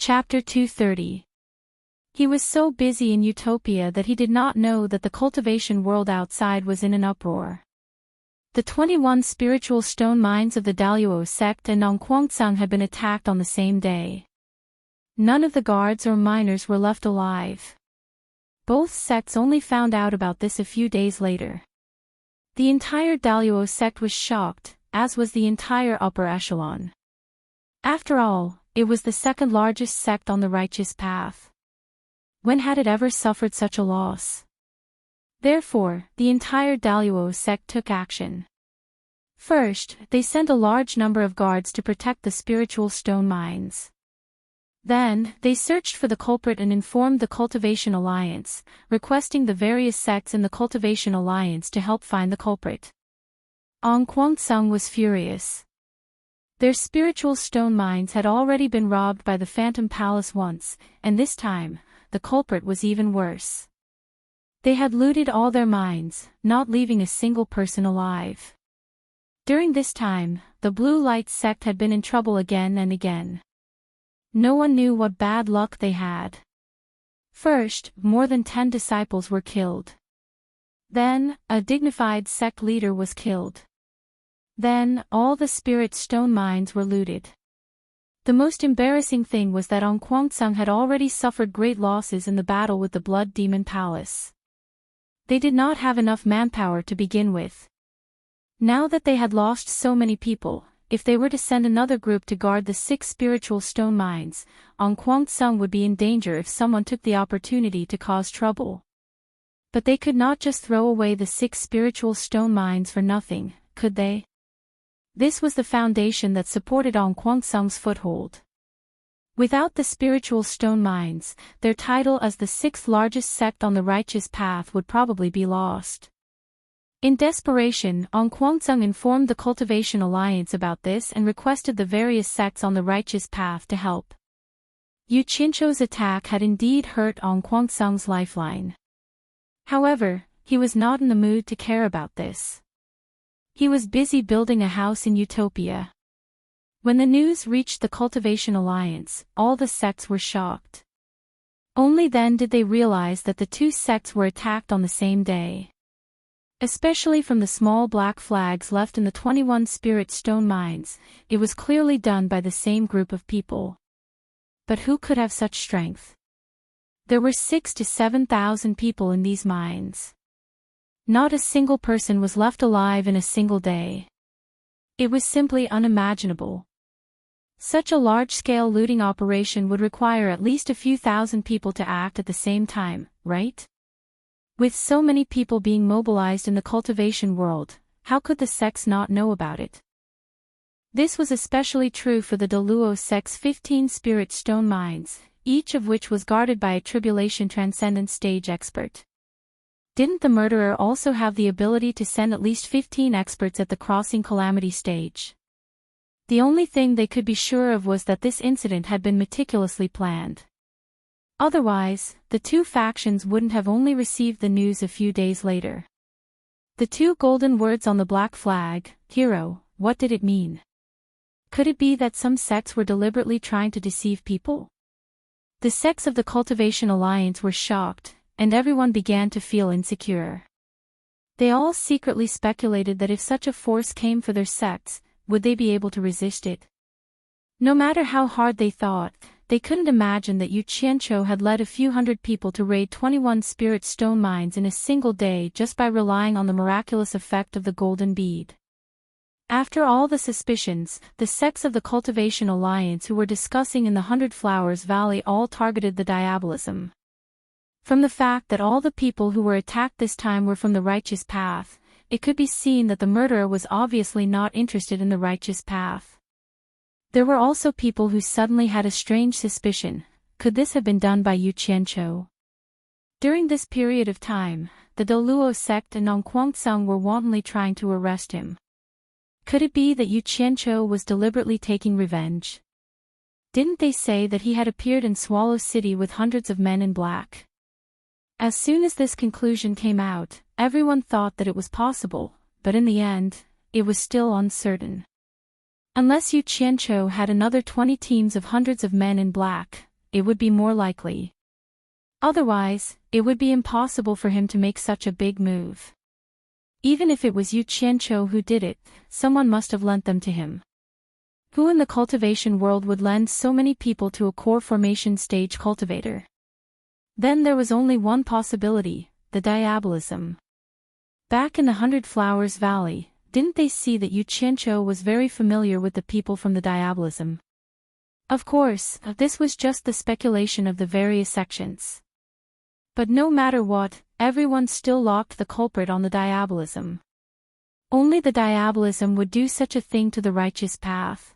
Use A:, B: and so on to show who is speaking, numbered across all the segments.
A: Chapter 230. He was so busy in utopia that he did not know that the cultivation world outside was in an uproar. The 21 spiritual stone mines of the Daluo sect and Nongguangsang had been attacked on the same day. None of the guards or miners were left alive. Both sects only found out about this a few days later. The entire Daluo sect was shocked, as was the entire upper echelon. After all, it was the second largest sect on the righteous path. When had it ever suffered such a loss? Therefore, the entire Daluo sect took action. First, they sent a large number of guards to protect the spiritual stone mines. Then, they searched for the culprit and informed the Cultivation Alliance, requesting the various sects in the Cultivation Alliance to help find the culprit. Nongguangsang was furious. Their spiritual stone mines had already been robbed by the Phantom Palace once, and this time, the culprit was even worse. They had looted all their mines, not leaving a single person alive. During this time, the Blue Light sect had been in trouble again and again. No one knew what bad luck they had. First, more than 10 disciples were killed. Then, a dignified sect leader was killed. Then, all the spirit stone mines were looted. The most embarrassing thing was that Nongguangsang had already suffered great losses in the battle with the Blood Demon Palace. They did not have enough manpower to begin with. Now that they had lost so many people, if they were to send another group to guard the 6 spiritual stone mines, Nongguangsang would be in danger if someone took the opportunity to cause trouble. But they could not just throw away the 6 spiritual stone mines for nothing, could they? This was the foundation that supported Nongguangsang's foothold. Without the spiritual stone mines, their title as the 6th largest sect on the righteous path would probably be lost. In desperation, Nongguangsang informed the Cultivation Alliance about this and requested the various sects on the righteous path to help. Yu Qincho's attack had indeed hurt Nongguangsang's lifeline. However, he was not in the mood to care about this. He was busy building a house in Utopia. When the news reached the Cultivation Alliance, all the sects were shocked. Only then did they realize that the 2 sects were attacked on the same day. Especially from the small black flags left in the 21 spirit stone mines, it was clearly done by the same group of people. But who could have such strength? There were 6,000 to 7,000 people in these mines. Not a single person was left alive in a single day. It was simply unimaginable. Such a large-scale looting operation would require at least a few thousand people to act at the same time, right? With so many people being mobilized in the cultivation world, how could the sects not know about it? This was especially true for the Daluo sect's 15 spirit stone mines, each of which was guarded by a tribulation transcendent stage expert. Didn't the murderer also have the ability to send at least 15 experts at the crossing calamity stage? The only thing they could be sure of was that this incident had been meticulously planned. Otherwise, the 2 factions wouldn't have only received the news a few days later. The 2 golden words on the black flag, hero, what did it mean? Could it be that some sects were deliberately trying to deceive people? The sects of the Cultivation Alliance were shocked, and everyone began to feel insecure. They all secretly speculated that if such a force came for their sects, would they be able to resist it? No matter how hard they thought, they couldn't imagine that Yu Qiancho had led a few hundred people to raid 21 spirit stone mines in a single day just by relying on the miraculous effect of the golden bead. After all the suspicions, the sects of the Cultivation Alliance who were discussing in the 100 Flowers Valley all targeted the diabolism. From the fact that all the people who were attacked this time were from the righteous path, it could be seen that the murderer was obviously not interested in the righteous path. There were also people who suddenly had a strange suspicion: could this have been done by Yu Qiancho? During this period of time, the Daluo sect and Nongguangsang were wantonly trying to arrest him. Could it be that Yu Qiancho was deliberately taking revenge? Didn't they say that he had appeared in Swallow City with hundreds of men in black? As soon as this conclusion came out, everyone thought that it was possible, but in the end, it was still uncertain. Unless Yu Qiancho had another 20 teams of hundreds of men in black, it would be more likely. Otherwise, it would be impossible for him to make such a big move. Even if it was Yu Qianqiu who did it, someone must have lent them to him. Who in the cultivation world would lend so many people to a core formation stage cultivator? Then there was only one possibility, the diabolism. Back in the 100 Flowers Valley, didn't they see that Yu Qianqiu was very familiar with the people from the diabolism? Of course, this was just the speculation of the various sections. But no matter what, everyone still locked the culprit on the diabolism. Only the diabolism would do such a thing to the righteous path.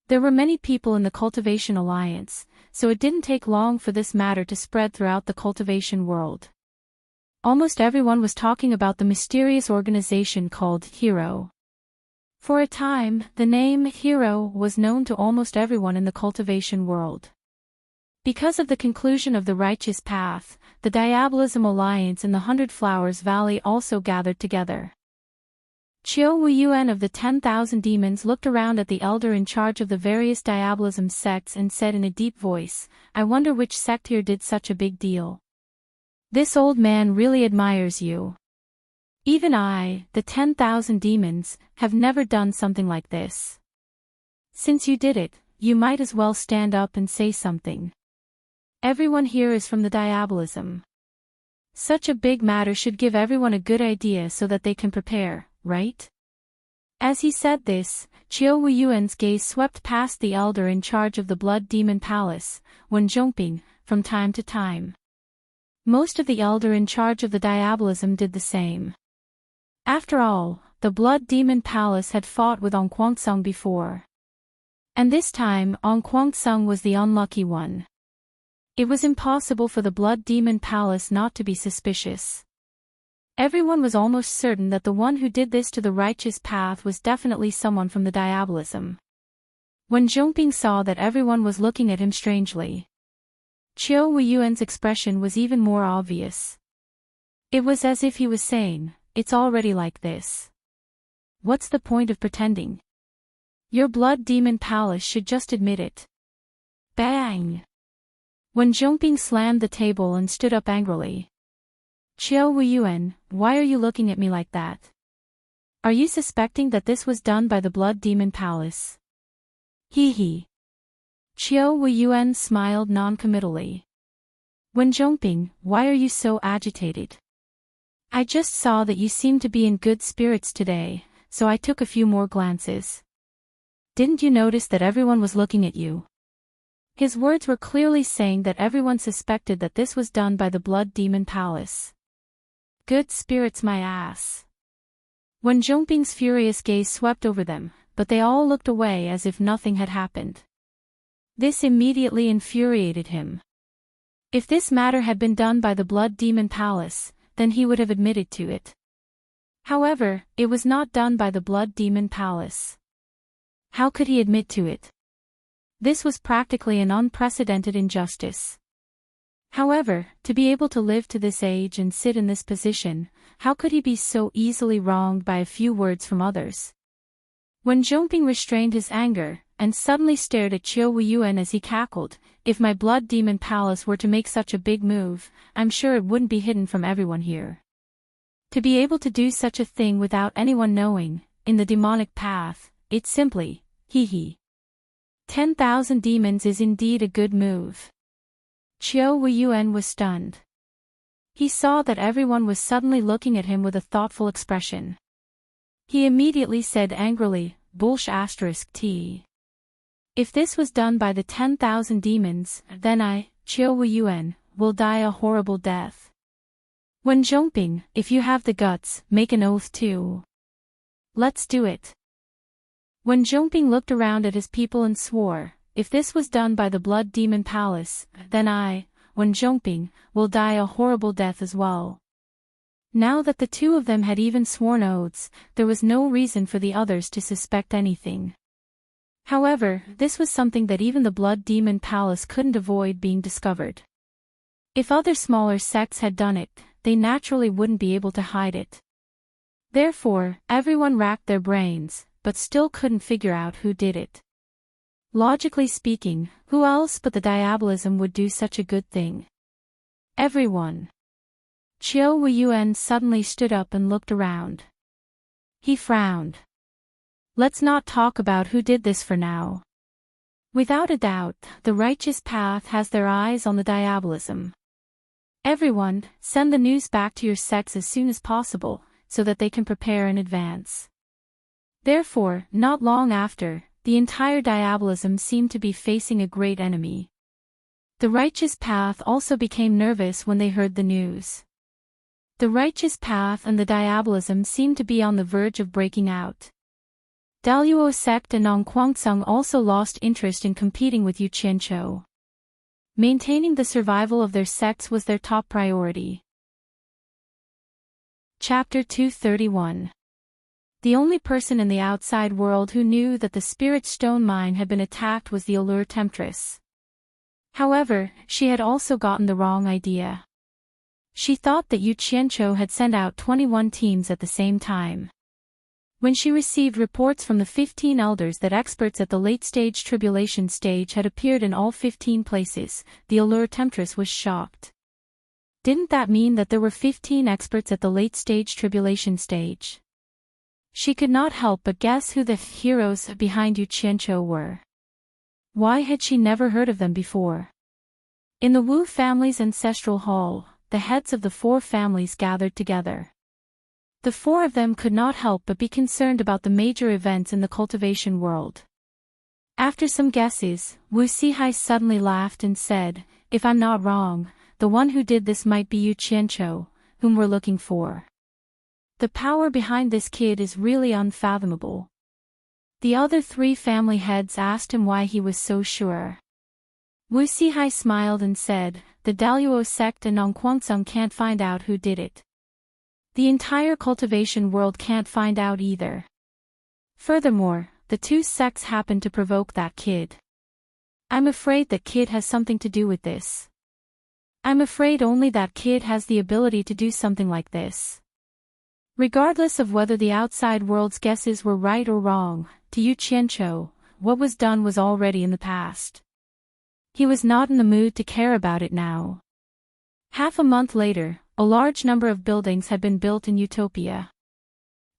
A: There were many people in the Cultivation Alliance, so it didn't take long for this matter to spread throughout the cultivation world. Almost everyone was talking about the mysterious organization called Hero. For a time, the name Hero was known to almost everyone in the cultivation world. Because of the conclusion of the righteous path, the Diabolism Alliance in the 100 Flowers Valley also gathered together. Qiu Wuyuan of the 10,000 demons looked around at the elder in charge of the various diabolism sects and said in a deep voice, "I wonder which sect here did such a big deal. This old man really admires you. Even I, the 10,000 demons, have never done something like this. Since you did it, you might as well stand up and say something. Everyone here is from the diabolism. Such a big matter should give everyone a good idea so that they can prepare, right?" As he said this, Qiu Wuyuan's gaze swept past the elder in charge of the Blood Demon Palace, Wen Zhongping, from time to time. Most of the elder in charge of the diabolism did the same. After all, the Blood Demon Palace had fought with On Guangceng before. And this time On Guangceng was the unlucky one. It was impossible for the Blood Demon Palace not to be suspicious. Everyone was almost certain that the one who did this to the righteous path was definitely someone from the diabolism. When Zhongping saw that everyone was looking at him strangely, Qiu Wuyuan's expression was even more obvious. It was as if he was saying, "It's already like this. What's the point of pretending? Your Blood Demon Palace should just admit it." Bang! When Zhongping slammed the table and stood up angrily. "Qiu Wuyuan, why are you looking at me like that? Are you suspecting that this was done by the Blood Demon Palace?" Hee hee. Qiu Wuyuan smiled non-committally. "Wen Zhongping, why are you so agitated? I just saw that you seemed to be in good spirits today, so I took a few more glances. Didn't you notice that everyone was looking at you?" His words were clearly saying that everyone suspected that this was done by the Blood Demon Palace. Good spirits my ass. When Zhongping's furious gaze swept over them, but they all looked away as if nothing had happened. This immediately infuriated him. If this matter had been done by the Blood Demon Palace, then he would have admitted to it. However, it was not done by the Blood Demon Palace. How could he admit to it? This was practically an unprecedented injustice. However, to be able to live to this age and sit in this position, how could he be so easily wronged by a few words from others? When Zhongping restrained his anger, and suddenly stared at Qiu Wuyuan as he cackled, "If my Blood Demon Palace were to make such a big move, I'm sure it wouldn't be hidden from everyone here. To be able to do such a thing without anyone knowing, in the demonic path, it's simply, hee hee. 10,000 demons is indeed a good move." Qiu Wuyuan was stunned. He saw that everyone was suddenly looking at him with a thoughtful expression. He immediately said angrily, "Bullsh*t. If this was done by the 10,000 demons, then I, Qiu Wuyuan, will die a horrible death. Wen Zhongping, if you have the guts, make an oath too. Let's do it." When Zhongping looked around at his people and swore, "If this was done by the Blood Demon Palace, then I, Wen Zhongping, will die a horrible death as well." Now that the two of them had even sworn oaths, there was no reason for the others to suspect anything. However, this was something that even the Blood Demon Palace couldn't avoid being discovered. If other smaller sects had done it, they naturally wouldn't be able to hide it. Therefore, everyone racked their brains, but still couldn't figure out who did it. Logically speaking, who else but the diabolism would do such a good thing? Everyone. Chiu Wuyuan suddenly stood up and looked around. He frowned. Let's not talk about who did this for now. Without a doubt, the righteous path has their eyes on the diabolism. Everyone, send the news back to your sects as soon as possible, so that they can prepare in advance. Therefore, not long after, the entire diabolism seemed to be facing a great enemy. The righteous path also became nervous when they heard the news. The righteous path and the diabolism seemed to be on the verge of breaking out. Daluo sect and Nongguangsong also lost interest in competing with Yu Qianzhou. Maintaining the survival of their sects was their top priority. Chapter 231. The only person in the outside world who knew that the spirit stone mine had been attacked was the allure temptress. However, she had also gotten the wrong idea. She thought that Yu Qianzhou had sent out 21 teams at the same time. When she received reports from the 15 elders that experts at the late-stage tribulation stage had appeared in all 15 places, the allure temptress was shocked. Didn't that mean that there were 15 experts at the late-stage tribulation stage? She could not help but guess who the heroes behind Yu Qianzhou were. Why had she never heard of them before? In the Wu family's ancestral hall, the heads of the 4 families gathered together. The 4 of them could not help but be concerned about the major events in the cultivation world. After some guesses, Wu Sihai suddenly laughed and said, "If I'm not wrong, the one who did this might be Yu Qianzhou, whom we're looking for. The power behind this kid is really unfathomable." The other 3 family heads asked him why he was so sure. Wu Sihai smiled and said, "The Daluo sect and Nongguangsong can't find out who did it. The entire cultivation world can't find out either. Furthermore, the 2 sects happen to provoke that kid. I'm afraid that kid has something to do with this. I'm afraid only that kid has the ability to do something like this." Regardless of whether the outside world's guesses were right or wrong, to Yu Qianzhou, what was done was already in the past. He was not in the mood to care about it now. Half a month later, a large number of buildings had been built in Utopia.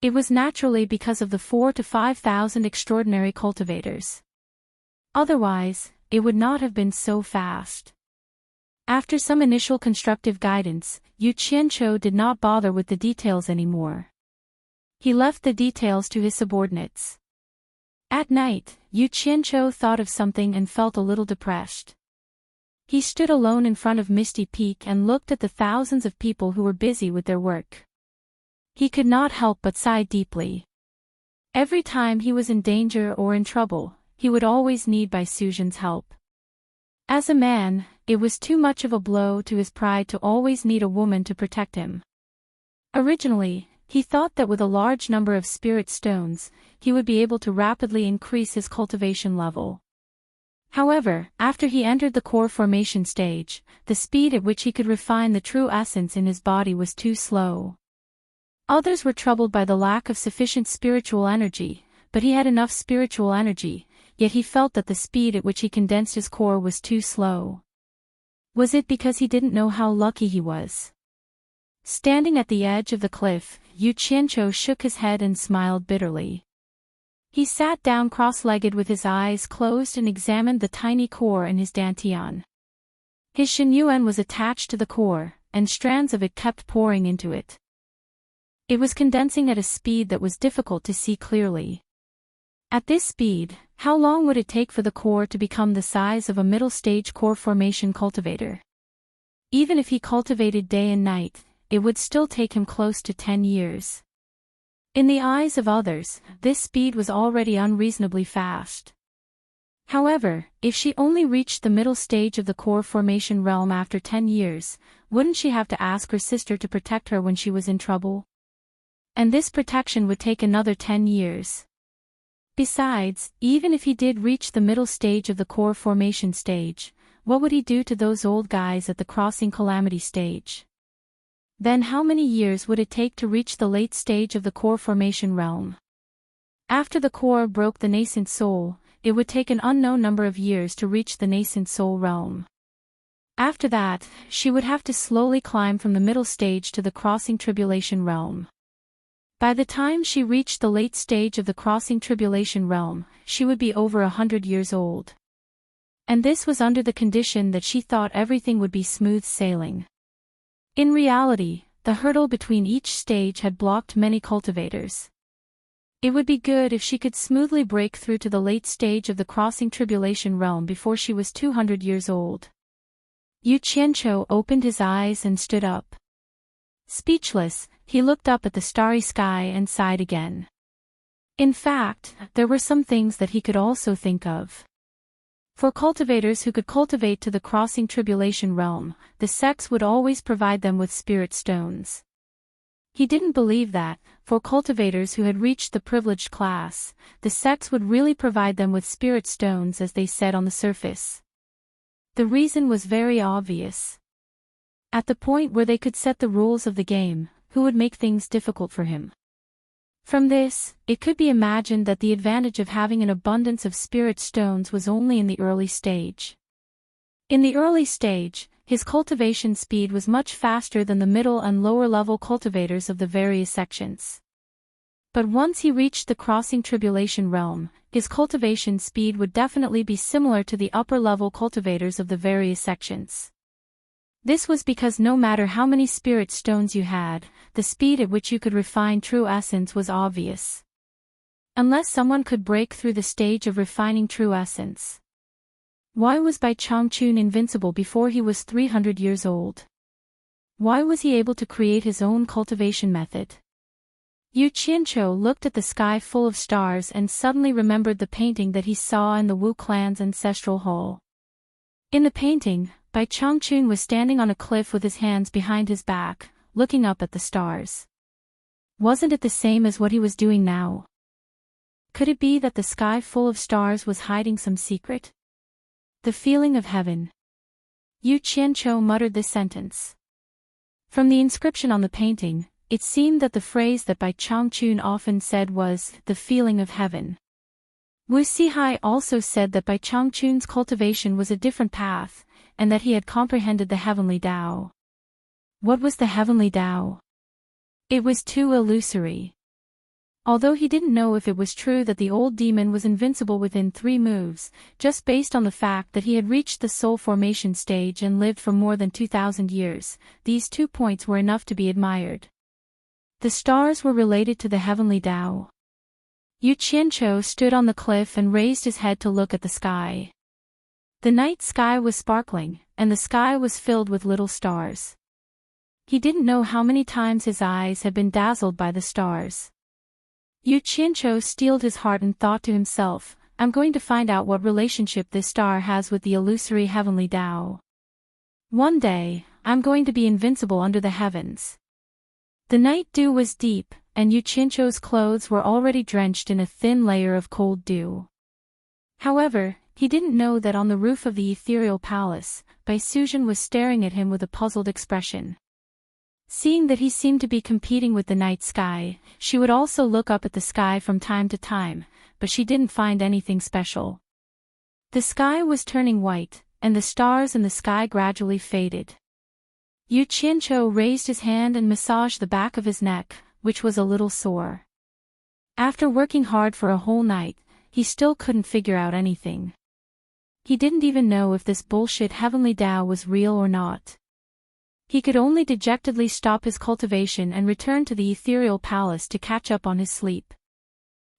A: It was naturally because of the 4,000 to 5,000 extraordinary cultivators. Otherwise, it would not have been so fast. After some initial constructive guidance, Yu Qianzhou did not bother with the details anymore. He left the details to his subordinates. At night, Yu Qianzhou thought of something and felt a little depressed. He stood alone in front of Misty Peak and looked at the thousands of people who were busy with their work. He could not help but sigh deeply. Every time he was in danger or in trouble, he would always need Bai Suzhen's help. As a man, it was too much of a blow to his pride to always need a woman to protect him. Originally, he thought that with a large number of spirit stones, he would be able to rapidly increase his cultivation level. However, after he entered the core formation stage, the speed at which he could refine the true essence in his body was too slow. Others were troubled by the lack of sufficient spiritual energy, but he had enough spiritual energy, yet he felt that the speed at which he condensed his core was too slow. Was it because he didn't know how lucky he was? Standing at the edge of the cliff, Yu Qianzhou shook his head and smiled bitterly. He sat down cross-legged with his eyes closed and examined the tiny core in his dantian. His Shenyuan was attached to the core, and strands of it kept pouring into it. It was condensing at a speed that was difficult to see clearly. At this speed, how long would it take for the core to become the size of a middle-stage core formation cultivator? Even if he cultivated day and night, it would still take him close to 10 years. In the eyes of others, this speed was already unreasonably fast. However, if she only reached the middle stage of the core formation realm after 10 years, wouldn't she have to ask her sister to protect her when she was in trouble? And this protection would take another 10 years. Besides, even if he did reach the middle stage of the core formation stage, what would he do to those old guys at the crossing calamity stage? Then how many years would it take to reach the late stage of the core formation realm? After the core broke the nascent soul, it would take an unknown number of years to reach the nascent soul realm. After that, she would have to slowly climb from the middle stage to the crossing tribulation realm. By the time she reached the late stage of the crossing tribulation realm, she would be over 100 years old. And this was under the condition that she thought everything would be smooth sailing. In reality, the hurdle between each stage had blocked many cultivators. It would be good if she could smoothly break through to the late stage of the crossing tribulation realm before she was 200 years old. Yu Qianqiu opened his eyes and stood up. Speechless, he looked up at the starry sky and sighed again. In fact, there were some things that he could also think of. For cultivators who could cultivate to the crossing tribulation realm, the sects would always provide them with spirit stones. He didn't believe that, for cultivators who had reached the privileged class, the sects would really provide them with spirit stones as they said on the surface. The reason was very obvious. At the point where they could set the rules of the game, who would make things difficult for him? From this, it could be imagined that the advantage of having an abundance of spirit stones was only in the early stage. In the early stage, his cultivation speed was much faster than the middle and lower level cultivators of the various sections. But once he reached the crossing tribulation realm, his cultivation speed would definitely be similar to the upper level cultivators of the various sections. This was because no matter how many spirit stones you had, the speed at which you could refine true essence was obvious. Unless someone could break through the stage of refining true essence. Why was Bai Changchun invincible before he was 300 years old? Why was he able to create his own cultivation method? Yu Qianqiu looked at the sky full of stars and suddenly remembered the painting that he saw in the Wu clan's ancestral hall. In the painting, Bai Changchun was standing on a cliff with his hands behind his back, looking up at the stars. Wasn't it the same as what he was doing now? Could it be that the sky full of stars was hiding some secret? The feeling of heaven. Yu Qianqiu muttered this sentence. From the inscription on the painting, it seemed that the phrase that Bai Changchun often said was, the feeling of heaven. Wu Sihai also said that Bai Changchun's cultivation was a different path, and that he had comprehended the heavenly Tao. What was the heavenly Tao? It was too illusory. Although he didn't know if it was true that the old demon was invincible within 3 moves, just based on the fact that he had reached the soul formation stage and lived for more than 2,000 years, these 2 points were enough to be admired. The stars were related to the heavenly Tao. Yu Qianqiu stood on the cliff and raised his head to look at the sky. The night sky was sparkling, and the sky was filled with little stars. He didn't know how many times his eyes had been dazzled by the stars. Yu Qianqiu steeled his heart and thought to himself, I'm going to find out what relationship this star has with the illusory heavenly Tao. One day, I'm going to be invincible under the heavens. The night dew was deep, and Yu Qianqiu's clothes were already drenched in a thin layer of cold dew. However, he didn't know that on the roof of the ethereal palace, Bai Suzhen was staring at him with a puzzled expression. Seeing that he seemed to be competing with the night sky, she would also look up at the sky from time to time, but she didn't find anything special. The sky was turning white, and the stars in the sky gradually faded. Yu Qianqiu raised his hand and massaged the back of his neck, which was a little sore. After working hard for a whole night, he still couldn't figure out anything. He didn't even know if this bullshit heavenly Tao was real or not. He could only dejectedly stop his cultivation and return to the ethereal palace to catch up on his sleep.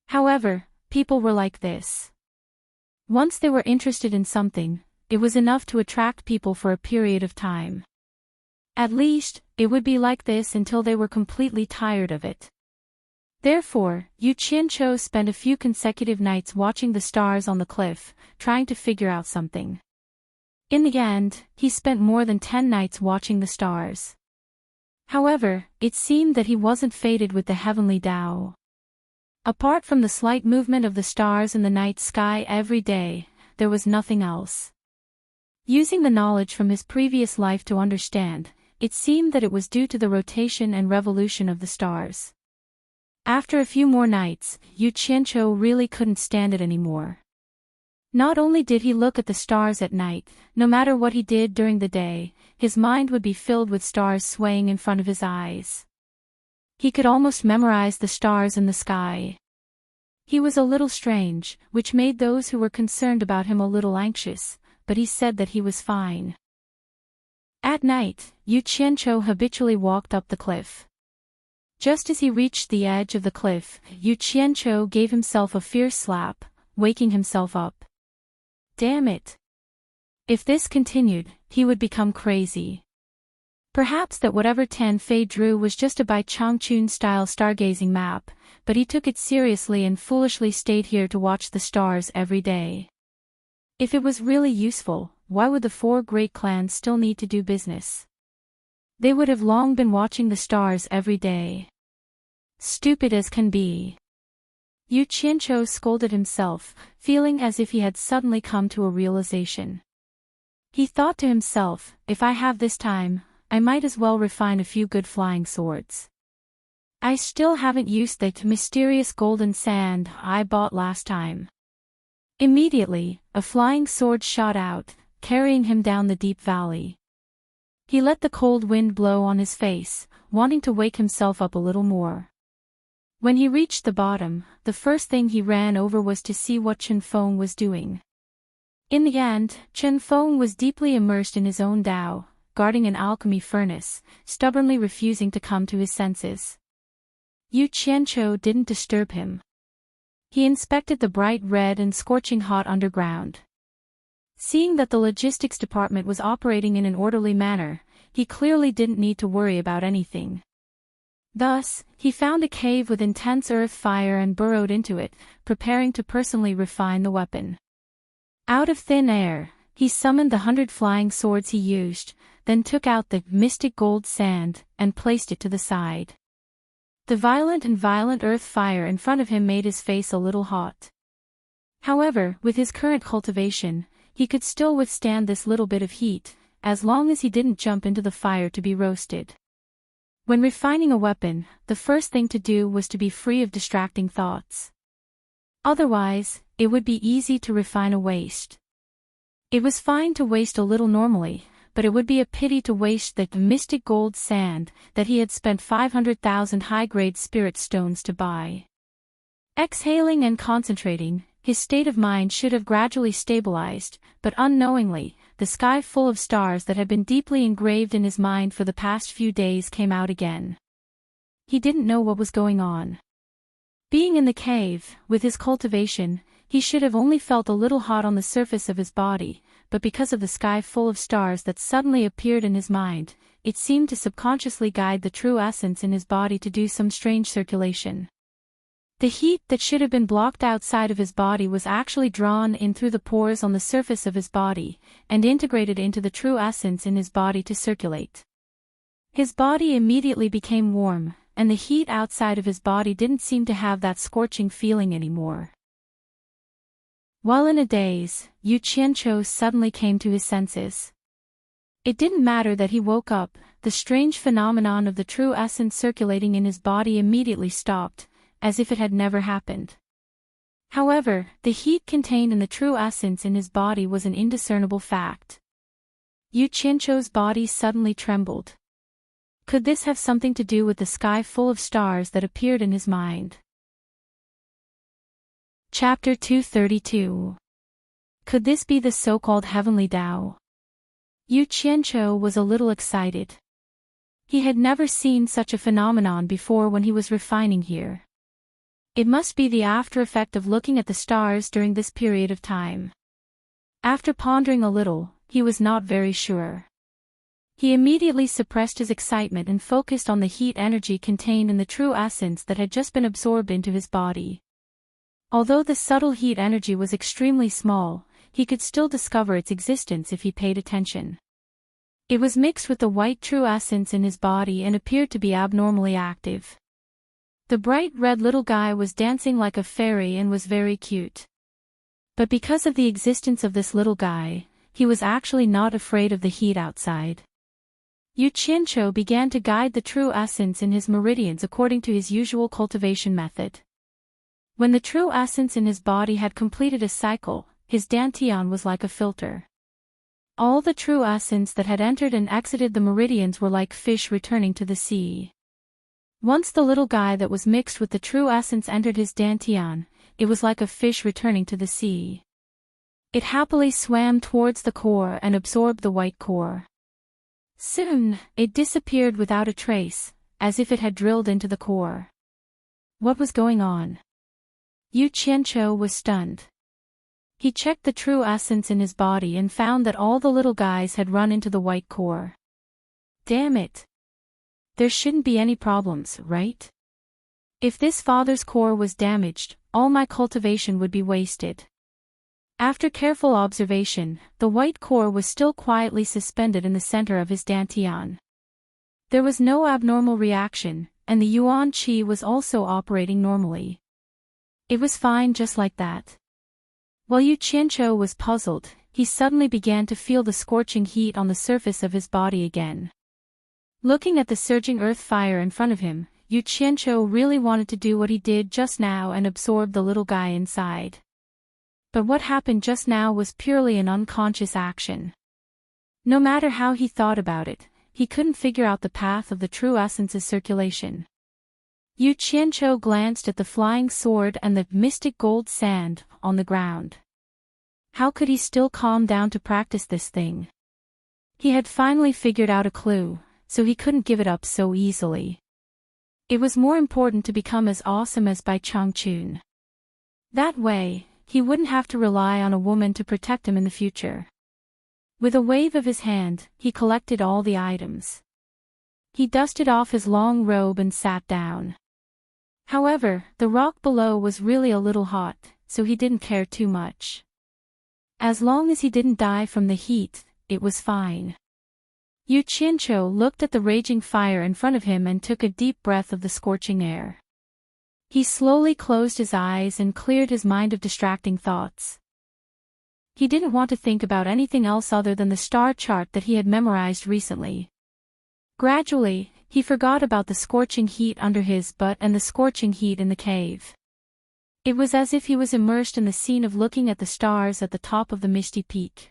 A: However, people were like this. Once they were interested in something, it was enough to attract people for a period of time. At least, it would be like this until they were completely tired of it. Therefore, Yu Qianqiu spent a few consecutive nights watching the stars on the cliff, trying to figure out something. In the end, he spent more than 10 nights watching the stars. However, it seemed that he wasn't fated with the heavenly Tao. Apart from the slight movement of the stars in the night sky every day, there was nothing else. Using the knowledge from his previous life to understand, it seemed that it was due to the rotation and revolution of the stars. After a few more nights, Yu Qianqiu really couldn't stand it anymore. Not only did he look at the stars at night, no matter what he did during the day, his mind would be filled with stars swaying in front of his eyes. He could almost memorize the stars in the sky. He was a little strange, which made those who were concerned about him a little anxious, but he said that he was fine. At night, Yu Qianqiu habitually walked up the cliff. Just as he reached the edge of the cliff, Yu Qianqiu gave himself a fierce slap, waking himself up. Damn it! If this continued, he would become crazy. Perhaps that whatever Tan Fei drew was just a Bai Changchun-style stargazing map, but he took it seriously and foolishly stayed here to watch the stars every day. If it was really useful, why would the four great clans still need to do business? They would have long been watching the stars every day. Stupid as can be. Yu Qianqiu scolded himself, feeling as if he had suddenly come to a realization. He thought to himself, if I have this time, I might as well refine a few good flying swords. I still haven't used the mysterious golden sand I bought last time. Immediately, a flying sword shot out, carrying him down the deep valley. He let the cold wind blow on his face, wanting to wake himself up a little more. When he reached the bottom, the first thing he ran over was to see what Chen Feng was doing. In the end, Chen Feng was deeply immersed in his own Tao, guarding an alchemy furnace, stubbornly refusing to come to his senses. Yu Qianqiu didn't disturb him. He inspected the bright red and scorching hot underground. Seeing that the logistics department was operating in an orderly manner, he clearly didn't need to worry about anything. Thus, he found a cave with intense earth fire and burrowed into it, preparing to personally refine the weapon. Out of thin air, he summoned the 100 flying swords he used, then took out the mystic gold sand and placed it to the side. The violent earth fire in front of him made his face a little hot. However, with his current cultivation, he could still withstand this little bit of heat, as long as he didn't jump into the fire to be roasted. When refining a weapon, the first thing to do was to be free of distracting thoughts. Otherwise, it would be easy to refine a waste. It was fine to waste a little normally, but it would be a pity to waste the mystic gold sand that he had spent 500,000 high-grade spirit stones to buy. Exhaling and concentrating, his state of mind should have gradually stabilized, but unknowingly, the sky full of stars that had been deeply engraved in his mind for the past few days came out again. He didn't know what was going on. Being in the cave, with his cultivation, he should have only felt a little hot on the surface of his body, but because of the sky full of stars that suddenly appeared in his mind, it seemed to subconsciously guide the true essence in his body to do some strange circulation. The heat that should have been blocked outside of his body was actually drawn in through the pores on the surface of his body, and integrated into the true essence in his body to circulate. His body immediately became warm, and the heat outside of his body didn't seem to have that scorching feeling anymore. While in a daze, Yu Qianqiu suddenly came to his senses. It didn't matter that he woke up, the strange phenomenon of the true essence circulating in his body immediately stopped, as if it had never happened. However, the heat contained in the true essence in his body was an indiscernible fact. Yu Qianqiu's body suddenly trembled. Could this have something to do with the sky full of stars that appeared in his mind? Chapter 232. Could this be the so-called heavenly Tao? Yu Qianqiu was a little excited. He had never seen such a phenomenon before when he was refining here. It must be the after-effect of looking at the stars during this period of time. After pondering a little, he was not very sure. He immediately suppressed his excitement and focused on the heat energy contained in the true essence that had just been absorbed into his body. Although the subtle heat energy was extremely small, he could still discover its existence if he paid attention. It was mixed with the white true essence in his body and appeared to be abnormally active. The bright red little guy was dancing like a fairy and was very cute. But because of the existence of this little guy, he was actually not afraid of the heat outside. Yu Qianqiu began to guide the true essence in his meridians according to his usual cultivation method. When the true essence in his body had completed a cycle, his dantian was like a filter. All the true essence that had entered and exited the meridians were like fish returning to the sea. Once the little guy that was mixed with the true essence entered his dantian, it was like a fish returning to the sea. It happily swam towards the core and absorbed the white core. Soon, it disappeared without a trace, as if it had drilled into the core. What was going on? Yu Qianqiu was stunned. He checked the true essence in his body and found that all the little guys had run into the white core. Damn it! There shouldn't be any problems, right? If this father's core was damaged, all my cultivation would be wasted. After careful observation, the white core was still quietly suspended in the center of his dantian. There was no abnormal reaction, and the yuan qi was also operating normally. It was fine just like that. While Yu Qianqiu was puzzled, he suddenly began to feel the scorching heat on the surface of his body again. Looking at the surging earth fire in front of him, Yu Qianqiu really wanted to do what he did just now and absorb the little guy inside. But what happened just now was purely an unconscious action. No matter how he thought about it, he couldn't figure out the path of the true essence's circulation. Yu Qianqiu glanced at the flying sword and the mystic gold sand on the ground. How could he still calm down to practice this thing? He had finally figured out a clue, so he couldn't give it up so easily. It was more important to become as awesome as Bai Changchun. That way, he wouldn't have to rely on a woman to protect him in the future. With a wave of his hand, he collected all the items. He dusted off his long robe and sat down. However, the rock below was really a little hot, so he didn't care too much. As long as he didn't die from the heat, it was fine. Yu Qianqiu looked at the raging fire in front of him and took a deep breath of the scorching air. He slowly closed his eyes and cleared his mind of distracting thoughts. He didn't want to think about anything else other than the star chart that he had memorized recently. Gradually, he forgot about the scorching heat under his butt and the scorching heat in the cave. It was as if he was immersed in the scene of looking at the stars at the top of the misty peak.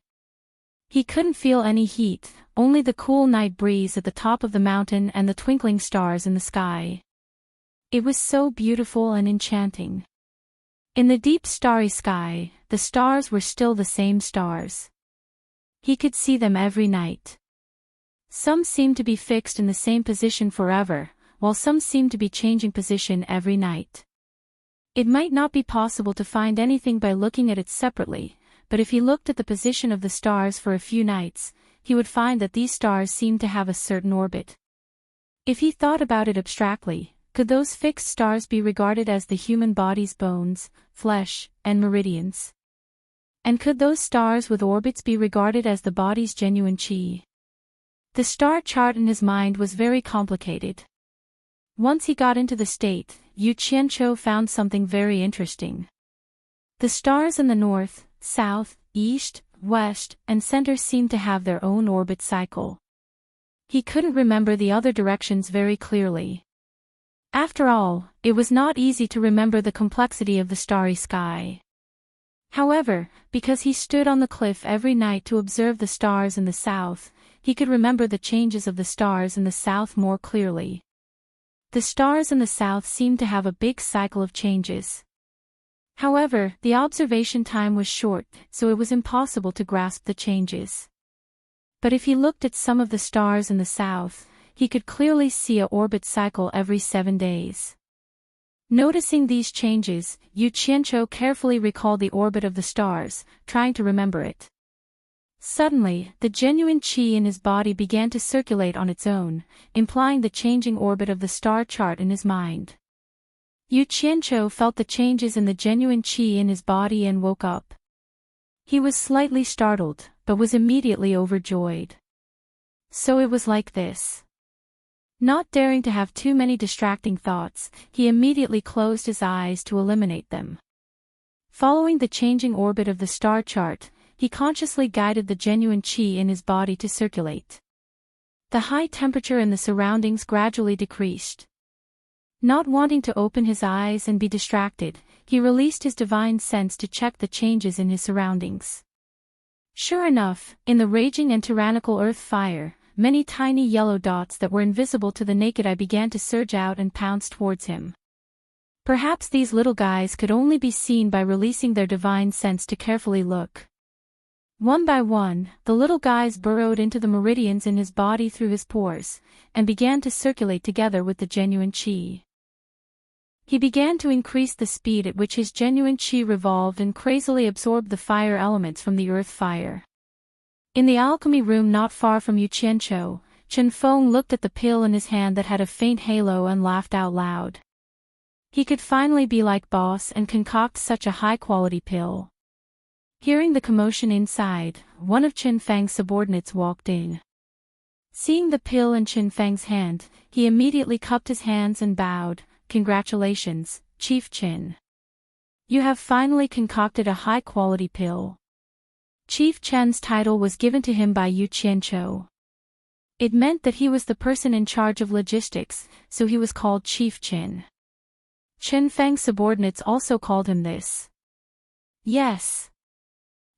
A: He couldn't feel any heat, only the cool night breeze at the top of the mountain and the twinkling stars in the sky. It was so beautiful and enchanting. In the deep starry sky, the stars were still the same stars. He could see them every night. Some seemed to be fixed in the same position forever, while some seemed to be changing position every night. It might not be possible to find anything by looking at it separately, but if he looked at the position of the stars for a few nights, he would find that these stars seemed to have a certain orbit. If he thought about it abstractly, could those fixed stars be regarded as the human body's bones, flesh, and meridians? And could those stars with orbits be regarded as the body's genuine qi? The star chart in his mind was very complicated. Once he got into the state, Yu Qianqiu found something very interesting. The stars in the north, south, east, west, and center seemed to have their own orbit cycle. He couldn't remember the other directions very clearly. After all, it was not easy to remember the complexity of the starry sky. However, because he stood on the cliff every night to observe the stars in the south, he could remember the changes of the stars in the south more clearly. The stars in the south seemed to have a big cycle of changes. However, the observation time was short, so it was impossible to grasp the changes. But if he looked at some of the stars in the south, he could clearly see a orbit cycle every 7 days. Noticing these changes, Yu Qianqiu carefully recalled the orbit of the stars, trying to remember it. Suddenly, the genuine qi in his body began to circulate on its own, implying the changing orbit of the star chart in his mind. Yu Qianqiu felt the changes in the genuine qi in his body and woke up. He was slightly startled, but was immediately overjoyed. So it was like this. Not daring to have too many distracting thoughts, he immediately closed his eyes to eliminate them. Following the changing orbit of the star chart, he consciously guided the genuine qi in his body to circulate. The high temperature in the surroundings gradually decreased. Not wanting to open his eyes and be distracted, he released his divine sense to check the changes in his surroundings. Sure enough, in the raging and tyrannical earth fire, many tiny yellow dots that were invisible to the naked eye began to surge out and pounce towards him. Perhaps these little guys could only be seen by releasing their divine sense to carefully look. One by one, the little guys burrowed into the meridians in his body through his pores, and began to circulate together with the genuine chi. He began to increase the speed at which his genuine chi revolved and crazily absorbed the fire elements from the earth fire. In the alchemy room not far from Yu Qianzhou, Chen Feng looked at the pill in his hand that had a faint halo and laughed out loud. He could finally be like boss and concoct such a high-quality pill. Hearing the commotion inside, one of Chen Feng's subordinates walked in. Seeing the pill in Chen Feng's hand, he immediately cupped his hands and bowed. "Congratulations, Chief Chen. You have finally concocted a high-quality pill." Chief Chen's title was given to him by Yu Qianzhou. It meant that he was the person in charge of logistics, so he was called Chief Chen. Chen Feng's subordinates also called him this. Yes.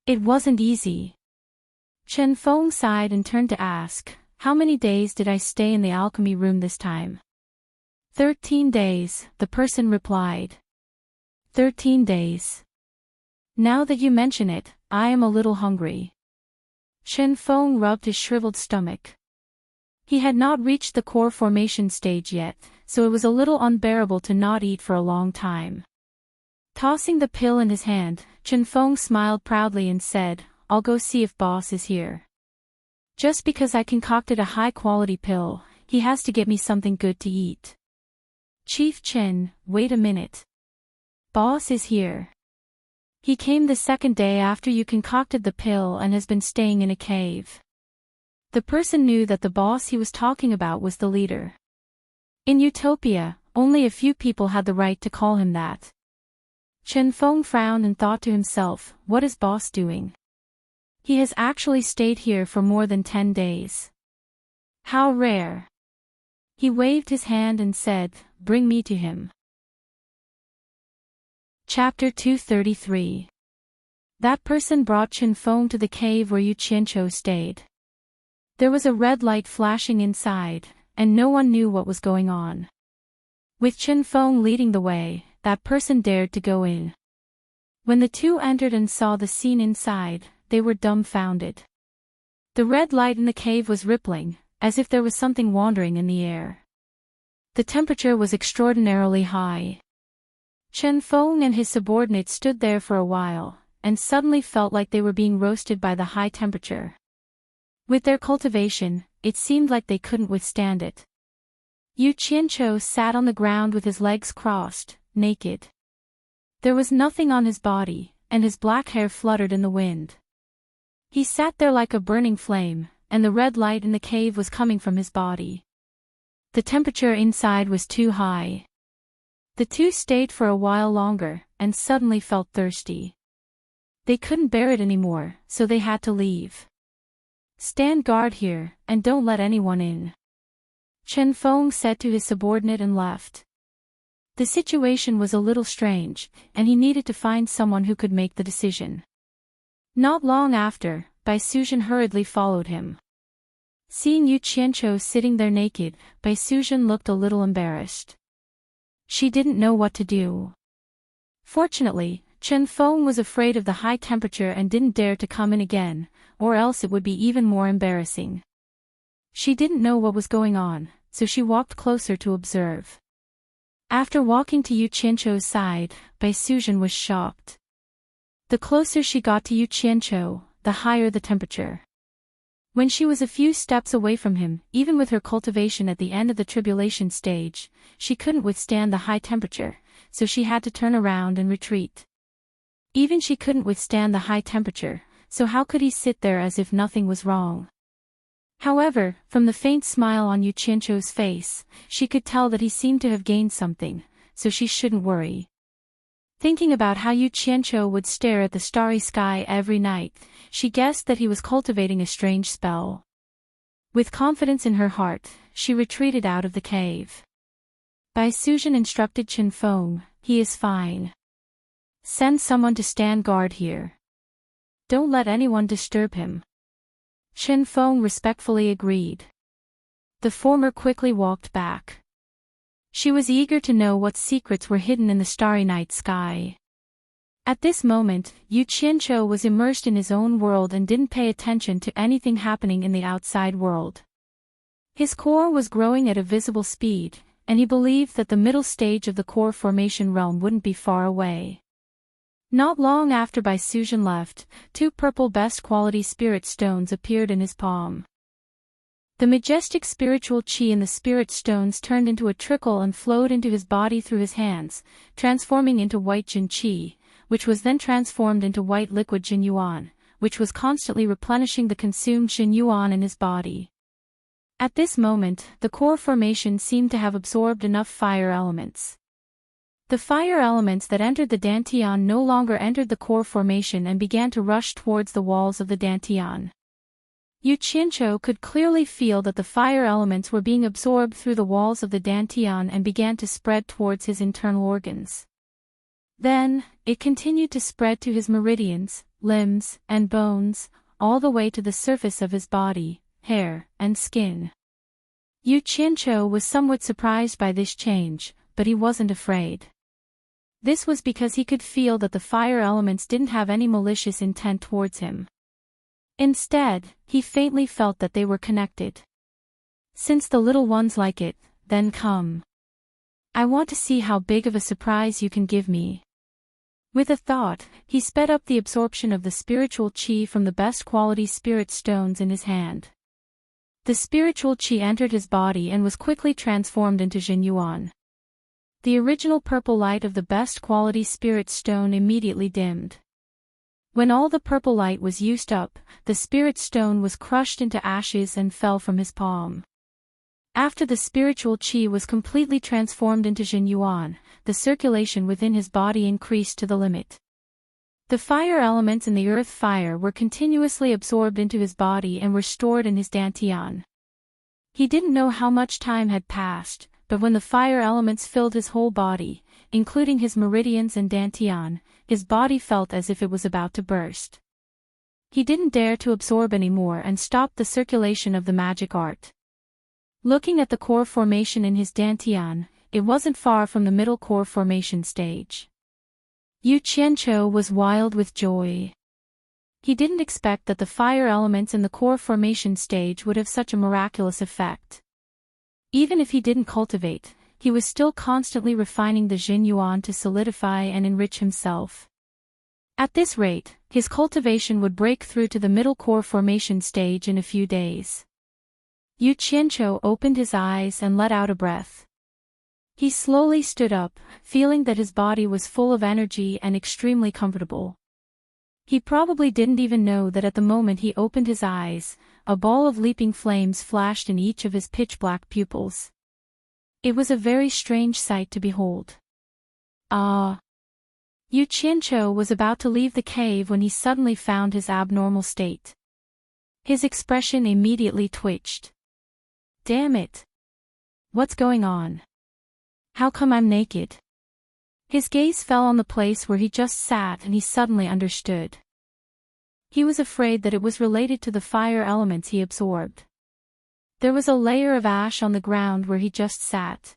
A: It wasn't easy. Chen Feng sighed and turned to ask, "How many days did I stay in the alchemy room this time?" 13 days, the person replied. 13 days. Now that you mention it, I am a little hungry. Chen Feng rubbed his shriveled stomach. He had not reached the core formation stage yet, so it was a little unbearable to not eat for a long time. Tossing the pill in his hand, Chen Feng smiled proudly and said, "I'll go see if boss is here. Just because I concocted a high-quality pill, he has to get me something good to eat." "Chief Chen, wait a minute. Boss is here. He came the second day after you concocted the pill and has been staying in a cave." The person knew that the boss he was talking about was the leader. In Utopia, only a few people had the right to call him that. Chen Feng frowned and thought to himself, what is boss doing? He has actually stayed here for more than 10 days. How rare. He waved his hand and said, "Bring me to him." Chapter 233. That person brought Chen Feng to the cave where Yu Qianzhou stayed. There was a red light flashing inside, and no one knew what was going on. With Chen Feng leading the way, that person dared to go in. When the two entered and saw the scene inside, they were dumbfounded. The red light in the cave was rippling, as if there was something wandering in the air. The temperature was extraordinarily high. Chen Feng and his subordinate stood there for a while, and suddenly felt like they were being roasted by the high temperature. With their cultivation, it seemed like they couldn't withstand it. Yu Qianzhou sat on the ground with his legs crossed, naked. There was nothing on his body, and his black hair fluttered in the wind. He sat there like a burning flame, and the red light in the cave was coming from his body. The temperature inside was too high. The two stayed for a while longer, and suddenly felt thirsty. They couldn't bear it anymore, so they had to leave. "Stand guard here, and don't let anyone in," Chen Feng said to his subordinate and left. The situation was a little strange, and he needed to find someone who could make the decision. Not long after, Bai Suzhen hurriedly followed him. Seeing Yu Qianzhou sitting there naked, Bai Suzhen looked a little embarrassed. She didn't know what to do. Fortunately, Chen Feng was afraid of the high temperature and didn't dare to come in again, or else it would be even more embarrassing. She didn't know what was going on, so she walked closer to observe. After walking to Yu Qianzhou's side, Bai Suzhen was shocked. The closer she got to Yu Qianzhou, the higher the temperature. When she was a few steps away from him, even with her cultivation at the end of the tribulation stage, she couldn't withstand the high temperature, so she had to turn around and retreat. Even she couldn't withstand the high temperature, so how could he sit there as if nothing was wrong? However, from the faint smile on Yu Qianzhou's face, she could tell that he seemed to have gained something, so she shouldn't worry. Thinking about how Yu Qianzhou would stare at the starry sky every night, she guessed that he was cultivating a strange spell. With confidence in her heart, she retreated out of the cave. Bai Suzhen instructed Chen Feng, "He is fine. Send someone to stand guard here. Don't let anyone disturb him." Chen Feng respectfully agreed. The former quickly walked back. She was eager to know what secrets were hidden in the starry night sky. At this moment, Yu Qianqiu was immersed in his own world and didn't pay attention to anything happening in the outside world. His core was growing at a visible speed, and he believed that the middle stage of the core formation realm wouldn't be far away. Not long after Bai Suzhen left, 2 purple best quality spirit stones appeared in his palm. The majestic spiritual qi in the spirit stones turned into a trickle and flowed into his body through his hands, transforming into white Jin qi, which was then transformed into white liquid Jin yuan, which was constantly replenishing the consumed Jin yuan in his body. At this moment, the core formation seemed to have absorbed enough fire elements. The fire elements that entered the dantian no longer entered the core formation and began to rush towards the walls of the dantian. Yu Qianqiu could clearly feel that the fire elements were being absorbed through the walls of the dantian and began to spread towards his internal organs. Then, it continued to spread to his meridians, limbs, and bones, all the way to the surface of his body, hair, and skin. Yu Qianqiu was somewhat surprised by this change, but he wasn't afraid. This was because he could feel that the fire elements didn't have any malicious intent towards him. Instead, he faintly felt that they were connected. "Since the little ones like it, then come. I want to see how big of a surprise you can give me." With a thought, he sped up the absorption of the spiritual qi from the best quality spirit stones in his hand. The spiritual qi entered his body and was quickly transformed into Jin yuan. The original purple light of the best quality spirit stone immediately dimmed. When all the purple light was used up, the spirit stone was crushed into ashes and fell from his palm. After the spiritual qi was completely transformed into Jin yuan, the circulation within his body increased to the limit. The fire elements in the earth fire were continuously absorbed into his body and were stored in his dantian. He didn't know how much time had passed, but when the fire elements filled his whole body, including his meridians and dantian, his body felt as if it was about to burst. He didn't dare to absorb any more and stopped the circulation of the magic art. Looking at the core formation in his dantian, it wasn't far from the middle core formation stage. Yu Qianqiu was wild with joy. He didn't expect that the fire elements in the core formation stage would have such a miraculous effect. Even if he didn't cultivate, he was still constantly refining the Jin yuan to solidify and enrich himself. At this rate, his cultivation would break through to the middle core formation stage in a few days. Yu Qianqiu opened his eyes and let out a breath. He slowly stood up, feeling that his body was full of energy and extremely comfortable. He probably didn't even know that at the moment he opened his eyes, a ball of leaping flames flashed in each of his pitch-black pupils. It was a very strange sight to behold. Ah! Yu Qianqiu was about to leave the cave when he suddenly found his abnormal state. His expression immediately twitched. Damn it! What's going on? How come I'm naked? His gaze fell on the place where he just sat and he suddenly understood. He was afraid that it was related to the fire elements he absorbed. There was a layer of ash on the ground where he just sat.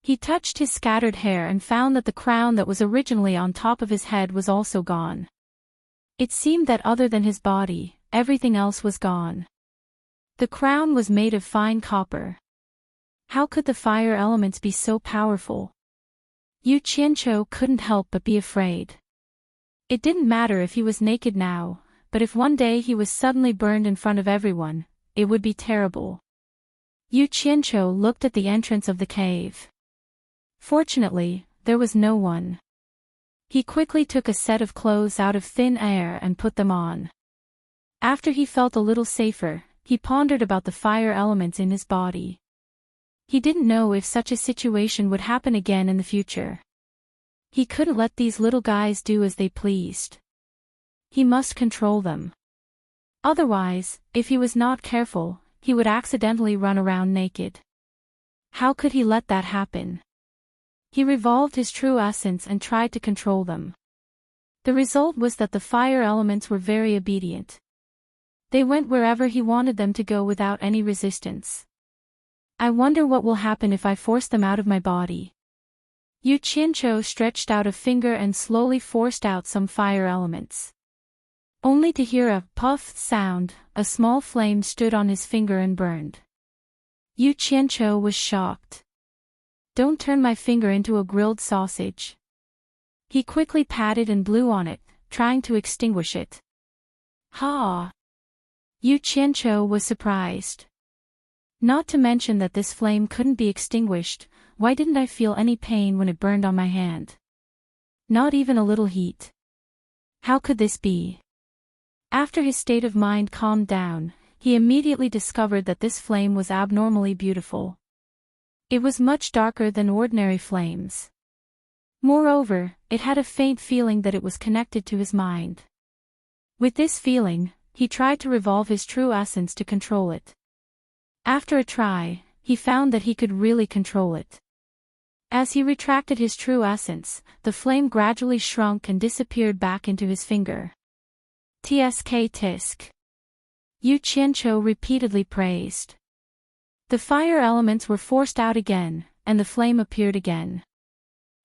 A: He touched his scattered hair and found that the crown that was originally on top of his head was also gone. It seemed that other than his body, everything else was gone. The crown was made of fine copper. How could the fire elements be so powerful? Yu Qianqiu couldn't help but be afraid. It didn't matter if he was naked now, but if one day he was suddenly burned in front of everyone, it would be terrible. Yu Qianqiu looked at the entrance of the cave. Fortunately, there was no one. He quickly took a set of clothes out of thin air and put them on. After he felt a little safer, he pondered about the fire elements in his body. He didn't know if such a situation would happen again in the future. He couldn't let these little guys do as they pleased. He must control them. Otherwise, if he was not careful, he would accidentally run around naked. How could he let that happen? He revolved his true essence and tried to control them. The result was that the fire elements were very obedient. They went wherever he wanted them to go without any resistance. I wonder what will happen if I force them out of my body. Yu Qianqiu stretched out a finger and slowly forced out some fire elements. Only to hear a puff sound, a small flame stood on his finger and burned. Yu Qianqiu was shocked. Don't turn my finger into a grilled sausage. He quickly patted and blew on it, trying to extinguish it. Ha! Yu Qianqiu was surprised. Not to mention that this flame couldn't be extinguished. Why didn't I feel any pain when it burned on my hand? Not even a little heat. How could this be? After his state of mind calmed down, he immediately discovered that this flame was abnormally beautiful. It was much darker than ordinary flames. Moreover, it had a faint feeling that it was connected to his mind. With this feeling, he tried to revolve his true essence to control it. After a try, he found that he could really control it. As he retracted his true essence, the flame gradually shrunk and disappeared back into his finger. Tsk tisk. Yu Qianqiu repeatedly praised. The fire elements were forced out again, and the flame appeared again.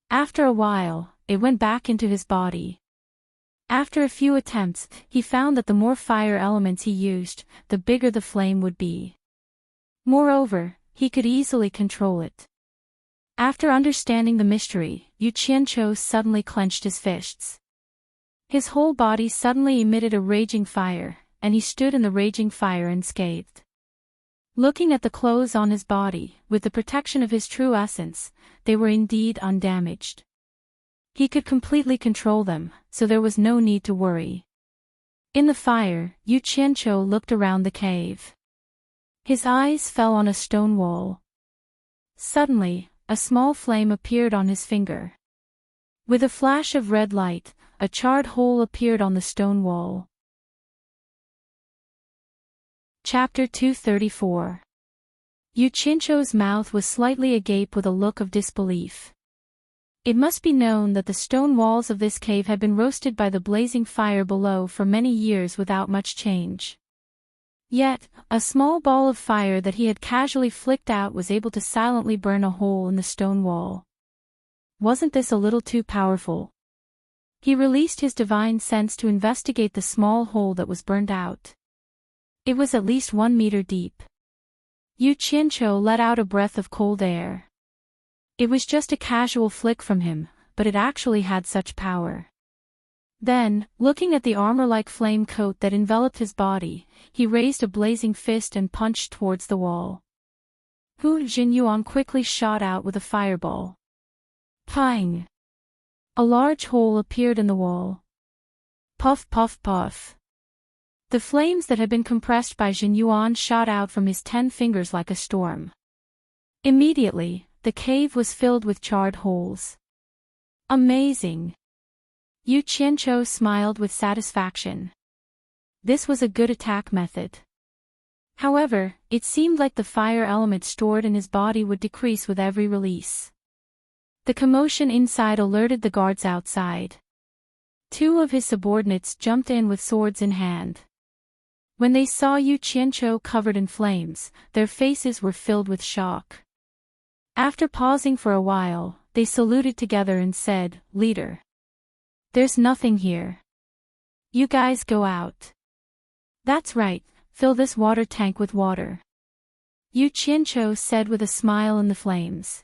A: After a while, it went back into his body. After a few attempts, he found that the more fire elements he used, the bigger the flame would be. Moreover, he could easily control it. After understanding the mystery, Yu Qianqiu suddenly clenched his fists. His whole body suddenly emitted a raging fire, and he stood in the raging fire unscathed. Looking at the clothes on his body, with the protection of his true essence, they were indeed undamaged. He could completely control them, so there was no need to worry. In the fire, Yu Qianqiu looked around the cave. His eyes fell on a stone wall. Suddenly, a small flame appeared on his finger. With a flash of red light, a charred hole appeared on the stone wall. Chapter 234. Yu Qianqiu's mouth was slightly agape with a look of disbelief. It must be known that the stone walls of this cave had been roasted by the blazing fire below for many years without much change. Yet, a small ball of fire that he had casually flicked out was able to silently burn a hole in the stone wall. Wasn't this a little too powerful? He released his divine sense to investigate the small hole that was burned out. It was at least 1 meter deep. Yu Qianqiu let out a breath of cold air. It was just a casual flick from him, but it actually had such power. Then, looking at the armor-like flame coat that enveloped his body, he raised a blazing fist and punched towards the wall. Hu Jinyuan quickly shot out with a fireball. Pang! A large hole appeared in the wall. Puff puff puff. The flames that had been compressed by Jinyuan shot out from his 10 fingers like a storm. Immediately, the cave was filled with charred holes. Amazing! Yu Qianqiu smiled with satisfaction. This was a good attack method. However, it seemed like the fire element stored in his body would decrease with every release. The commotion inside alerted the guards outside. 2 of his subordinates jumped in with swords in hand. When they saw Yu Qianqiu covered in flames, their faces were filled with shock. After pausing for a while, they saluted together and said, "Leader. There's nothing here. You guys go out." "That's right, fill this water tank with water," Yu Qianqiu said with a smile in the flames.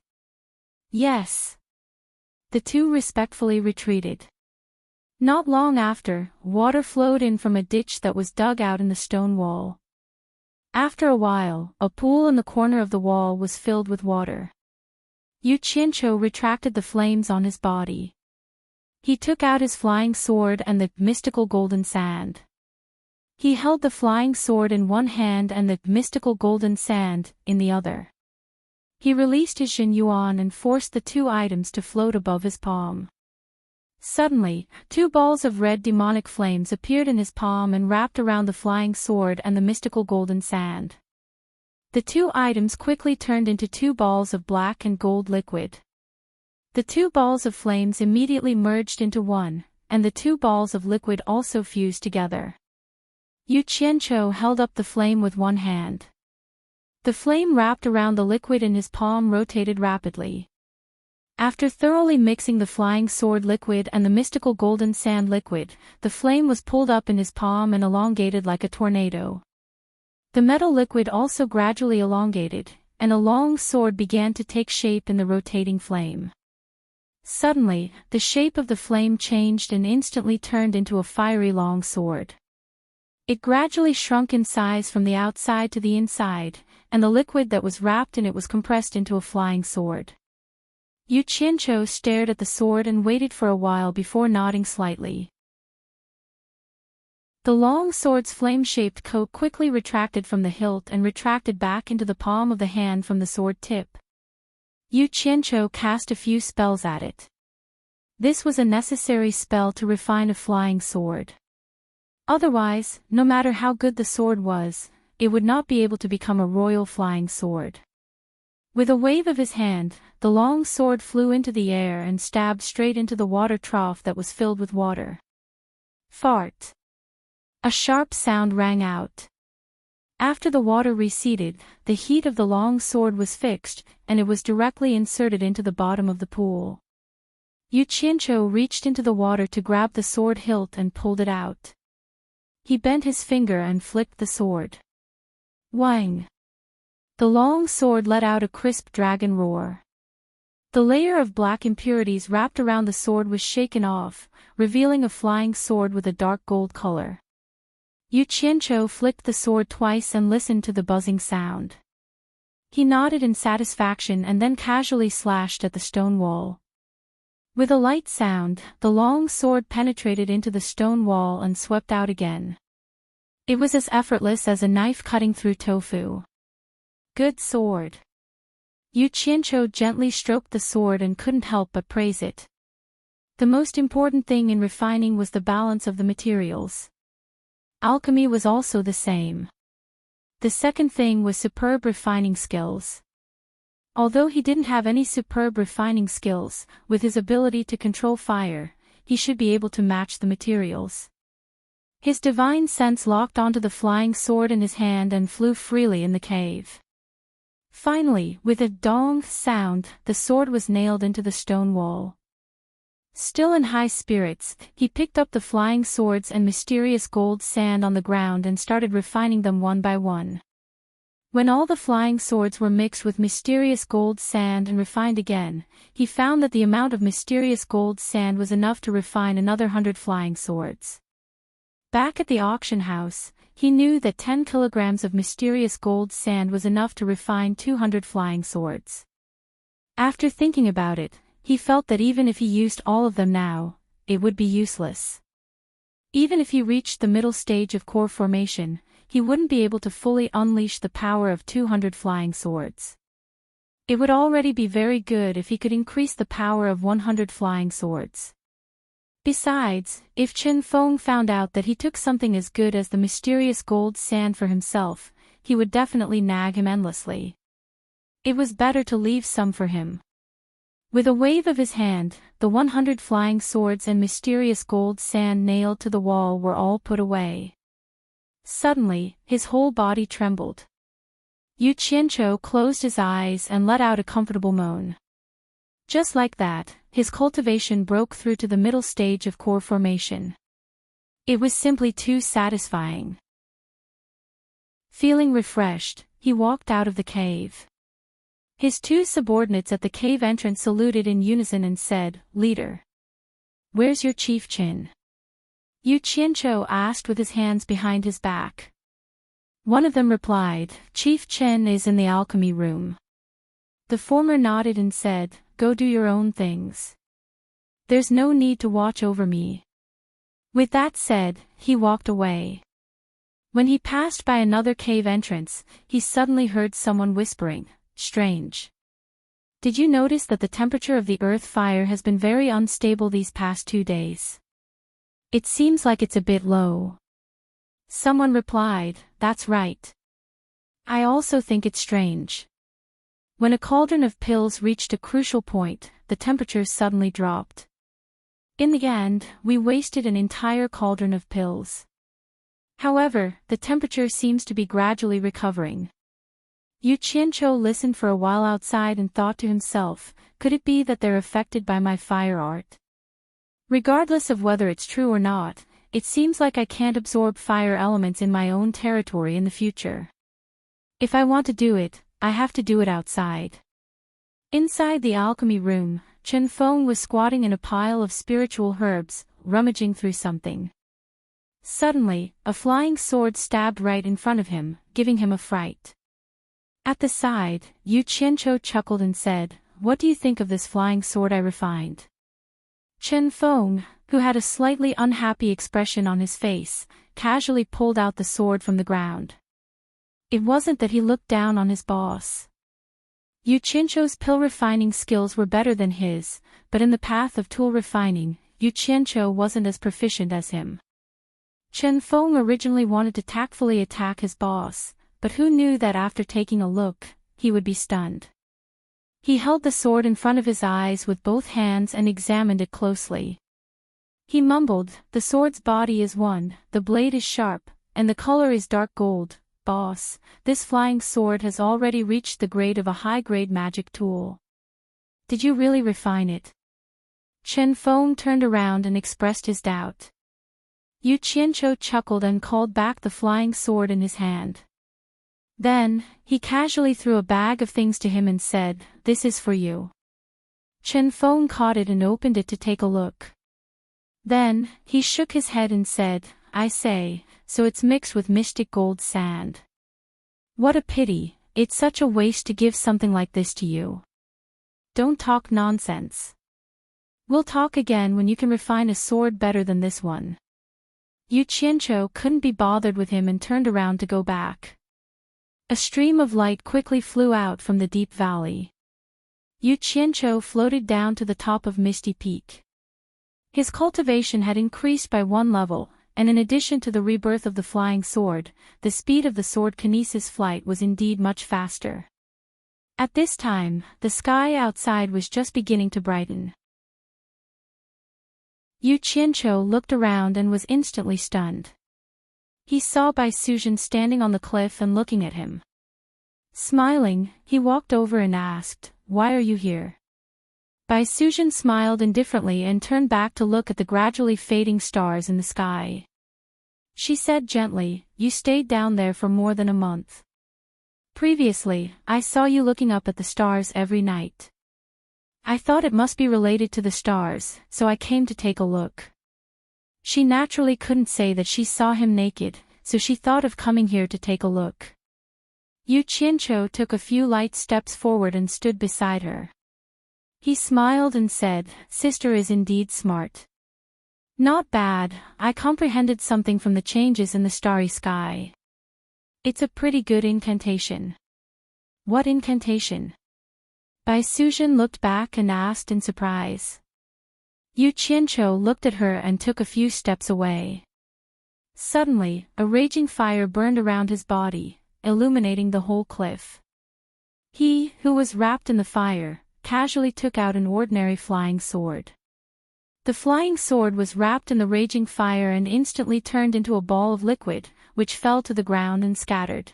A: "Yes." The 2 respectfully retreated. Not long after, water flowed in from a ditch that was dug out in the stone wall. After a while, a pool in the corner of the wall was filled with water. Yu Qianqiu retracted the flames on his body. He took out his flying sword and the mystical golden sand. He held the flying sword in one hand and the mystical golden sand in the other. He released his Jinyuan and forced the 2 items to float above his palm. Suddenly, 2 balls of red demonic flames appeared in his palm and wrapped around the flying sword and the mystical golden sand. The two items quickly turned into two balls of black and gold liquid. The two balls of flames immediately merged into one, and the two balls of liquid also fused together. Yu Qianqiu held up the flame with one hand. The flame wrapped around the liquid in his palm rotated rapidly. After thoroughly mixing the flying sword liquid and the mystical golden sand liquid, the flame was pulled up in his palm and elongated like a tornado. The metal liquid also gradually elongated, and a long sword began to take shape in the rotating flame. Suddenly, the shape of the flame changed and instantly turned into a fiery long sword. It gradually shrunk in size from the outside to the inside, and the liquid that was wrapped in it was compressed into a flying sword. Yu Qianqiu stared at the sword and waited for a while before nodding slightly. The long sword's flame-shaped coat quickly retracted from the hilt and retracted back into the palm of the hand from the sword tip. Yu Qianqiu cast a few spells at it. This was a necessary spell to refine a flying sword. Otherwise, no matter how good the sword was, it would not be able to become a royal flying sword. With a wave of his hand, the long sword flew into the air and stabbed straight into the water trough that was filled with water. Fart. A sharp sound rang out. After the water receded, the heat of the long sword was fixed, and it was directly inserted into the bottom of the pool. Yu Qianqiu reached into the water to grab the sword hilt and pulled it out. He bent his finger and flicked the sword. Wang! The long sword let out a crisp dragon roar. The layer of black impurities wrapped around the sword was shaken off, revealing a flying sword with a dark gold color. Yu Qianqiu flicked the sword twice and listened to the buzzing sound. He nodded in satisfaction and then casually slashed at the stone wall. With a light sound, the long sword penetrated into the stone wall and swept out again. It was as effortless as a knife cutting through tofu. Good sword. Yu Qianqiu gently stroked the sword and couldn't help but praise it. The most important thing in refining was the balance of the materials. Alchemy was also the same. The second thing was superb refining skills. Although he didn't have any superb refining skills, with his ability to control fire, he should be able to match the materials. His divine sense locked onto the flying sword in his hand and flew freely in the cave. Finally, with a dong sound, the sword was nailed into the stone wall. Still in high spirits, he picked up the flying swords and mysterious gold sand on the ground and started refining them one by one. When all the flying swords were mixed with mysterious gold sand and refined again, he found that the amount of mysterious gold sand was enough to refine another 100 flying swords. Back at the auction house, he knew that 10 kilograms of mysterious gold sand was enough to refine 200 flying swords. After thinking about it, he felt that even if he used all of them now, it would be useless. Even if he reached the middle stage of core formation, he wouldn't be able to fully unleash the power of 200 flying swords. It would already be very good if he could increase the power of 100 flying swords. Besides, if Chen Feng found out that he took something as good as the mysterious gold sand for himself, he would definitely nag him endlessly. It was better to leave some for him. With a wave of his hand, the 100 flying swords and mysterious gold sand nailed to the wall were all put away. Suddenly, his whole body trembled. Yu Qianqiu closed his eyes and let out a comfortable moan. Just like that, his cultivation broke through to the middle stage of core formation. It was simply too satisfying. Feeling refreshed, he walked out of the cave. His two subordinates at the cave entrance saluted in unison and said, "Leader. Where's your chief Qin?" Yu Qianqiu asked with his hands behind his back. One of them replied, "Chief Chen is in the alchemy room." The former nodded and said, "Go do your own things. There's no need to watch over me." With that said, he walked away. When he passed by another cave entrance, he suddenly heard someone whispering, "Strange. Did you notice that the temperature of the earth fire has been very unstable these past 2 days? It seems like it's a bit low." Someone replied, "That's right. I also think it's strange. When a cauldron of pills reached a crucial point, the temperature suddenly dropped. In the end, we wasted an entire cauldron of pills. However, the temperature seems to be gradually recovering. Yu Qianqiu listened for a while outside and thought to himself, could it be that they're affected by my fire art? Regardless of whether it's true or not, it seems like I can't absorb fire elements in my own territory in the future. If I want to do it, I have to do it outside. Inside the alchemy room, Chen Feng was squatting in a pile of spiritual herbs, rummaging through something. Suddenly, a flying sword stabbed right in front of him, giving him a fright. At the side, Yu Qianqiu chuckled and said, "What do you think of this flying sword I refined?" Chen Feng, who had a slightly unhappy expression on his face, casually pulled out the sword from the ground. It wasn't that he looked down on his boss. Yu Qianqiu's pill refining skills were better than his, but in the path of tool refining, Yu Qianqiu wasn't as proficient as him. Chen Feng originally wanted to tactfully attack his boss, but who knew that after taking a look, he would be stunned. He held the sword in front of his eyes with both hands and examined it closely. He mumbled, "The sword's body is one, the blade is sharp, and the color is dark gold. Boss, this flying sword has already reached the grade of a high-grade magic tool. Did you really refine it?" Chen Feng turned around and expressed his doubt. Yu Qianqiu chuckled and called back the flying sword in his hand. Then, he casually threw a bag of things to him and said, "This is for you." Chen Feng caught it and opened it to take a look. Then, he shook his head and said, "I say, so it's mixed with mystic gold sand. What a pity, it's such a waste to give something like this to you. Don't talk nonsense. We'll talk again when you can refine a sword better than this one." Yu Qianqiu couldn't be bothered with him and turned around to go back. A stream of light quickly flew out from the deep valley. Yu Qianqiu floated down to the top of Misty Peak. His cultivation had increased by 1 level, and in addition to the rebirth of the flying sword, the speed of the sword kinesis flight was indeed much faster. At this time, the sky outside was just beginning to brighten. Yu Qianqiu looked around and was instantly stunned. He saw Bai Suzhen standing on the cliff and looking at him. Smiling, he walked over and asked, "Why are you here?" Bai Suzhen smiled indifferently and turned back to look at the gradually fading stars in the sky. She said gently, "You stayed down there for more than a month. Previously, I saw you looking up at the stars every night. I thought it must be related to the stars, so I came to take a look." She naturally couldn't say that she saw him naked, so she thought of coming here to take a look. Yu Qianqiu took a few light steps forward and stood beside her. He smiled and said, "Sister is indeed smart. Not bad, I comprehended something from the changes in the starry sky. It's a pretty good incantation." "What incantation?" Bai Suzhen looked back and asked in surprise. Yu Qianqiu looked at her and took a few steps away. Suddenly, a raging fire burned around his body, illuminating the whole cliff. He, who was wrapped in the fire, casually took out an ordinary flying sword. The flying sword was wrapped in the raging fire and instantly turned into a ball of liquid, which fell to the ground and scattered.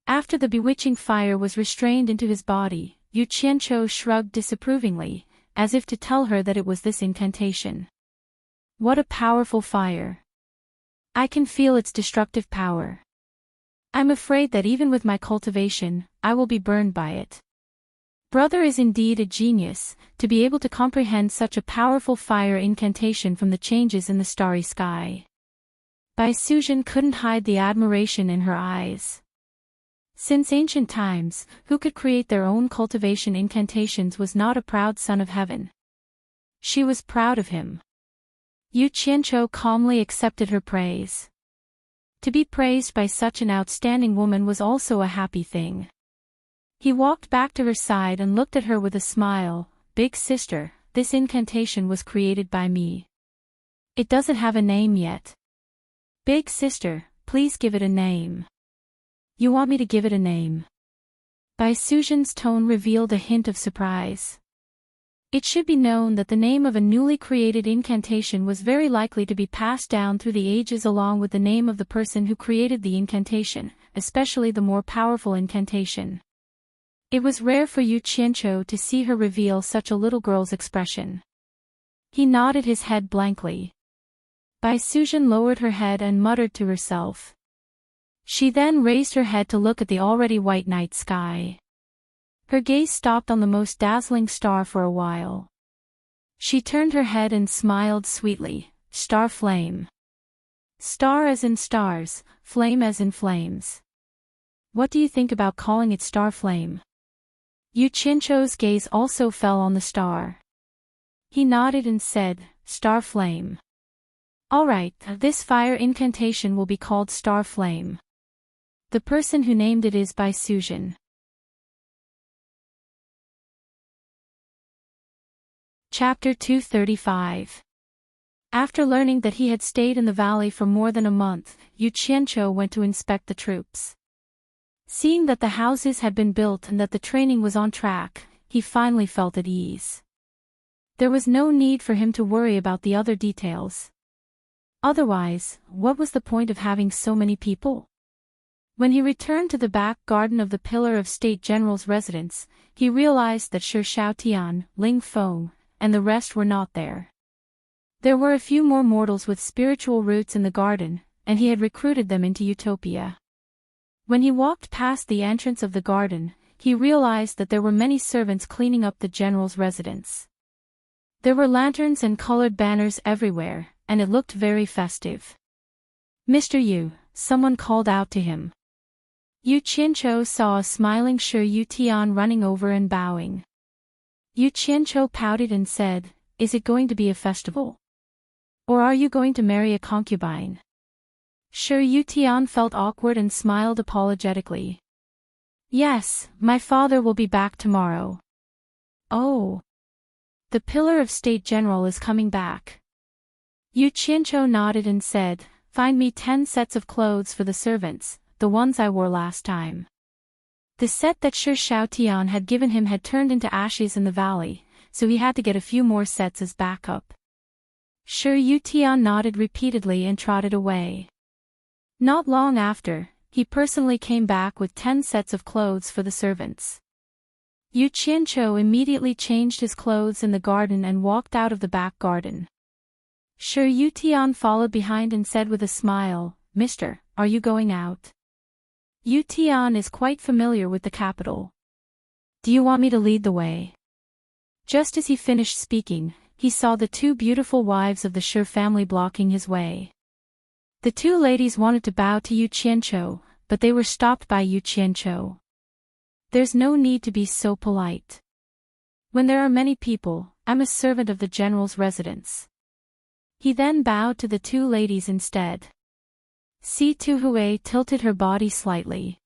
A: After the bewitching fire was restrained into his body, Yu Qianqiu shrugged disapprovingly, as if to tell her that it was this incantation. "What a powerful fire. I can feel its destructive power. I'm afraid that even with my cultivation, I will be burned by it." Brother is indeed a genius, to be able to comprehend such a powerful fire incantation from the changes in the starry sky. Bai Suzhen couldn't hide the admiration in her eyes. Since ancient times, who could create their own cultivation incantations was not a proud son of heaven. She was proud of him. Yu Qianqiu calmly accepted her praise. To be praised by such an outstanding woman was also a happy thing. He walked back to her side and looked at her with a smile. "Big sister, this incantation was created by me. It doesn't have a name yet. Big sister, please give it a name." You want me to give it a name? Bai Suzhen's tone revealed a hint of surprise. It should be known that the name of a newly created incantation was very likely to be passed down through the ages along with the name of the person who created the incantation, especially the more powerful incantation. It was rare for Yu Qianqiu to see her reveal such a little girl's expression. He nodded his head blankly. Bai Suzhen lowered her head and muttered to herself. She then raised her head to look at the already white night sky. Her gaze stopped on the most dazzling star for a while. She turned her head and smiled sweetly. Star flame. Star as in stars, flame as in flames. What do you think about calling it star flame? Yu Qianqiu's gaze also fell on the star. He nodded and said, Star flame. All right, this fire incantation will be called star flame. The person who named it is Bai Suzhen. Chapter 235. After learning that he had stayed in the valley for more than a month, Yu Qianqiu went to inspect the troops. Seeing that the houses had been built and that the training was on track, he finally felt at ease. There was no need for him to worry about the other details. Otherwise, what was the point of having so many people? When he returned to the back garden of the Pillar of State General's residence, he realized that Shi Shaotian, Ling Feng, and the rest were not there. There were a few more mortals with spiritual roots in the garden, and he had recruited them into Utopia. When he walked past the entrance of the garden, he realized that there were many servants cleaning up the general's residence. There were lanterns and colored banners everywhere, and it looked very festive. Mr. Yu, someone called out to him. Yu Qianqiu saw a smiling Shi Yutian running over and bowing. Yu Qianqiu pouted and said, Is it going to be a festival? Or are you going to marry a concubine? Shi Yutian felt awkward and smiled apologetically. Yes, my father will be back tomorrow. Oh. The Pillar of State General is coming back. Yu Qianqiu nodded and said, Find me 10 sets of clothes for the servants, the ones I wore last time. The set that Shi Shaotian had given him had turned into ashes in the valley, so he had to get a few more sets as backup. Shi Yutian nodded repeatedly and trotted away. Not long after, he personally came back with 10 sets of clothes for the servants. Yu Qianqiu immediately changed his clothes in the garden and walked out of the back garden. Shi Yutian followed behind and said with a smile, Mister, are you going out? Yutian is quite familiar with the capital. Do you want me to lead the way? Just as he finished speaking, he saw the 2 beautiful wives of the Shi family blocking his way. The 2 ladies wanted to bow to Yu Qianqiu, but they were stopped by Yu Qianqiu. There's no need to be so polite. When there are many people, I'm a servant of the general's residence. He then bowed to the 2 ladies instead. Si Tuhui tilted her body slightly.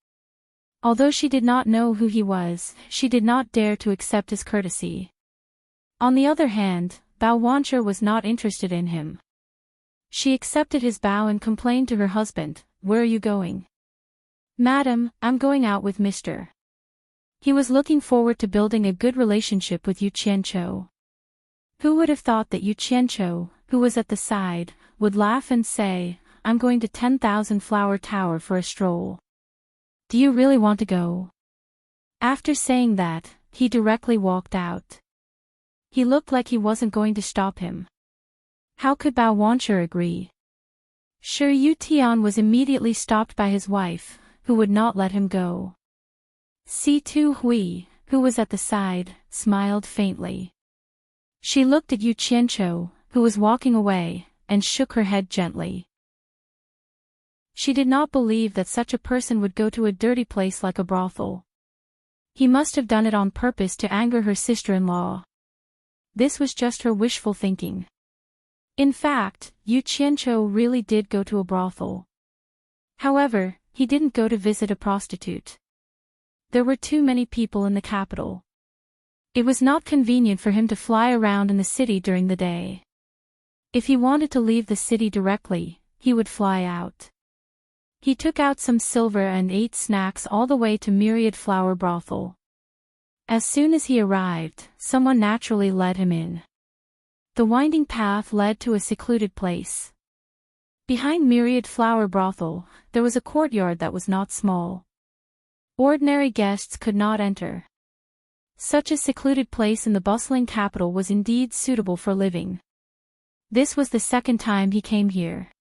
A: Although she did not know who he was, she did not dare to accept his courtesy. On the other hand, Bao Wancher was not interested in him. She accepted his bow and complained to her husband, Where are you going? Madam, I'm going out with Mr. He was looking forward to building a good relationship with Yu Qianqiu. Who would have thought that Yu Qianqiu, who was at the side, would laugh and say, I'm going to 10,000 Flower Tower for a stroll. Do you really want to go? After saying that, he directly walked out. He looked like he wasn't going to stop him. How could Bao Wancher agree? Shi Yutian was immediately stopped by his wife, who would not let him go. Si Tuhui, who was at the side, smiled faintly. She looked at Yu Qianqiu, who was walking away, and shook her head gently. She did not believe that such a person would go to a dirty place like a brothel. He must have done it on purpose to anger her sister-in-law. This was just her wishful thinking. In fact, Yu Qianqiu really did go to a brothel. However, he didn't go to visit a prostitute. There were too many people in the capital. It was not convenient for him to fly around in the city during the day. If he wanted to leave the city directly, he would fly out. He took out some silver and ate snacks all the way to Myriad Flower Brothel. As soon as he arrived, someone naturally led him in. The winding path led to a secluded place. Behind Myriad Flower Brothel, there was a courtyard that was not small. Ordinary guests could not enter. Such a secluded place in the bustling capital was indeed suitable for living. This was the second time he came here.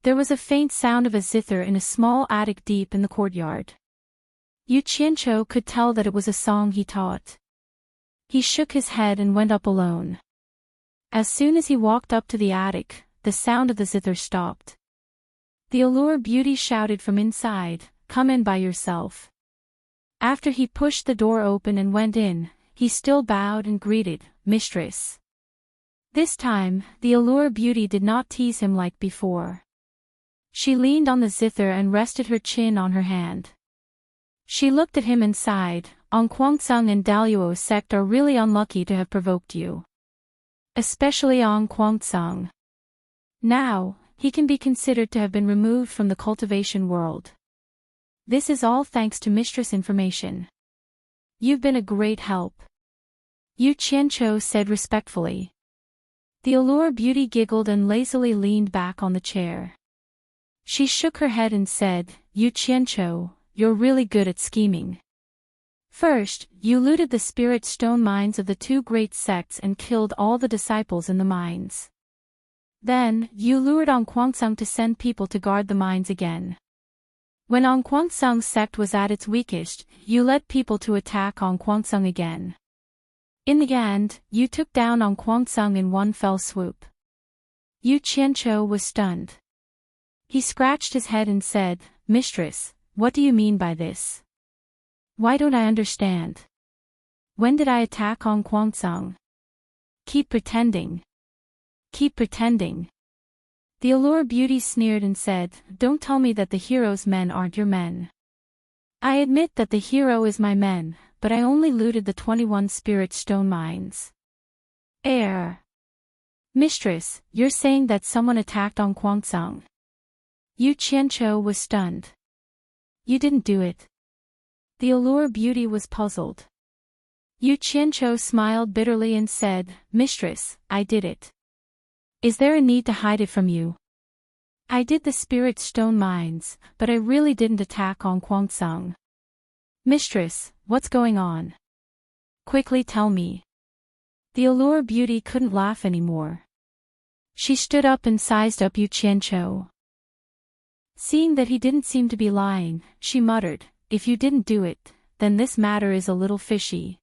A: There was a faint sound of a zither in a small attic deep in the courtyard. Yu Qianqiu could tell that it was a song he taught. He shook his head and went up alone. As soon as he walked up to the attic, the sound of the zither stopped. The allure beauty shouted from inside, "Come in by yourself." After he pushed the door open and went in, he still bowed and greeted, "Mistress." This time, the allure beauty did not tease him like before. She leaned on the zither and rested her chin on her hand. She looked at him and sighed, "On Guangzhong and Daluo sect are really unlucky to have provoked you. Especially on Guangzhong. Now, he can be considered to have been removed from the cultivation world. This is all thanks to Mistress Information. You've been a great help." Yu Qianqiu said respectfully. The allure beauty giggled and lazily leaned back on the chair. She shook her head and said, "Yu Qianqiu, you're really good at scheming. First, you looted the spirit stone mines of the two great sects and killed all the disciples in the mines. Then, you lured On Guangzhong to send people to guard the mines again. When On Guangzhong's sect was at its weakest, you led people to attack On Guangzhong again. In the end, you took down On Guangzhong in one fell swoop." Yu Qianqiu was stunned. He scratched his head and said, "Mistress, what do you mean by this? Why don't I understand? When did I attack On Guangzhong? Keep pretending. Keep pretending." The allure beauty sneered and said, "Don't tell me that the hero's men aren't your men. I admit that the hero is my men, but I only looted the 21 spirit stone mines." Mistress, you're saying that someone attacked On Guangzhong?" Yu Qianqiu was stunned. "You didn't do it." The allure beauty was puzzled. Yu Qianqiu smiled bitterly and said, "Mistress, I did it. Is there a need to hide it from you? I did the spirit stone mines, but I really didn't attack On Guangzhong. Mistress, what's going on? Quickly tell me." The allure beauty couldn't laugh anymore. She stood up and sized up Yu Qianqiu. Seeing that he didn't seem to be lying, she muttered, "If you didn't do it, then this matter is a little fishy."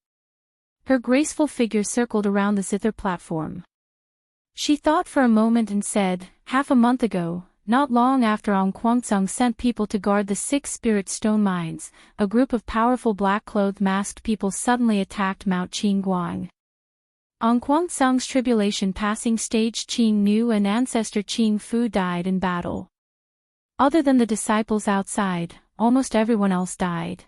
A: Her graceful figure circled around the zither platform. She thought for a moment and said, "Half a month ago, not long after On Guangzhong sent people to guard the 6 spirit stone mines, a group of powerful black-clothed masked people suddenly attacked Mount Qingguang. On Guangzhong's tribulation passing stage Qing Nu and ancestor Qing Fu died in battle. Other than the disciples outside, almost everyone else died.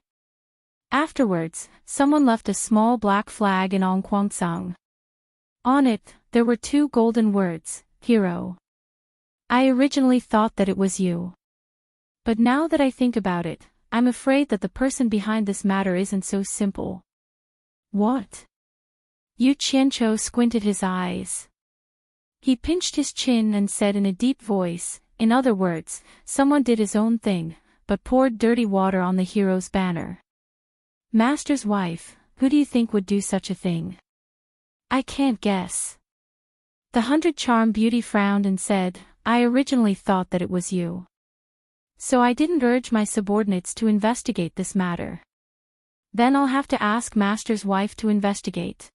A: Afterwards, someone left a small black flag in On Guangzhong. On it, there were 2 golden words, hero. I originally thought that it was you. But now that I think about it, I'm afraid that the person behind this matter isn't so simple." "What?" Yu Qianqiu squinted his eyes. He pinched his chin and said in a deep voice, "In other words, someone did his own thing, but poured dirty water on the hero's banner. Master's wife, who do you think would do such a thing?" "I can't guess." The 100-charm beauty frowned and said, "I originally thought that it was you. So I didn't urge my subordinates to investigate this matter. Then I'll have to ask Master's wife to investigate."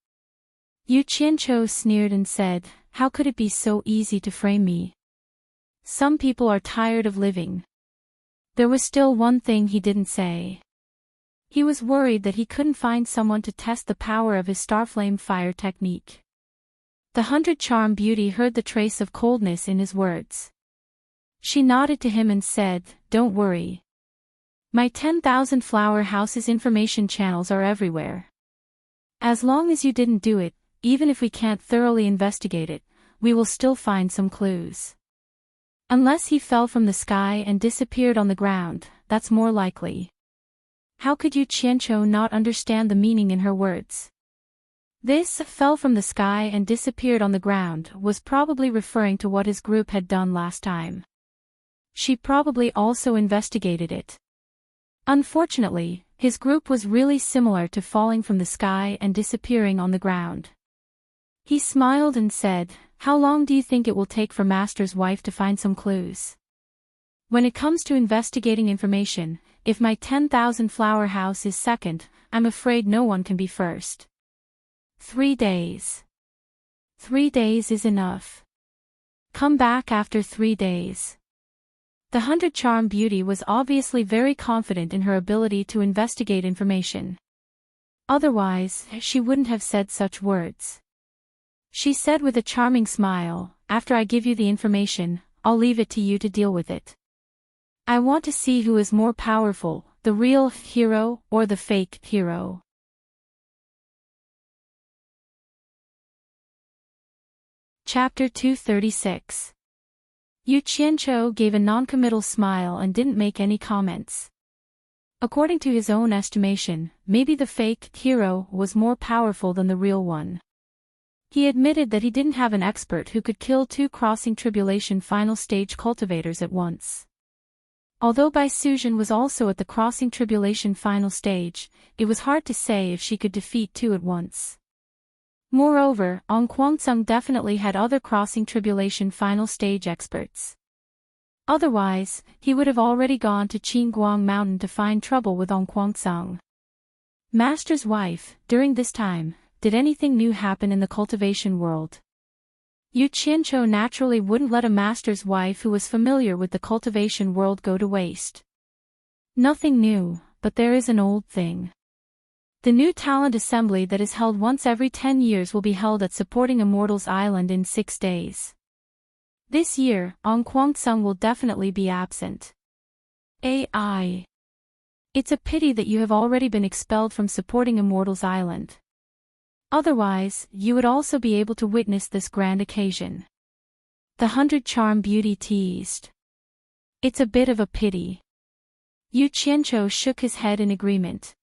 A: Yu Qianqiu sneered and said, "How could it be so easy to frame me? Some people are tired of living." There was still one thing he didn't say. He was worried that he couldn't find someone to test the power of his starflame fire technique. The 100-charm beauty heard the trace of coldness in his words. She nodded to him and said, "Don't worry. My 10,000 flower house's information channels are everywhere. As long as you didn't do it, even if we can't thoroughly investigate it, we will still find some clues." Unless he fell from the sky and disappeared on the ground, that's more likely. How could Yu Qianqiu not understand the meaning in her words? This fell from the sky and disappeared on the ground was probably referring to what his group had done last time. She probably also investigated it. Unfortunately, his group was really similar to falling from the sky and disappearing on the ground. He smiled and said, "How long do you think it will take for Master's wife to find some clues? When it comes to investigating information, if my 10,000 flower house is second, I'm afraid no one can be first." 3 days. 3 days is enough. Come back after 3 days. The 100-charm beauty was obviously very confident in her ability to investigate information. Otherwise, she wouldn't have said such words. She said with a charming smile, "After I give you the information, I'll leave it to you to deal with it. I want to see who is more powerful, the real hero or the fake hero." Chapter 236. Yu Qianqiu gave a noncommittal smile and didn't make any comments. According to his own estimation, maybe the fake hero was more powerful than the real one. He admitted that he didn't have an expert who could kill 2 crossing tribulation final stage cultivators at once. Although Bai Suzhen was also at the crossing tribulation final stage, it was hard to say if she could defeat 2 at once. Moreover, Ong Guangzheng definitely had other crossing tribulation final stage experts. Otherwise, he would have already gone to Qingguang Mountain to find trouble with Ong Guangzheng. Master's wife, during this time, did anything new happen in the cultivation world? Yu Qianqiu naturally wouldn't let a master's wife who was familiar with the cultivation world go to waste. Nothing new, but there is an old thing. The new talent assembly that is held once every 10 years will be held at Supporting Immortals Island in 6 days. This year, Ong Guangzheng will definitely be absent. AI. It's a pity that you have already been expelled from Supporting Immortals Island. Otherwise, you would also be able to witness this grand occasion. The 100-charm beauty teased. It's a bit of a pity. Yu Qianqiu shook his head in agreement.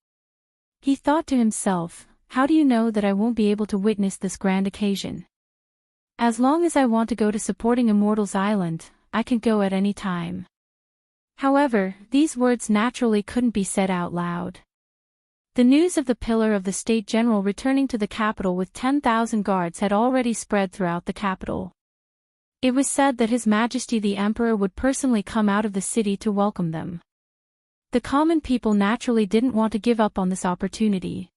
A: He thought to himself, how do you know that I won't be able to witness this grand occasion? As long as I want to go to Supporting Immortals Island, I can go at any time. However, these words naturally couldn't be said out loud. The news of the pillar of the State General returning to the capital with 10,000 guards had already spread throughout the capital. It was said that His Majesty the Emperor would personally come out of the city to welcome them. The common people naturally didn't want to give up on this opportunity.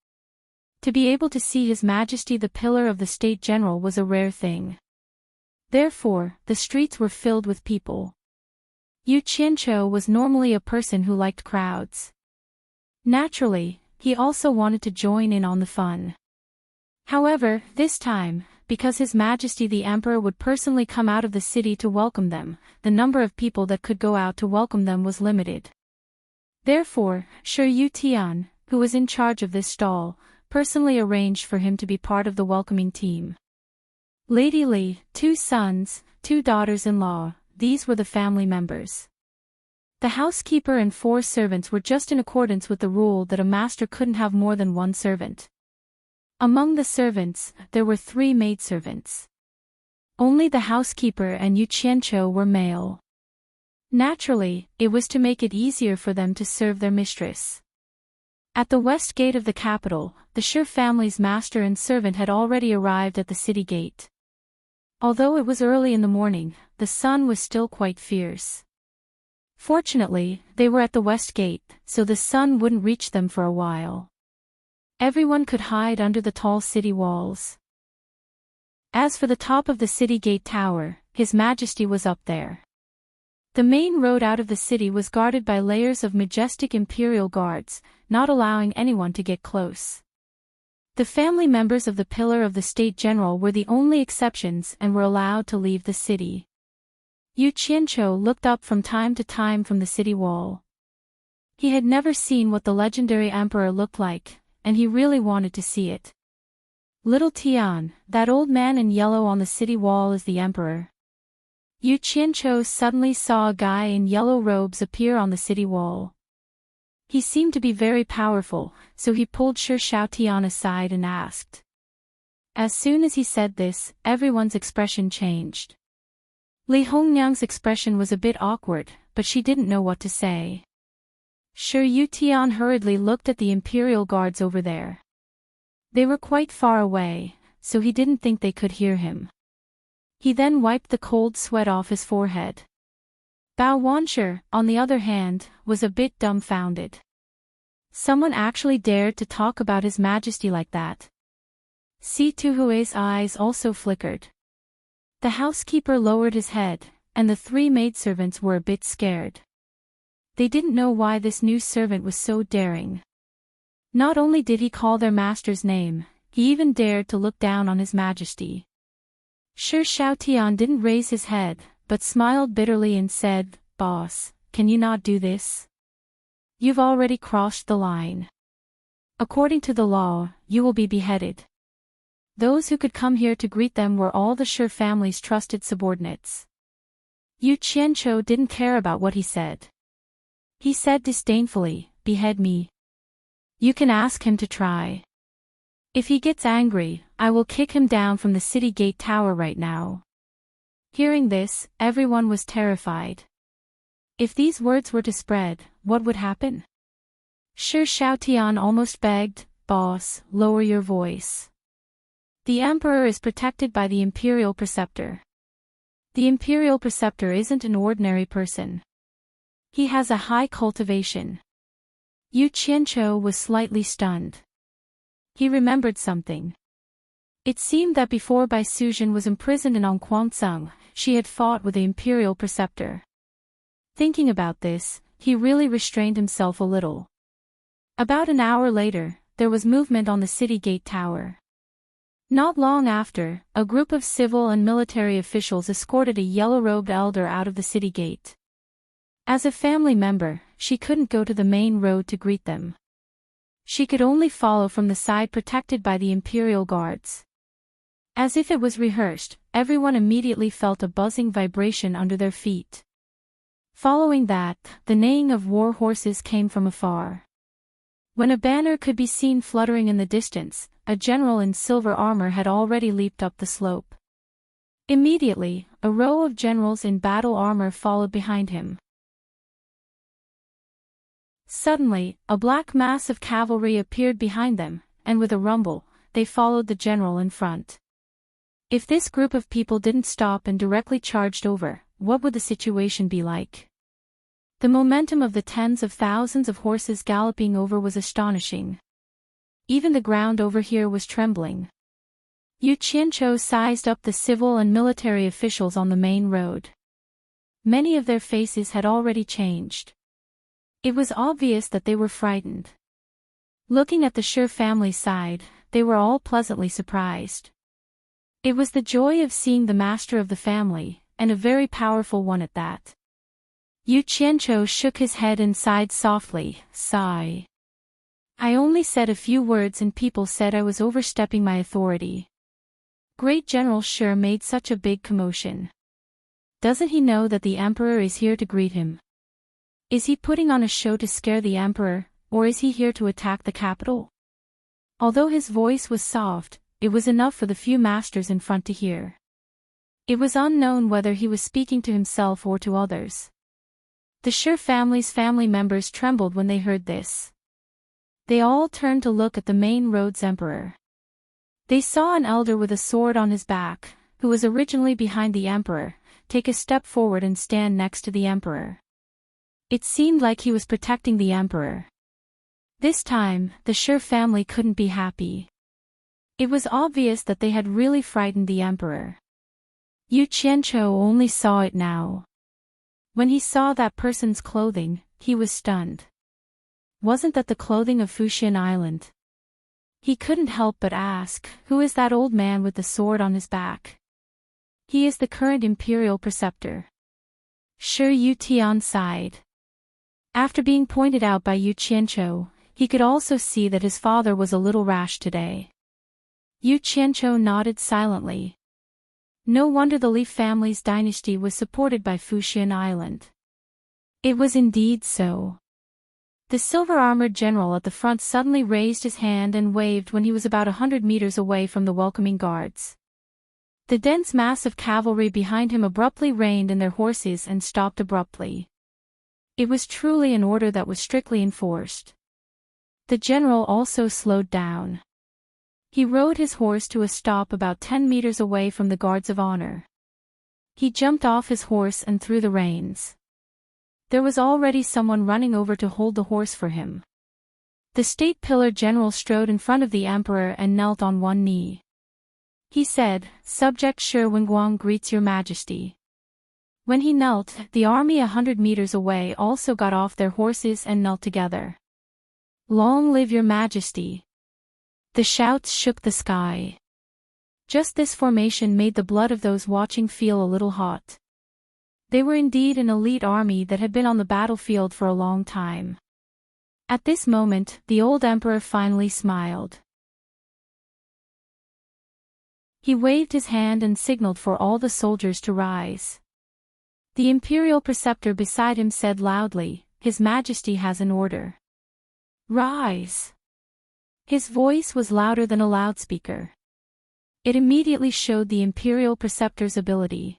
A: To be able to see His Majesty the pillar of the State General was a rare thing. Therefore, the streets were filled with people. Yu Qianqiu was normally a person who liked crowds. Naturally, he also wanted to join in on the fun. However, this time, because His Majesty the Emperor would personally come out of the city to welcome them, the number of people that could go out to welcome them was limited. Therefore, Shi Yu Tian, who was in charge of this stall, personally arranged for him to be part of the welcoming team. Lady Li, 2 sons, 2 daughters-in-law, these were the family members. The housekeeper and 4 servants were just in accordance with the rule that a master couldn't have more than 1 servant. Among the servants, there were 3 maidservants. Only the housekeeper and Yu Qianqiu were male. Naturally, it was to make it easier for them to serve their mistress. At the west gate of the capital, the Shi family's master and servant had already arrived at the city gate. Although it was early in the morning, the sun was still quite fierce. Fortunately, they were at the west gate, so the sun wouldn't reach them for a while. Everyone could hide under the tall city walls. As for the top of the city gate tower, His Majesty was up there. The main road out of the city was guarded by layers of majestic imperial guards, not allowing anyone to get close. The family members of the Pillar of the State General were the only exceptions and were allowed to leave the city. Yu Qianqiu looked up from time to time from the city wall. He had never seen what the legendary emperor looked like, and he really wanted to see it. Little Tian, that old man in yellow on the city wall is the emperor. Yu Qiancho suddenly saw a guy in yellow robes appear on the city wall. He seemed to be very powerful, so he pulled Shi Shaotian aside and asked. As soon as he said this, everyone's expression changed. Li Hongyang's expression was a bit awkward, but she didn't know what to say. Shi Yutian hurriedly looked at the imperial guards over there. They were quite far away, so he didn't think they could hear him. He then wiped the cold sweat off his forehead. Bao Wanshi, on the other hand, was a bit dumbfounded. Someone actually dared to talk about His Majesty like that. Si Tuhue's eyes also flickered. The housekeeper lowered his head, and the three maidservants were a bit scared. They didn't know why this new servant was so daring. Not only did he call their master's name, he even dared to look down on His Majesty. Shi Shaotian didn't raise his head, but smiled bitterly and said, "Boss, can you not do this? You've already crossed the line. According to the law, you will be beheaded." Those who could come here to greet them were all the Shi family's trusted subordinates. Yu Qiancho didn't care about what he said. He said disdainfully, "Behead me. You can ask him to try. If he gets angry, I will kick him down from the city gate tower right now." Hearing this, everyone was terrified. If these words were to spread, what would happen? Shi Shaotian almost begged, "Boss, lower your voice. The emperor is protected by the imperial preceptor. The imperial preceptor isn't an ordinary person. He has a high cultivation." Yu Qiancho was slightly stunned. He remembered something. It seemed that before Bai Suzhen was imprisoned in Onquanceng, she had fought with the imperial preceptor. Thinking about this, he really restrained himself a little. About an hour later, there was movement on the city gate tower. Not long after, a group of civil and military officials escorted a yellow-robed elder out of the city gate. As a family member, she couldn't go to the main road to greet them. She could only follow from the side protected by the imperial guards. As if it was rehearsed, everyone immediately felt a buzzing vibration under their feet. Following that, the neighing of war horses came from afar. When a banner could be seen fluttering in the distance, a general in silver armor had already leaped up the slope. Immediately, a row of generals in battle armor followed behind him. Suddenly, a black mass of cavalry appeared behind them, and with a rumble, they followed the general in front. If this group of people didn't stop and directly charged over, what would the situation be like? The momentum of the tens of thousands of horses galloping over was astonishing. Even the ground over here was trembling. Yu Qiancho sized up the civil and military officials on the main road. Many of their faces had already changed. It was obvious that they were frightened. Looking at the Shi family side, they were all pleasantly surprised. It was the joy of seeing the master of the family, and a very powerful one at that. Yu Qiancho shook his head and sighed softly, "Sigh. I only said a few words and people said I was overstepping my authority." Great General Shi made such a big commotion. Doesn't he know that the emperor is here to greet him? Is he putting on a show to scare the emperor, or is he here to attack the capital? Although his voice was soft, it was enough for the few masters in front to hear. It was unknown whether he was speaking to himself or to others. The Shi family's family members trembled when they heard this. They all turned to look at the main road's emperor. They saw an elder with a sword on his back, who was originally behind the emperor, take a step forward and stand next to the emperor. It seemed like he was protecting the emperor. This time, the Shi family couldn't be happy. It was obvious that they had really frightened the emperor. Yu Qiancho only saw it now. When he saw that person's clothing, he was stunned. Wasn't that the clothing of Fuxian Island? He couldn't help but ask, who is that old man with the sword on his back? He is the current imperial preceptor. Shi Yutian sighed. After being pointed out by Yu Qiancho, he could also see that his father was a little rash today. Yu Qiancho nodded silently. No wonder the Li family's dynasty was supported by Fuxian Island. It was indeed so. The silver-armored general at the front suddenly raised his hand and waved when he was about 100 meters away from the welcoming guards. The dense mass of cavalry behind him abruptly reined in their horses and stopped abruptly. It was truly an order that was strictly enforced. The general also slowed down. He rode his horse to a stop about 10 meters away from the guards of honor. He jumped off his horse and threw the reins. There was already someone running over to hold the horse for him. The state pillar general strode in front of the emperor and knelt on one knee. He said, "Subject Shi Wenguang greets your majesty." When he knelt, the army 100 meters away also got off their horses and knelt together. "Long live your majesty." The shouts shook the sky. Just this formation made the blood of those watching feel a little hot. They were indeed an elite army that had been on the battlefield for a long time. At this moment, the old emperor finally smiled. He waved his hand and signaled for all the soldiers to rise. The imperial preceptor beside him said loudly, "His Majesty has an order. Rise." His voice was louder than a loudspeaker. It immediately showed the imperial preceptor's ability.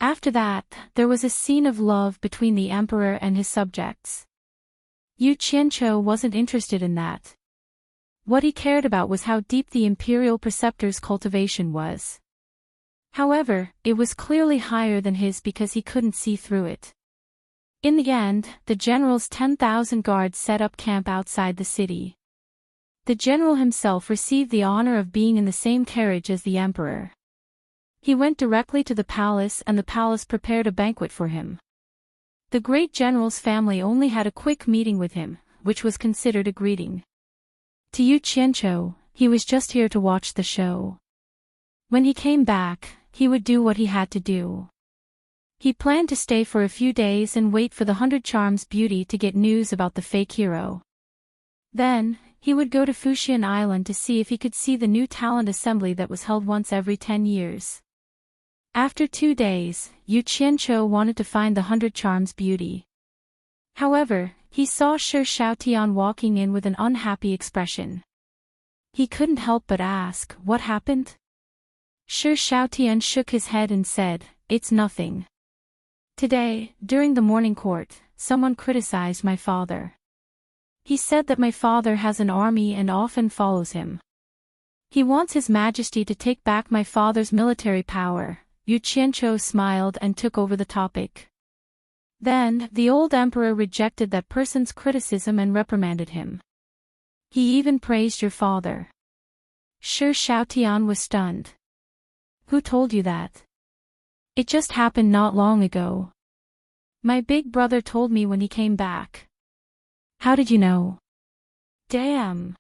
A: After that, there was a scene of love between the emperor and his subjects. Yu Qianzhou wasn't interested in that. What he cared about was how deep the imperial preceptor's cultivation was. However, it was clearly higher than his because he couldn't see through it. In the end, the general's 10,000 guards set up camp outside the city. The general himself received the honor of being in the same carriage as the emperor. He went directly to the palace and the palace prepared a banquet for him. The great general's family only had a quick meeting with him, which was considered a greeting. To Yu Qianzhou, he was just here to watch the show. When he came back, he would do what he had to do. He planned to stay for a few days and wait for the 100 Charms beauty to get news about the fake hero. Then, he would go to Fuxian Island to see if he could see the new talent assembly that was held once every 10 years. After 2 days, Yu Qianzhou wanted to find the 100 Charms beauty. However, he saw Shi Shaotian walking in with an unhappy expression. He couldn't help but ask, "What happened?" Shi Shaotian shook his head and said, "It's nothing. Today, during the morning court, someone criticized my father. He said that my father has an army and often follows him. He wants His Majesty to take back my father's military power." Yu Qianzhou smiled and took over the topic. Then, the old emperor rejected that person's criticism and reprimanded him. "He even praised your father." Shi Shaotian was stunned. "Who told you that?" "It just happened not long ago. My big brother told me when he came back." "How did you know?" "Damn.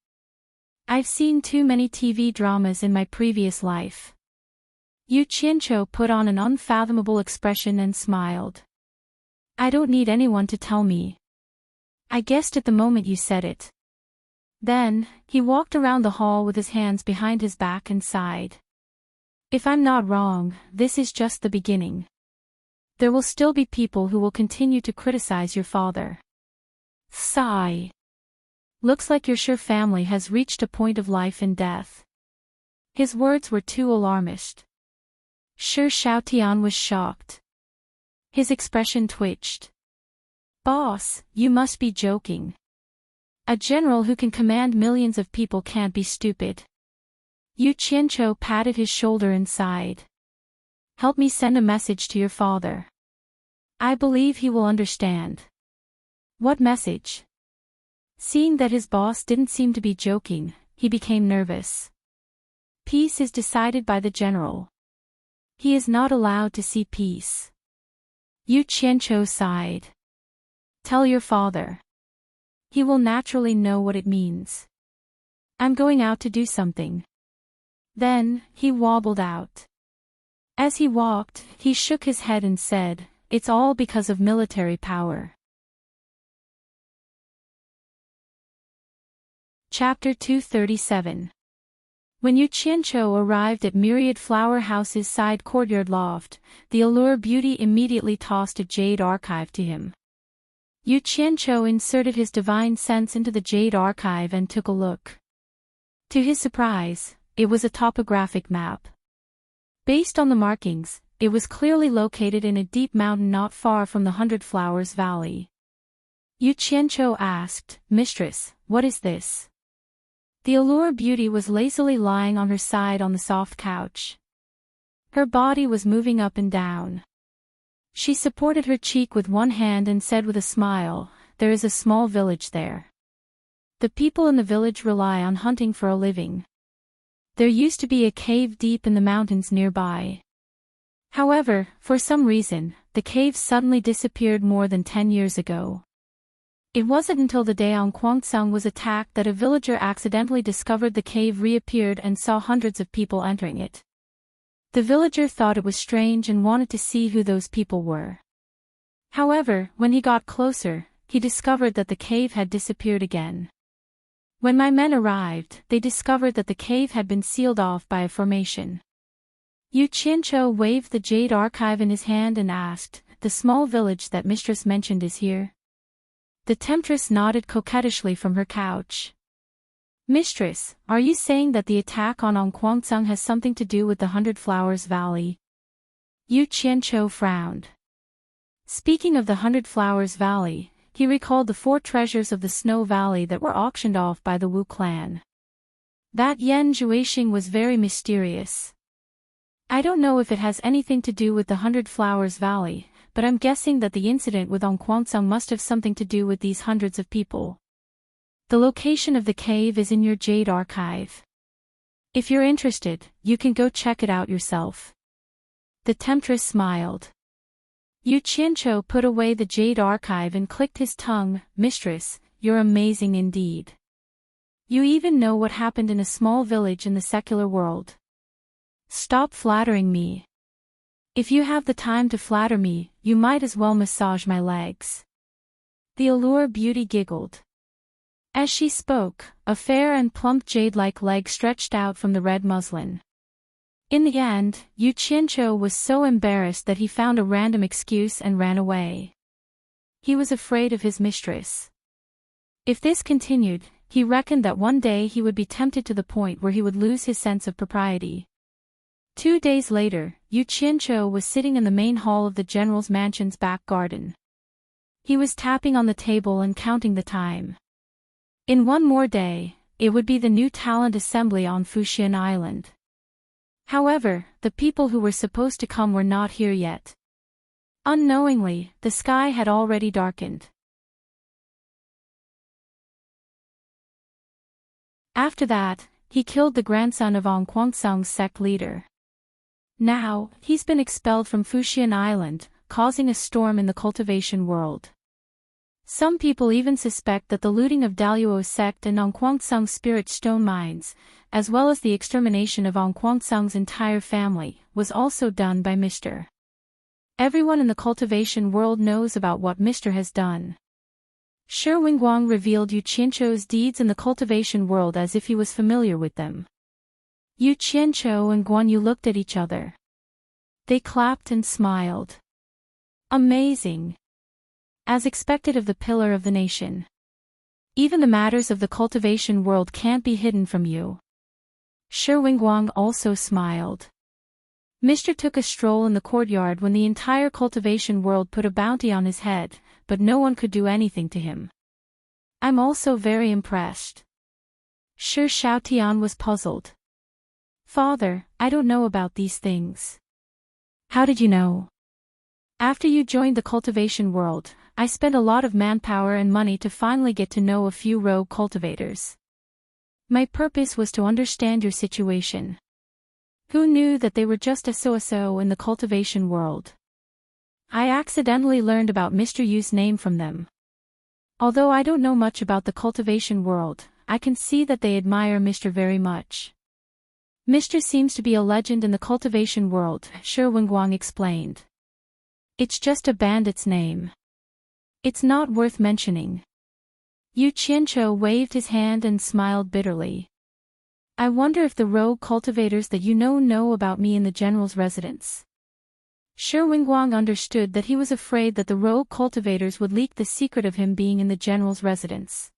A: I've seen too many TV dramas in my previous life." Yu Qianzhou put on an unfathomable expression and smiled. "I don't need anyone to tell me. I guessed it the moment you said it." Then, he walked around the hall with his hands behind his back and sighed. "If I'm not wrong, this is just the beginning. There will still be people who will continue to criticize your father." Sigh. "Looks like your Shi family has reached a point of life and death." His words were too alarmist. Shi Shaotian was shocked. His expression twitched. "Boss, you must be joking. A general who can command millions of people can't be stupid." Yu Qianzhou patted his shoulder and sighed. "Help me send a message to your father. I believe he will understand." "What message?" Seeing that his boss didn't seem to be joking, he became nervous. "Peace is decided by the general. He is not allowed to see peace." Yu Qianzhou sighed. "Tell your father. He will naturally know what it means. I'm going out to do something." Then, he wobbled out. As he walked, he shook his head and said, "It's all because of military power." Chapter 237. When Yu Qianqiu arrived at Myriad Flower House's side courtyard loft, the Allure Beauty immediately tossed a jade archive to him. Yu Qianqiu inserted his divine sense into the jade archive and took a look. To his surprise, it was a topographic map. Based on the markings, it was clearly located in a deep mountain not far from the 100 Flowers Valley. Yu Qianqiu asked, "Mistress, what is this?" The Allure Beauty was lazily lying on her side on the soft couch. Her body was moving up and down. She supported her cheek with one hand and said with a smile, "There is a small village there. The people in the village rely on hunting for a living. There used to be a cave deep in the mountains nearby. However, for some reason, the cave suddenly disappeared more than 10 years ago. It wasn't until the day Onquangsong was attacked that a villager accidentally discovered the cave reappeared and saw hundreds of people entering it. The villager thought it was strange and wanted to see who those people were. However, when he got closer, he discovered that the cave had disappeared again. When my men arrived, they discovered that the cave had been sealed off by a formation." Yu Qianqiu waved the jade archive in his hand and asked, "The small village that mistress mentioned is here?" The temptress nodded coquettishly from her couch. "Mistress, are you saying that the attack on Onquangsong has something to do with the 100 Flowers Valley?" Yu Qianqiu frowned. Speaking of the 100 Flowers Valley, he recalled the 4 treasures of the Snow Valley that were auctioned off by the Wu clan. That Yan Zhuixing was very mysterious. "I don't know if it has anything to do with the 100 Flowers Valley, but I'm guessing that the incident with Onquangsong must have something to do with these hundreds of people. The location of the cave is in your jade archive. If you're interested, you can go check it out yourself." The temptress smiled. Yu Qianqiu put away the jade archive and clicked his tongue. "Mistress, you're amazing indeed. You even know what happened in a small village in the secular world. Stop flattering me. If you have the time to flatter me, you might as well massage my legs." The Allure Beauty giggled. As she spoke, a fair and plump jade-like leg stretched out from the red muslin. In the end, Yu Qianqiu was so embarrassed that he found a random excuse and ran away. He was afraid of his mistress. If this continued, he reckoned that one day he would be tempted to the point where he would lose his sense of propriety. 2 days later, Yu Qianqiu was sitting in the main hall of the general's mansion's back garden. He was tapping on the table and counting the time. In one more day, it would be the new talent assembly on Fuxian Island. However, the people who were supposed to come were not here yet. Unknowingly, the sky had already darkened. After that, he killed the grandson of Onquangsong's sect leader. Now, he's been expelled from Fuxian Island, causing a storm in the cultivation world. Some people even suspect that the looting of Daluo's sect and Onquangsong's spirit stone mines, as well as the extermination of Onquangsong's entire family, was also done by Mr. Everyone in the cultivation world knows about what Mr. has done. Shi Wingguang revealed Yu Qianqiu's deeds in the cultivation world as if he was familiar with them. Yu Qianqiu and Guan Yu looked at each other. They clapped and smiled. Amazing. As expected of the pillar of the nation. Even the matters of the cultivation world can't be hidden from you. Shi Wingguang also smiled. Mr. took a stroll in the courtyard when the entire cultivation world put a bounty on his head, but no one could do anything to him. I'm also very impressed. Shi Xiaotian was puzzled. Father, I don't know about these things. How did you know? After you joined the cultivation world, I spent a lot of manpower and money to finally get to know a few rogue cultivators. My purpose was to understand your situation. Who knew that they were just a so-so in the cultivation world? I accidentally learned about Mr. Yu's name from them. Although I don't know much about the cultivation world, I can see that they admire Mr. very much. Mr. seems to be a legend in the cultivation world, Shi Wingguang explained. It's just a bandit's name. It's not worth mentioning. Yu Qianqiu waved his hand and smiled bitterly. I wonder if the rogue cultivators that you know about me in the general's residence. Shi Wingguang understood that he was afraid that the rogue cultivators would leak the secret of him being in the general's residence.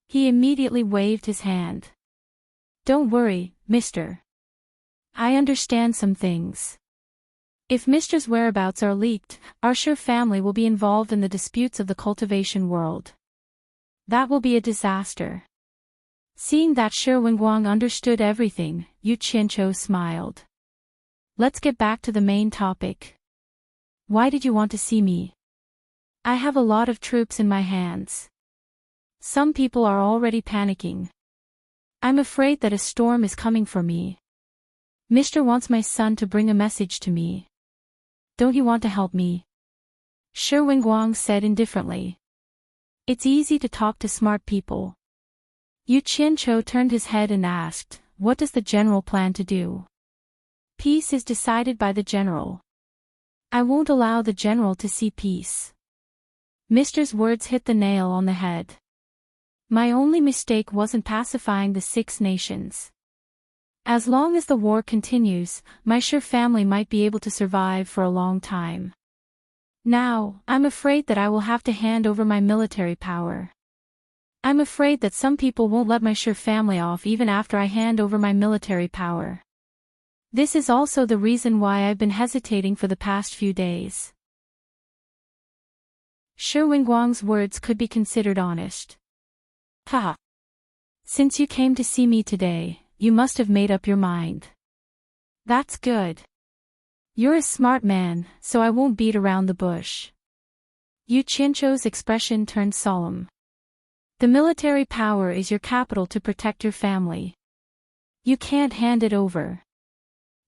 A: He immediately waved his hand. Don't worry, mister. I understand some things. If Mister's whereabouts are leaked, our Shi family will be involved in the disputes of the cultivation world. That will be a disaster. Seeing that Shi Wingguang understood everything, Yu Qianqiu smiled. Let's get back to the main topic. Why did you want to see me? I have a lot of troops in my hands. Some people are already panicking. I'm afraid that a storm is coming for me. Mister wants my son to bring a message to me. Don't you want to help me? Shi Wingguang said indifferently. It's easy to talk to smart people. Yu Qianqiu turned his head and asked, what does the general plan to do? Peace is decided by the general. I won't allow the general to see peace. Mister's words hit the nail on the head. My only mistake wasn't pacifying the 6 nations. As long as the war continues, my Shi family might be able to survive for a long time. Now, I'm afraid that I will have to hand over my military power. I'm afraid that some people won't let my Shi family off even after I hand over my military power. This is also the reason why I've been hesitating for the past few days. Shi Wingguang's words could be considered honest. Ha! Since you came to see me today, you must have made up your mind. That's good. You're a smart man, so I won't beat around the bush. Yu Qianqiu's expression turned solemn. The military power is your capital to protect your family. You can't hand it over.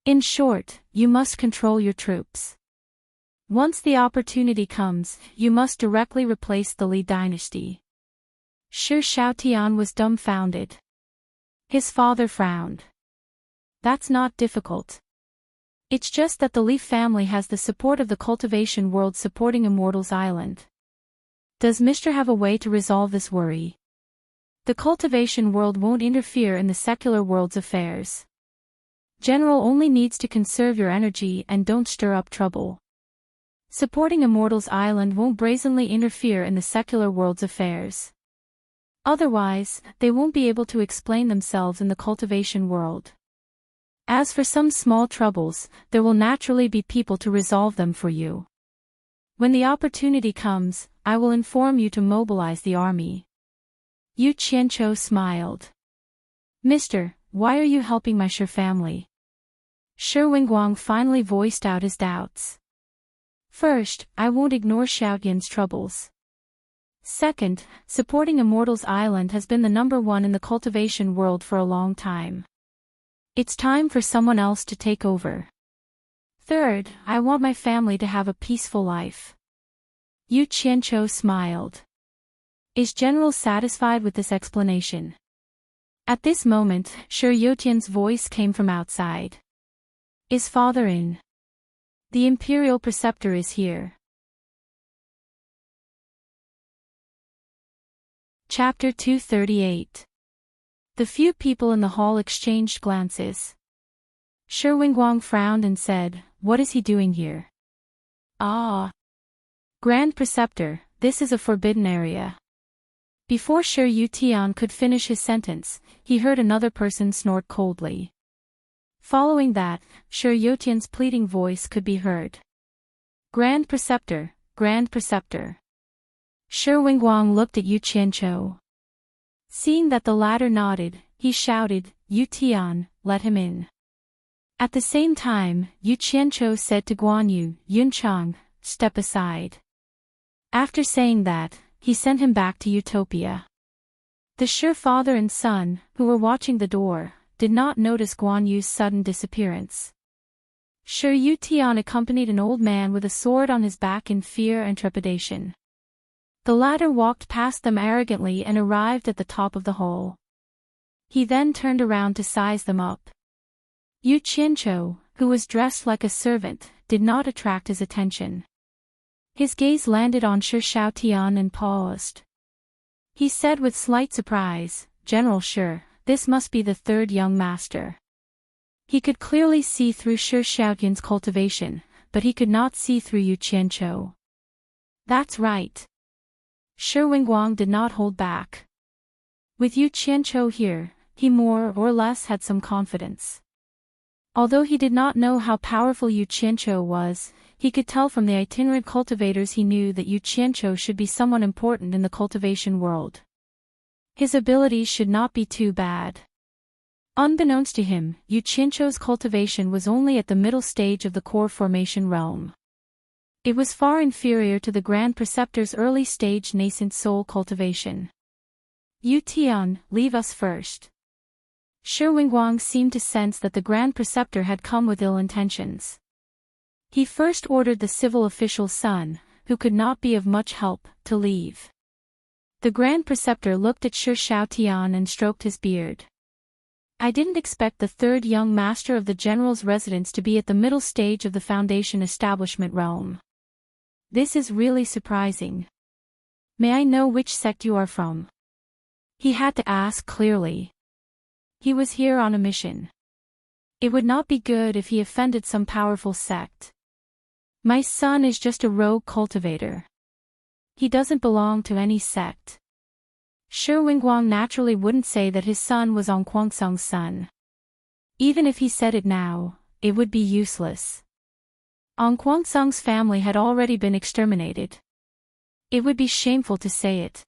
A: In short, you must control your troops. Once the opportunity comes, you must directly replace the Li dynasty. Shi Shaotian was dumbfounded. His father frowned. That's not difficult. It's just that the Li family has the support of the cultivation world supporting Immortals Island. Does Mister have a way to resolve this worry? The cultivation world won't interfere in the secular world's affairs. General only needs to conserve your energy and don't stir up trouble. Supporting Immortals Island won't brazenly interfere in the secular world's affairs. Otherwise, they won't be able to explain themselves in the cultivation world. As for some small troubles, there will naturally be people to resolve them for you. When the opportunity comes, I will inform you to mobilize the army. Yu Qianqiu smiled. Mister, why are you helping my Shi family? Shi Wingguang finally voiced out his doubts. First, I won't ignore Xiaotian's troubles. Second, supporting Immortals Island has been the #1 in the cultivation world for a long time. It's time for someone else to take over. Third, I want my family to have a peaceful life. Yu Qianqiu smiled. Is General satisfied with this explanation? At this moment, Shi Yotian's voice came from outside. Is father in? The Imperial Preceptor is here. Chapter 238. The few people in the hall exchanged glances. Shi Wingguang frowned and said, what is he doing here? Ah. Grand Preceptor, this is a forbidden area. Before Shi Yutian could finish his sentence, he heard another person snort coldly. Following that, Shi Yotian's pleading voice could be heard. Grand Preceptor, Grand Preceptor. Shi Wingguang looked at Yu Qianqiu. Seeing that the latter nodded, he shouted, Yu Tian, let him in. At the same time, Yu Qianqiu said to Guan Yu, Yunchang, step aside. After saying that, he sent him back to Utopia. The Shi father and son, who were watching the door, did not notice Guan Yu's sudden disappearance. Shi Yutian accompanied an old man with a sword on his back in fear and trepidation. The latter walked past them arrogantly and arrived at the top of the hall. He then turned around to size them up. Yu Qianqiu, who was dressed like a servant, did not attract his attention. His gaze landed on Shi Shaotian and paused. He said with slight surprise, General Shi, This must be the third young master. He could clearly see through Shi Xiaotian's cultivation, but he could not see through Yu Qianqiu. That's right. Shi Wenguang did not hold back. With Yu Qianqiu here, he more or less had some confidence. Although he did not know how powerful Yu Qianqiu was, he could tell from the itinerant cultivators he knew that Yu Qianqiu should be someone important in the cultivation world. His abilities should not be too bad. Unbeknownst to him, Yu Qianqiu's cultivation was only at the middle stage of the core formation realm. It was far inferior to the Grand Preceptor's early stage nascent soul cultivation. Yu Tian, leave us first. Shi Wenguang seemed to sense that the Grand Preceptor had come with ill intentions. He first ordered the civil official's son, who could not be of much help, to leave. The Grand Preceptor looked at Shi Xiaotian and stroked his beard. I didn't expect the third young master of the general's residence to be at the middle stage of the foundation establishment realm. This is really surprising. May I know which sect you are from? He had to ask clearly. He was here on a mission. It would not be good if he offended some powerful sect. My son is just a rogue cultivator. He doesn't belong to any sect. Shi Wenguang naturally wouldn't say that his son was Ong Guangsong's son. Even if he said it now, it would be useless. Ong Guangsong's family had already been exterminated. It would be shameful to say it.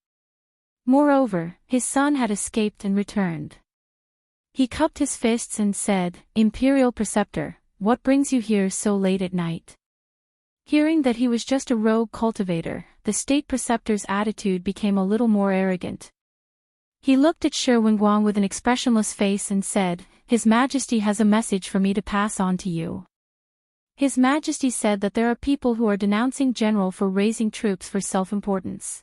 A: Moreover, his son had escaped and returned. He cupped his fists and said, Imperial Preceptor, what brings you here so late at night? Hearing that he was just a rogue cultivator, the state preceptor's attitude became a little more arrogant. He looked at Shi Wenguang with an expressionless face and said, His Majesty has a message for me to pass on to you. His Majesty said that there are people who are denouncing General for raising troops for self-importance.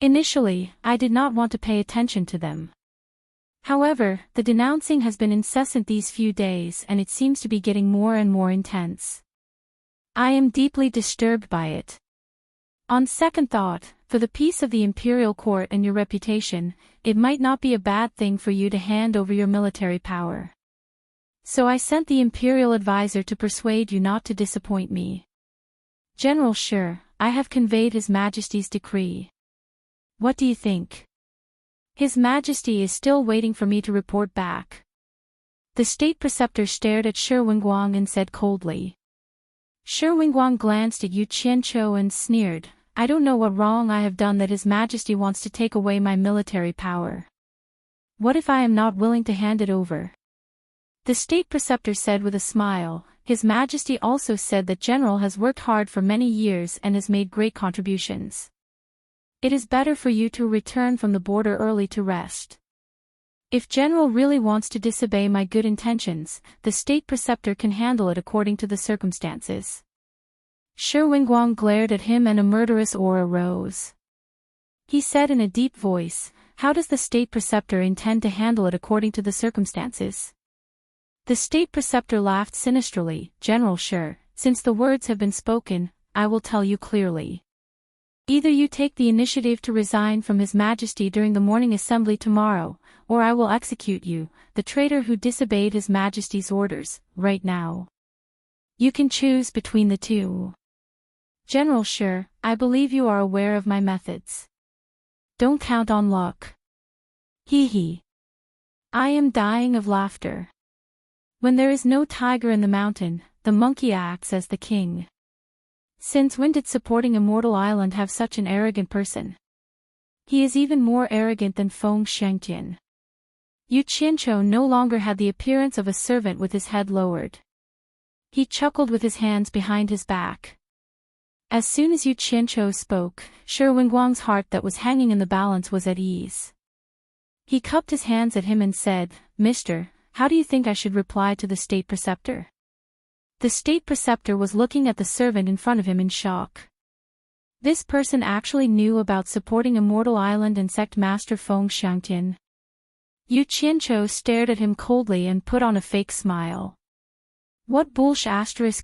A: Initially, I did not want to pay attention to them. However, the denouncing has been incessant these few days and it seems to be getting more and more intense. I am deeply disturbed by it. On second thought, for the peace of the imperial court and your reputation, it might not be a bad thing for you to hand over your military power. So I sent the imperial advisor to persuade you not to disappoint me. General Shi, I have conveyed His Majesty's decree. What do you think? His Majesty is still waiting for me to report back. The state preceptor stared at Shi Wenguang and said coldly. Shi Wenguang glanced at Yu Qianqiu and sneered, I don't know what wrong I have done that His Majesty wants to take away my military power. What if I am not willing to hand it over? The state preceptor said with a smile, His Majesty also said that General has worked hard for many years and has made great contributions. It is better for you to return from the border early to rest. If General really wants to disobey my good intentions, the state preceptor can handle it according to the circumstances. Shi Wenguang glared at him and a murderous aura rose. He said in a deep voice, How does the state preceptor intend to handle it according to the circumstances? The state preceptor laughed sinisterly, General Shi, since the words have been spoken, I will tell you clearly. Either you take the initiative to resign from His Majesty during the morning assembly tomorrow, or I will execute you, the traitor who disobeyed His Majesty's orders, right now. You can choose between the two. General Shi, I believe you are aware of my methods. Don't count on luck. Hee hee. I am dying of laughter. When there is no tiger in the mountain, the monkey acts as the king. Since when did supporting Immortal Island have such an arrogant person? He is even more arrogant than Feng Shengtian. Yu Qianqiu no longer had the appearance of a servant with his head lowered. He chuckled with his hands behind his back. As soon as Yu Qianqiu spoke, Shi Wenguang's heart that was hanging in the balance was at ease. He cupped his hands at him and said, Mister, how do you think I should reply to the state preceptor? The state preceptor was looking at the servant in front of him in shock. This person actually knew about supporting Immortal Island and sect master Feng Shangtian. Yu Qianqiu stared at him coldly and put on a fake smile. What bullsh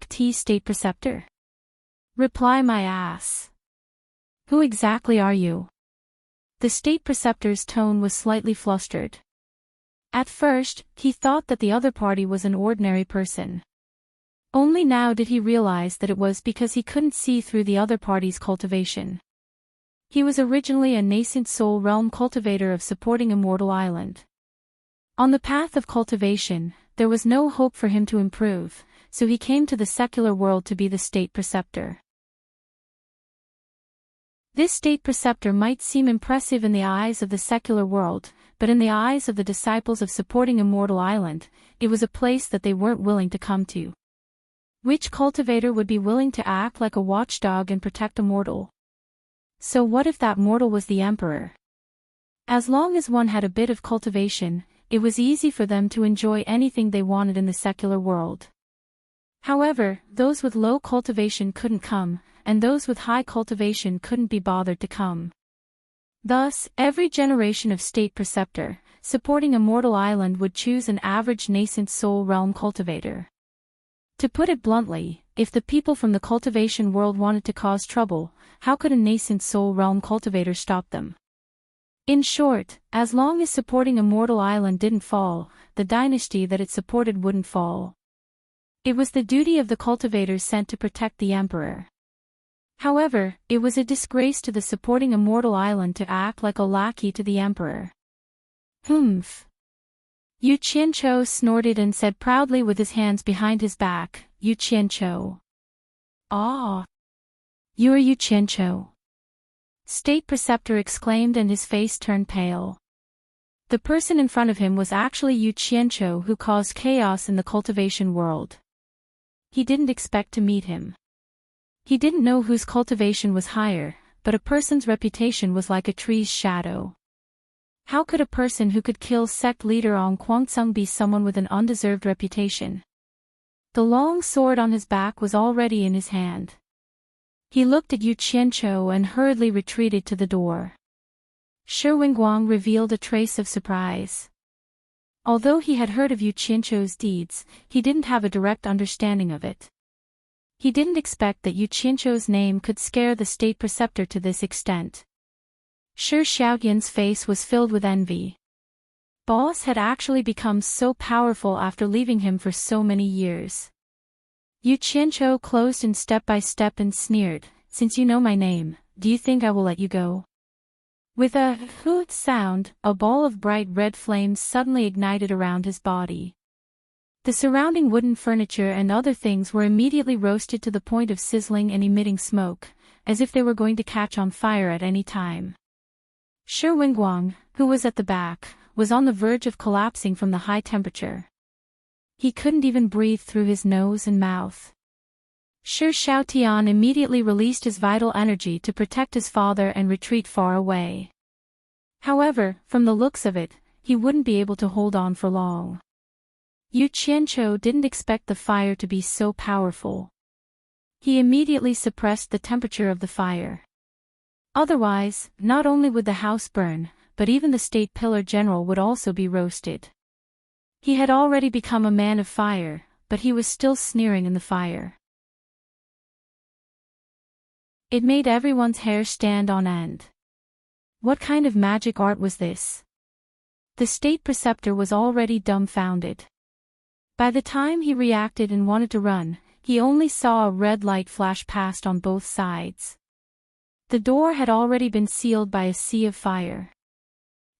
A: *T state preceptor? Reply my ass. Who exactly are you? The state preceptor's tone was slightly flustered. At first, he thought that the other party was an ordinary person. Only now did he realize that it was because he couldn't see through the other party's cultivation. He was originally a nascent soul realm cultivator of supporting Immortal Island. On the path of cultivation, there was no hope for him to improve, so he came to the secular world to be the state preceptor. This state preceptor might seem impressive in the eyes of the secular world, but in the eyes of the disciples of supporting Immortal Island, it was a place that they weren't willing to come to. Which cultivator would be willing to act like a watchdog and protect a mortal? So what if that mortal was the emperor? As long as one had a bit of cultivation, it was easy for them to enjoy anything they wanted in the secular world. However, those with low cultivation couldn't come, and those with high cultivation couldn't be bothered to come. Thus, every generation of state preceptor, supporting Immortal Island would choose an average nascent soul realm cultivator. To put it bluntly, if the people from the cultivation world wanted to cause trouble, how could a nascent soul realm cultivator stop them? In short, as long as supporting Immortal Island didn't fall, the dynasty that it supported wouldn't fall. It was the duty of the cultivators sent to protect the emperor. However, it was a disgrace to the supporting Immortal Island to act like a lackey to the emperor. Humph. Yu Qianqiu snorted and said proudly with his hands behind his back, Yu Qianqiu. Ah! You are Yu Qianqiu. State preceptor exclaimed and his face turned pale. The person in front of him was actually Yu Qianqiu, who caused chaos in the cultivation world. He didn't expect to meet him. He didn't know whose cultivation was higher, but a person's reputation was like a tree's shadow. How could a person who could kill sect leader Ong Guangceng be someone with an undeserved reputation? The long sword on his back was already in his hand. He looked at Yu Qianqiu and hurriedly retreated to the door. Shi Wenguang revealed a trace of surprise. Although he had heard of Yu Qianqiu's deeds, he didn't have a direct understanding of it. He didn't expect that Yu Qianqiu's name could scare the state preceptor to this extent. Shi Xiaoyan's face was filled with envy. Boss had actually become so powerful after leaving him for so many years. Yu Qianqiu closed in step by step and sneered, "Since you know my name, do you think I will let you go?" With a hoot sound, a ball of bright red flames suddenly ignited around his body. The surrounding wooden furniture and other things were immediately roasted to the point of sizzling and emitting smoke, as if they were going to catch on fire at any time. Shi Wenguang, who was at the back, was on the verge of collapsing from the high temperature. He couldn't even breathe through his nose and mouth. Shi Xiaotian immediately released his vital energy to protect his father and retreat far away. However, from the looks of it, he wouldn't be able to hold on for long. Yu Qianqiu didn't expect the fire to be so powerful. He immediately suppressed the temperature of the fire. Otherwise, not only would the house burn, but even the state pillar general would also be roasted. He had already become a man of fire, but he was still sneering in the fire. It made everyone's hair stand on end. What kind of magic art was this? The state preceptor was already dumbfounded. By the time he reacted and wanted to run, he only saw a red light flash past on both sides. The door had already been sealed by a sea of fire.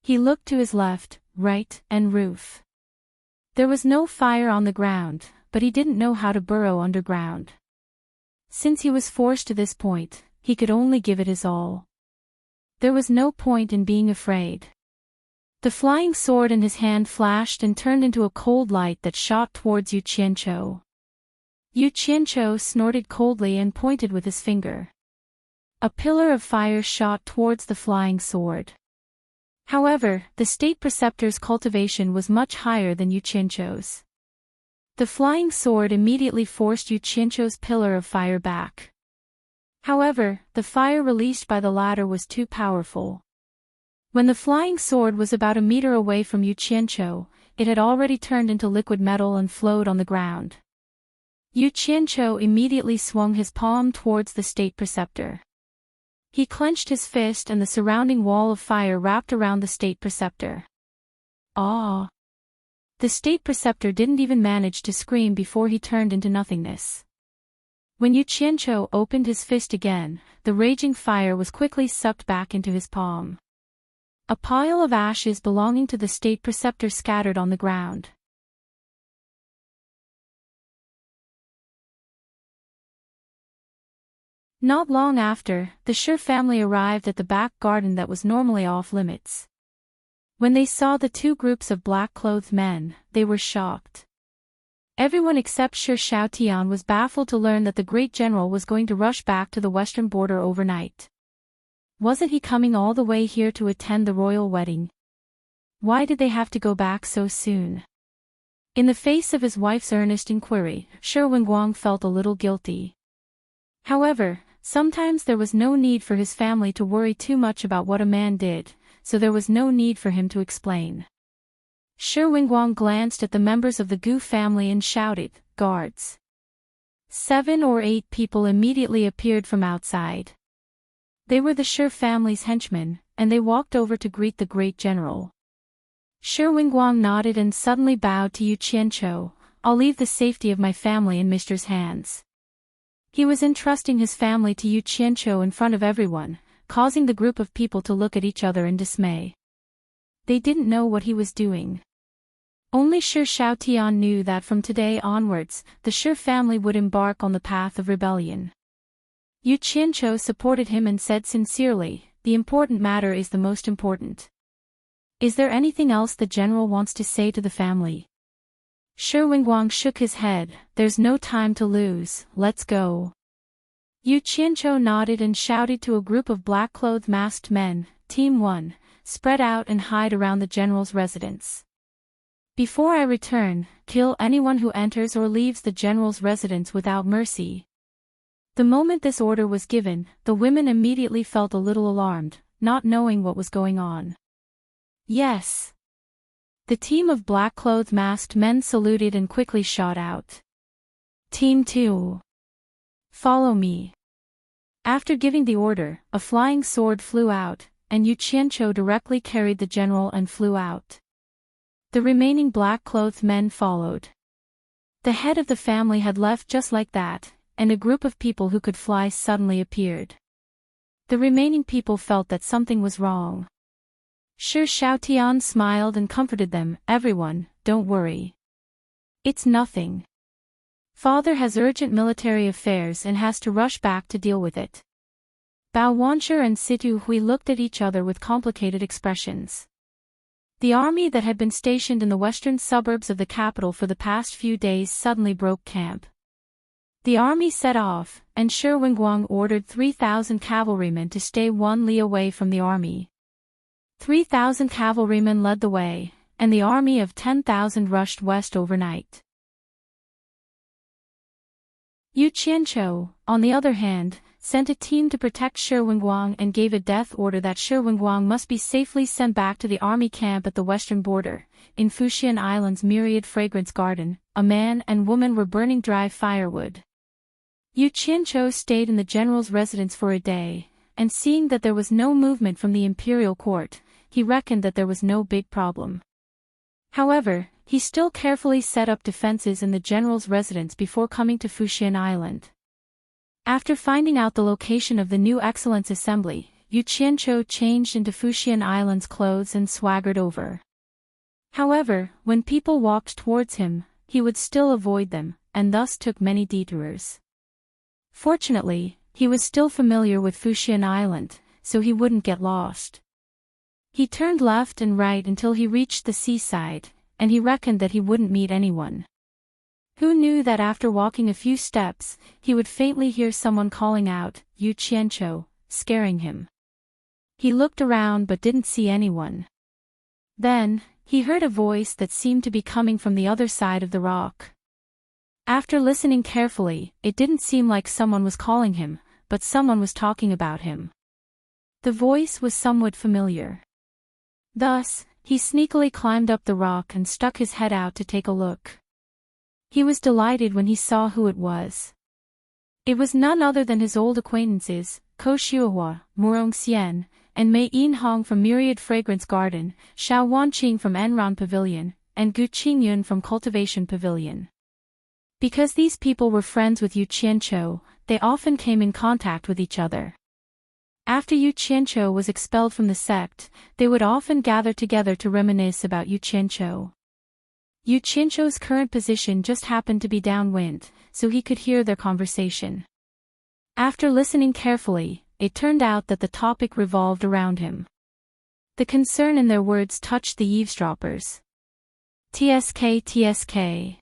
A: He looked to his left, right, and roof. There was no fire on the ground, but he didn't know how to burrow underground. Since he was forced to this point, he could only give it his all. There was no point in being afraid. The flying sword in his hand flashed and turned into a cold light that shot towards Yu Qianqiu. Yu Qianqiu snorted coldly and pointed with his finger. A pillar of fire shot towards the flying sword. However, the state preceptor's cultivation was much higher than Yu Qianqiu's. The flying sword immediately forced Yu Qianqiu's pillar of fire back. However, the fire released by the latter was too powerful. When the flying sword was about a meter away from Yu Qianqiu, it had already turned into liquid metal and flowed on the ground. Yu Qianqiu immediately swung his palm towards the state preceptor. He clenched his fist and the surrounding wall of fire wrapped around the state preceptor. Ah! The state preceptor didn't even manage to scream before he turned into nothingness. When Yu Qianzhou opened his fist again, the raging fire was quickly sucked back into his palm. A pile of ashes belonging to the state preceptor scattered on the ground. Not long after, the Shi family arrived at the back garden that was normally off-limits. When they saw the two groups of black-clothed men, they were shocked. Everyone except Shi Shaotian was baffled to learn that the great general was going to rush back to the western border overnight. Wasn't he coming all the way here to attend the royal wedding? Why did they have to go back so soon? In the face of his wife's earnest inquiry, Shi Wenguang felt a little guilty. However, sometimes there was no need for his family to worry too much about what a man did, so there was no need for him to explain. Shi Wenguang glanced at the members of the Gu family and shouted, "Guards!" 7 or 8 people immediately appeared from outside. They were the Shi family's henchmen, and they walked over to greet the great general. Shi Wenguang nodded and suddenly bowed to Yu Qianzhou. "I'll leave the safety of my family in Mr.'s hands." He was entrusting his family to Yu Qianzhou in front of everyone, causing the group of people to look at each other in dismay. They didn't know what he was doing. Only Shi Shaotian knew that from today onwards, the Shi family would embark on the path of rebellion. Yu Qianzhou supported him and said sincerely, "The important matter is the most important. Is there anything else the general wants to say to the family?" Shi Wenguang shook his head. "There's no time to lose, let's go." Yu Qianzhou nodded and shouted to a group of black-clothed masked men, "Team 1, spread out and hide around the general's residence. Before I return, kill anyone who enters or leaves the general's residence without mercy." The moment this order was given, the women immediately felt a little alarmed, not knowing what was going on. "Yes." The team of black-clothed masked men saluted and quickly shot out. "Team 2. Follow me." After giving the order, a flying sword flew out, and Yu Qianzhou directly carried the general and flew out. The remaining black-clothed men followed. The head of the family had left just like that, and a group of people who could fly suddenly appeared. The remaining people felt that something was wrong. Shi Shaotian smiled and comforted them, "Everyone, don't worry. It's nothing. Father has urgent military affairs and has to rush back to deal with it." Bao Wanshi and Situ Hui looked at each other with complicated expressions. The army that had been stationed in the western suburbs of the capital for the past few days suddenly broke camp. The army set off, and Shi Wenguang ordered 3,000 cavalrymen to stay 1 li away from the army. 3,000 cavalrymen led the way, and the army of 10,000 rushed west overnight. Yu Qianzhou, on the other hand, sent a team to protect Shi Wenguang and gave a death order that Shi Wenguang must be safely sent back to the army camp at the western border. In Fuxian Island's myriad fragrance garden, a man and woman were burning dry firewood. Yu Qianzhou stayed in the general's residence for a day, and seeing that there was no movement from the imperial court, he reckoned that there was no big problem. However, he still carefully set up defenses in the general's residence before coming to Fuxian Island. After finding out the location of the new Excellence Assembly, Yu Qianzhou changed into Fuxian Island's clothes and swaggered over. However, when people walked towards him, he would still avoid them, and thus took many detours. Fortunately, he was still familiar with Fuxian Island, so he wouldn't get lost. He turned left and right until he reached the seaside, and he reckoned that he wouldn't meet anyone. Who knew that after walking a few steps, he would faintly hear someone calling out, "Yu Qianzhou," scaring him. He looked around but didn't see anyone. Then, he heard a voice that seemed to be coming from the other side of the rock. After listening carefully, it didn't seem like someone was calling him, but someone was talking about him. The voice was somewhat familiar. Thus, he sneakily climbed up the rock and stuck his head out to take a look. He was delighted when he saw who it was. It was none other than his old acquaintances, Ko Xiuhua, Murong Xian, and Mei Yin Hong from Myriad Fragrance Garden, Xiao Wanqing from Enron Pavilion, and Gu Qingyun from Cultivation Pavilion. Because these people were friends with Yu Qianqiu, they often came in contact with each other. After Yu Qianqiu was expelled from the sect, they would often gather together to reminisce about Yu Qianqiu. Yu Qianqiu's current position just happened to be downwind, so he could hear their conversation. After listening carefully, it turned out that the topic revolved around him. The concern in their words touched the eavesdroppers. TSK.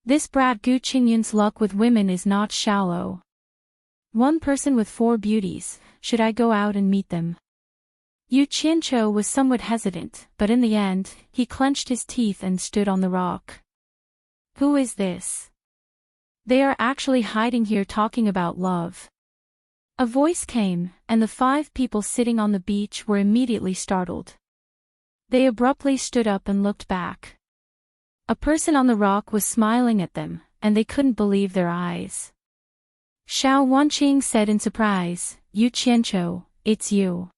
A: This brat Gu Qingyun's luck with women is not shallow. One person with 4 beauties, should I go out and meet them? Yu Qianqiu was somewhat hesitant, but in the end, he clenched his teeth and stood on the rock. Who is this? They are actually hiding here talking about love. A voice came, and the 5 people sitting on the beach were immediately startled. They abruptly stood up and looked back. A person on the rock was smiling at them, and they couldn't believe their eyes. Xiao Wanqing said in surprise, Yu Qianqiu, it's you.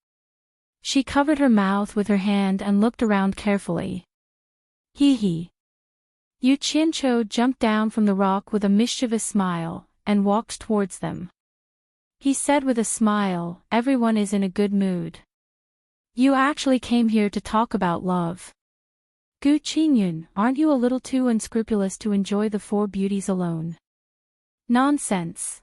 A: She covered her mouth with her hand and looked around carefully. He. Yu Qianqiu jumped down from the rock with a mischievous smile, and walked towards them. He said with a smile, everyone is in a good mood. You actually came here to talk about love. Gu Qingyun, aren't you a little too unscrupulous to enjoy the 4 beauties alone? Nonsense.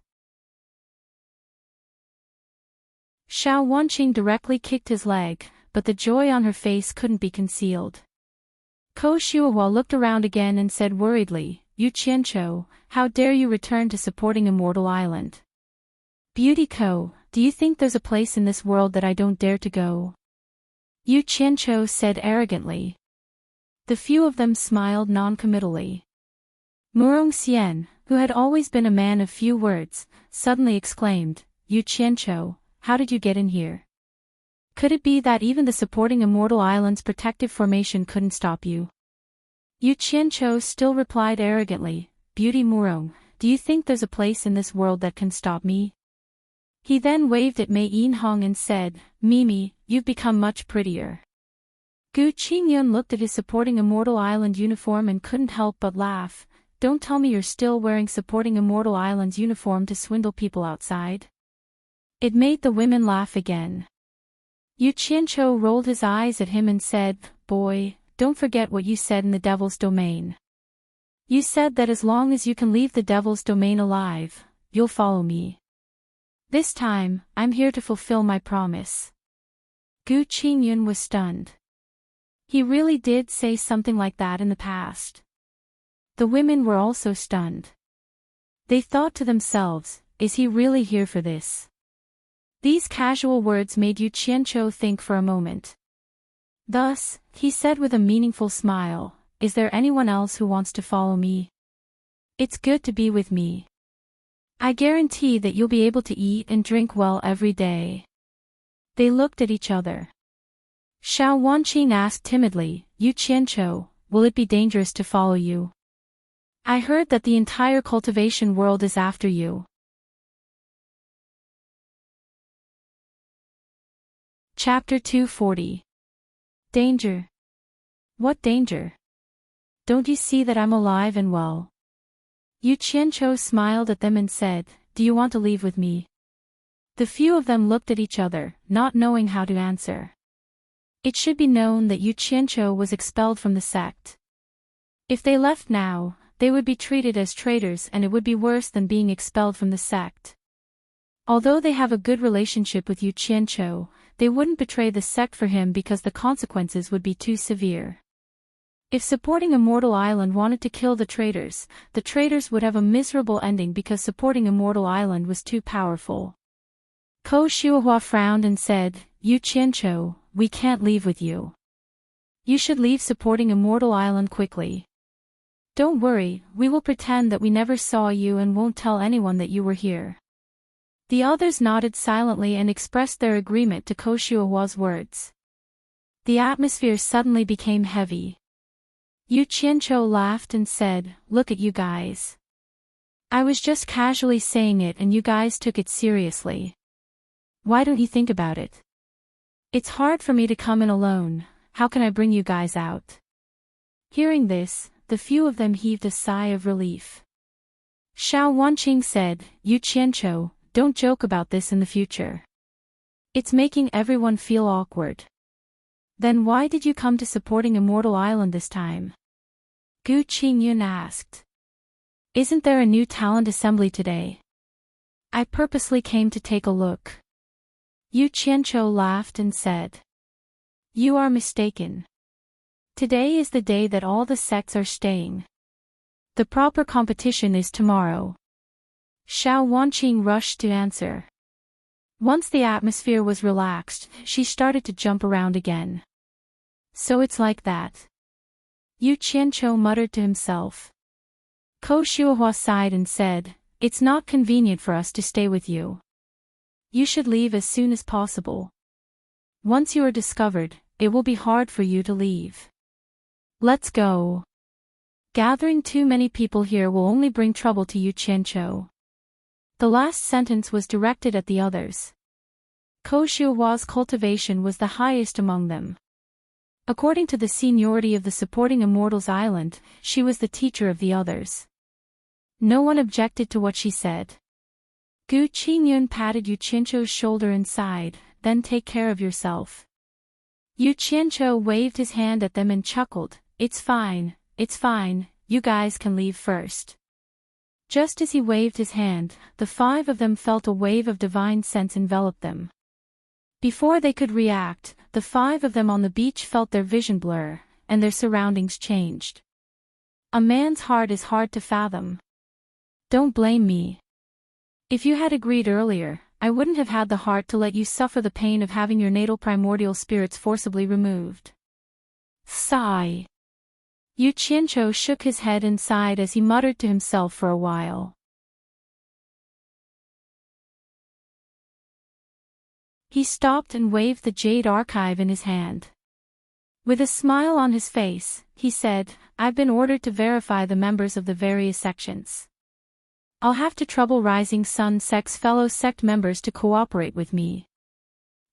A: Xiao Wanqing directly kicked his leg, but the joy on her face couldn't be concealed. Ko Xiuhua looked around again and said worriedly, Yu Qianqiu, how dare you return to supporting Immortal Island? Beauty Ko, do you think there's a place in this world that I don't dare to go? Yu Qianqiu said arrogantly. The few of them smiled non-committally. Murong Xian, who had always been a man of few words, suddenly exclaimed, Yu Qianqiu, how did you get in here? Could it be that even the supporting Immortal Island's protective formation couldn't stop you? Yu Qianqiu still replied arrogantly, Beauty Murong, do you think there's a place in this world that can stop me? He then waved at Mei Yin Hong and said, Mimi, you've become much prettier. Gu Qingyun looked at his supporting Immortal Island uniform and couldn't help but laugh. Don't tell me you're still wearing supporting Immortal Island's uniform to swindle people outside. It made the women laugh again. Yu Qianqiu rolled his eyes at him and said, Boy, don't forget what you said in the Devil's Domain. You said that as long as you can leave the Devil's Domain alive, you'll follow me. This time, I'm here to fulfill my promise. Gu Qingyun was stunned. He really did say something like that in the past. The women were also stunned. They thought to themselves, is he really here for this? These casual words made Yu Qianqiu think for a moment. Thus, he said with a meaningful smile, is there anyone else who wants to follow me? It's good to be with me. I guarantee that you'll be able to eat and drink well every day. They looked at each other. Xiao Wanqing asked timidly, Yu Qianqiu, will it be dangerous to follow you? I heard that the entire cultivation world is after you. Chapter 240. Danger. What danger? Don't you see that I'm alive and well? Yu Qianqiu smiled at them and said, do you want to leave with me? The few of them looked at each other, not knowing how to answer. It should be known that Yu Qianqiu was expelled from the sect. If they left now, they would be treated as traitors and it would be worse than being expelled from the sect. Although they have a good relationship with Yu Qianqiu, they wouldn't betray the sect for him because the consequences would be too severe. If supporting Immortal Island wanted to kill the traitors would have a miserable ending because supporting Immortal Island was too powerful. Ko Xiuhua frowned and said, Yu Qianqiu, we can't leave with you. You should leave supporting Immortal Island quickly. Don't worry, we will pretend that we never saw you and won't tell anyone that you were here. The others nodded silently and expressed their agreement to Ko Xiuhua's words. The atmosphere suddenly became heavy. Yu Qianqiu laughed and said, look at you guys. I was just casually saying it and you guys took it seriously. Why don't you think about it? It's hard for me to come in alone, how can I bring you guys out? Hearing this, the few of them heaved a sigh of relief. Xiao Wanqing said, Yu Qianqiu, don't joke about this in the future. It's making everyone feel awkward. Then why did you come to supporting Immortal Island this time? Gu Qingyun asked. Isn't there a new talent assembly today? I purposely came to take a look. Yu Qianqiu laughed and said. You are mistaken. Today is the day that all the sects are staying. The proper competition is tomorrow. Xiao Wanqing rushed to answer. Once the atmosphere was relaxed, she started to jump around again. So it's like that. Yu Qianqiu muttered to himself. Ko Shuahua sighed and said, It's not convenient for us to stay with you. You should leave as soon as possible. Once you are discovered, it will be hard for you to leave. Let's go. Gathering too many people here will only bring trouble to Yu Qianqiu. The last sentence was directed at the others. Ko Shuahua's cultivation was the highest among them. According to the seniority of the supporting Immortals Island, she was the teacher of the others. No one objected to what she said. Gu Qingyun patted Yu Qianqiu's shoulder and sighed, then take care of yourself. Yu Qianqiu waved his hand at them and chuckled, it's fine, you guys can leave first. Just as he waved his hand, the five of them felt a wave of divine sense envelop them. Before they could react, the five of them on the beach felt their vision blur, and their surroundings changed. A man's heart is hard to fathom. Don't blame me. If you had agreed earlier, I wouldn't have had the heart to let you suffer the pain of having your natal primordial spirits forcibly removed. Sigh. Yu Qianqiu shook his head and sighed as he muttered to himself for a while. He stopped and waved the jade archive in his hand. With a smile on his face, he said, I've been ordered to verify the members of the various sections. I'll have to trouble Rising Sun Sect's fellow sect members to cooperate with me.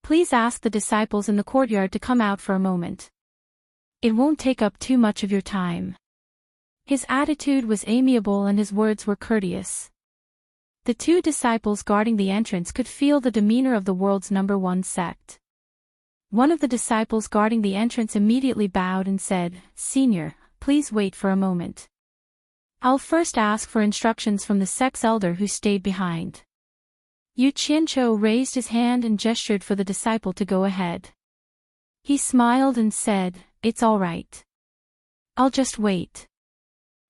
A: Please ask the disciples in the courtyard to come out for a moment. It won't take up too much of your time. His attitude was amiable and his words were courteous. The two disciples guarding the entrance could feel the demeanor of the world's #1 sect. One of the disciples guarding the entrance immediately bowed and said, Senior, please wait for a moment. I'll first ask for instructions from the sect's elder who stayed behind. Yu Qianqiu raised his hand and gestured for the disciple to go ahead. He smiled and said, It's all right. I'll just wait.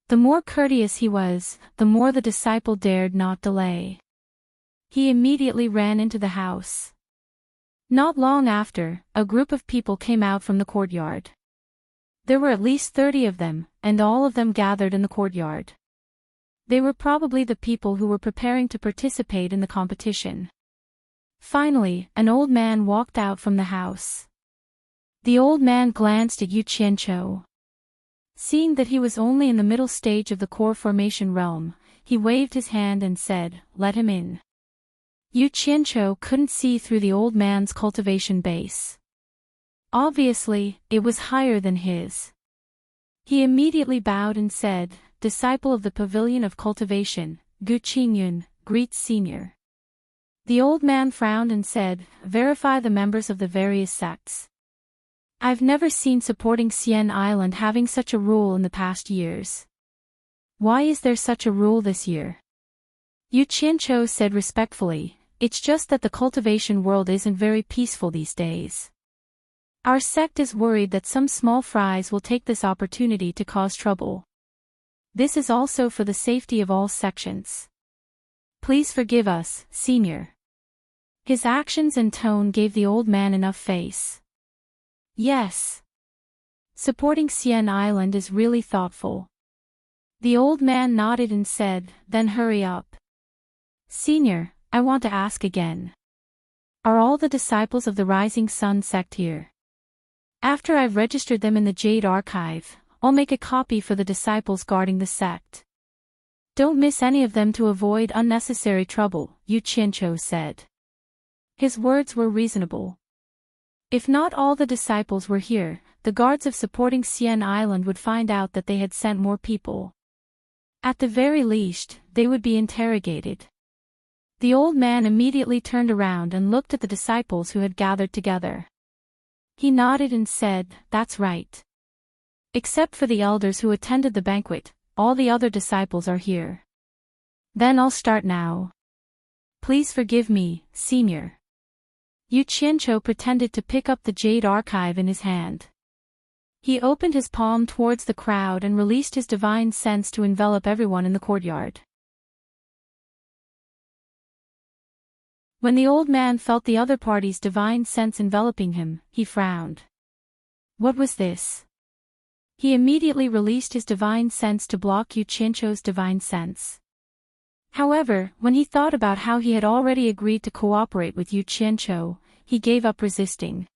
A: The more courteous he was, the more the disciple dared not delay. He immediately ran into the house. Not long after, a group of people came out from the courtyard. There were at least 30 of them, and all of them gathered in the courtyard. They were probably the people who were preparing to participate in the competition. Finally, an old man walked out from the house. The old man glanced at Yu Qianqiu. Seeing that he was only in the middle stage of the core formation realm, he waved his hand and said, Let him in. Yu Qianqiu couldn't see through the old man's cultivation base. Obviously, it was higher than his. He immediately bowed and said, Disciple of the Pavilion of Cultivation, Gu Qingyun, greets Senior. The old man frowned and said, Verify the members of the various sects. I've never seen supporting Xian Island having such a rule in the past years. Why is there such a rule this year? Yu Qianqiu said respectfully, It's just that the cultivation world isn't very peaceful these days. Our sect is worried that some small fries will take this opportunity to cause trouble. This is also for the safety of all sections. Please forgive us, Senior. His actions and tone gave the old man enough face. Yes. Supporting Xian Island is really thoughtful. The old man nodded and said, Then hurry up. Senior, I want to ask again. Are all the disciples of the Rising Sun sect here? After I've registered them in the Jade Archive, I'll make a copy for the disciples guarding the sect. Don't miss any of them to avoid unnecessary trouble, Yu Qianqiu said. His words were reasonable. If not all the disciples were here, the guards of supporting Xian Island would find out that they had sent more people. At the very least, they would be interrogated. The old man immediately turned around and looked at the disciples who had gathered together. He nodded and said, "That's right. Except for the elders who attended the banquet, all the other disciples are here. Then I'll start now. Please forgive me, Senior." Yu Qianqiu pretended to pick up the jade archive in his hand. He opened his palm towards the crowd and released his divine sense to envelop everyone in the courtyard. When the old man felt the other party's divine sense enveloping him, he frowned. What was this? He immediately released his divine sense to block Yu Qianqiu's divine sense. However, when he thought about how he had already agreed to cooperate with Yu Qianqiu, he gave up resisting.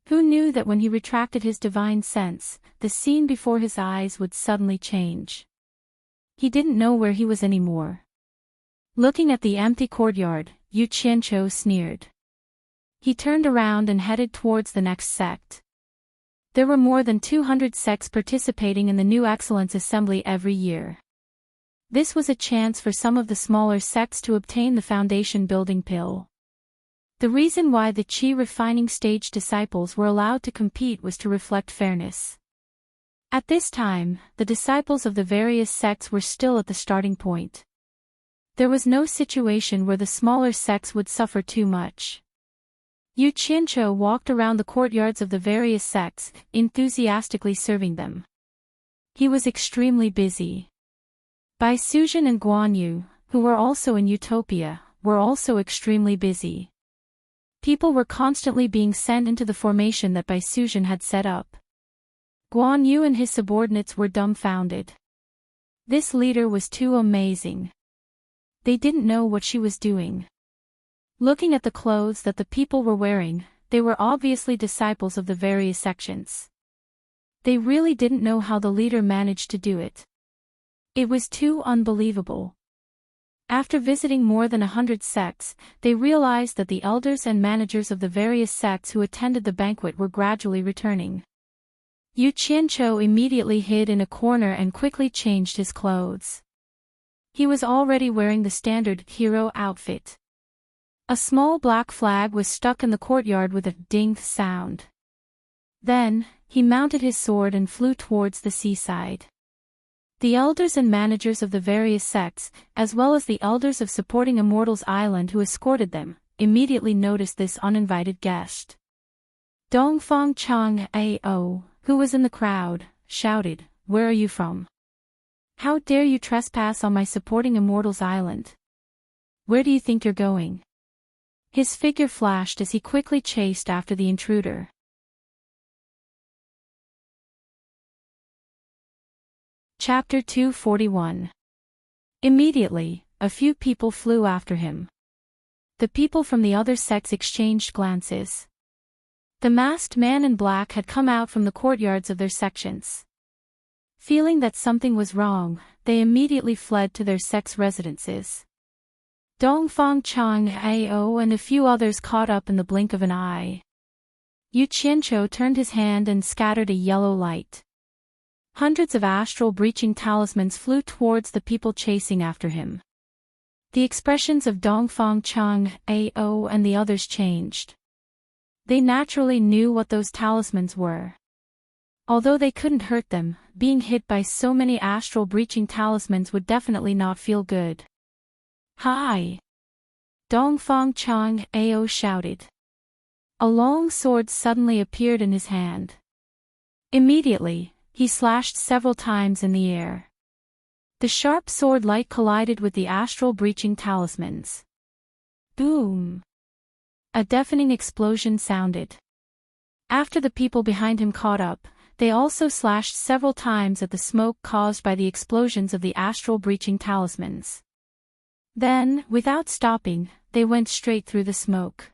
A: Who knew that when he retracted his divine sense, the scene before his eyes would suddenly change? He didn't know where he was anymore. Looking at the empty courtyard, Yu Qianqiu sneered. He turned around and headed towards the next sect. There were more than 200 sects participating in the New Excellence Assembly every year. This was a chance for some of the smaller sects to obtain the foundation building pill. The reason why the Qi refining stage disciples were allowed to compete was to reflect fairness. At this time, the disciples of the various sects were still at the starting point. There was no situation where the smaller sects would suffer too much. Yu Qianqiu walked around the courtyards of the various sects, enthusiastically serving them. He was extremely busy. Bai Suzhen and Guan Yu, who were also in Utopia, were also extremely busy. People were constantly being sent into the formation that Bai Suzhen had set up. Guan Yu and his subordinates were dumbfounded. This leader was too amazing. They didn't know what she was doing. Looking at the clothes that the people were wearing, they were obviously disciples of the various sections. They really didn't know how the leader managed to do it. It was too unbelievable. After visiting more than 100 sects, they realized that the elders and managers of the various sects who attended the banquet were gradually returning. Yu Qianqiu immediately hid in a corner and quickly changed his clothes. He was already wearing the standard hero outfit. A small black flag was stuck in the courtyard with a ding sound. Then, he mounted his sword and flew towards the seaside. The elders and managers of the various sects, as well as the elders of supporting Immortals Island who escorted them, immediately noticed this uninvited guest. Dongfang Chang Ao, who was in the crowd, shouted, "Where are you from? How dare you trespass on my supporting Immortals Island? Where do you think you're going?" His figure flashed as he quickly chased after the intruder. Chapter 241. Immediately, a few people flew after him. The people from the other sects exchanged glances. The masked man in black had come out from the courtyards of their sections. Feeling that something was wrong, they immediately fled to their sect's residences. Dongfang Chang Ao and a few others caught up in the blink of an eye. Yu Qianqiu turned his hand and scattered a yellow light. Hundreds of astral breaching talismans flew towards the people chasing after him. The expressions of Dongfang Chang Ao and the others changed. They naturally knew what those talismans were. Although they couldn't hurt them, being hit by so many astral breaching talismans would definitely not feel good. "Hi!" Dongfang Chang Ao shouted. A long sword suddenly appeared in his hand. Immediately, he slashed several times in the air. The sharp sword light collided with the astral breaching talismans. Boom! A deafening explosion sounded. After the people behind him caught up, they also slashed several times at the smoke caused by the explosions of the astral breaching talismans. Then, without stopping, they went straight through the smoke.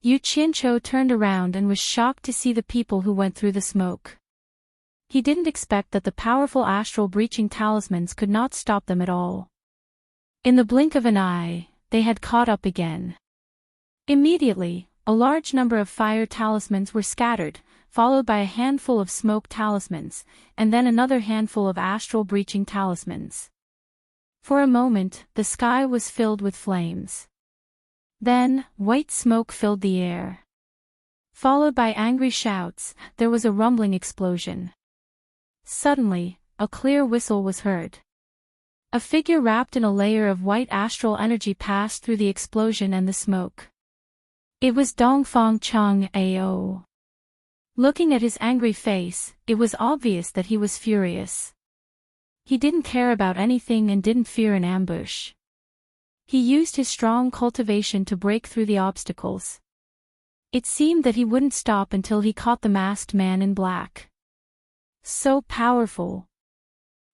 A: Yu Qianqiu turned around and was shocked to see the people who went through the smoke. He didn't expect that the powerful astral breaching talismans could not stop them at all. In the blink of an eye, they had caught up again. Immediately, a large number of fire talismans were scattered, followed by a handful of smoke talismans, and then another handful of astral breaching talismans. For a moment, the sky was filled with flames. Then, white smoke filled the air. Followed by angry shouts, there was a rumbling explosion. Suddenly, a clear whistle was heard. A figure wrapped in a layer of white astral energy passed through the explosion and the smoke. It was Dongfang Chang Ao. Looking at his angry face, it was obvious that he was furious. He didn't care about anything and didn't fear an ambush. He used his strong cultivation to break through the obstacles. It seemed that he wouldn't stop until he caught the masked man in black. So powerful.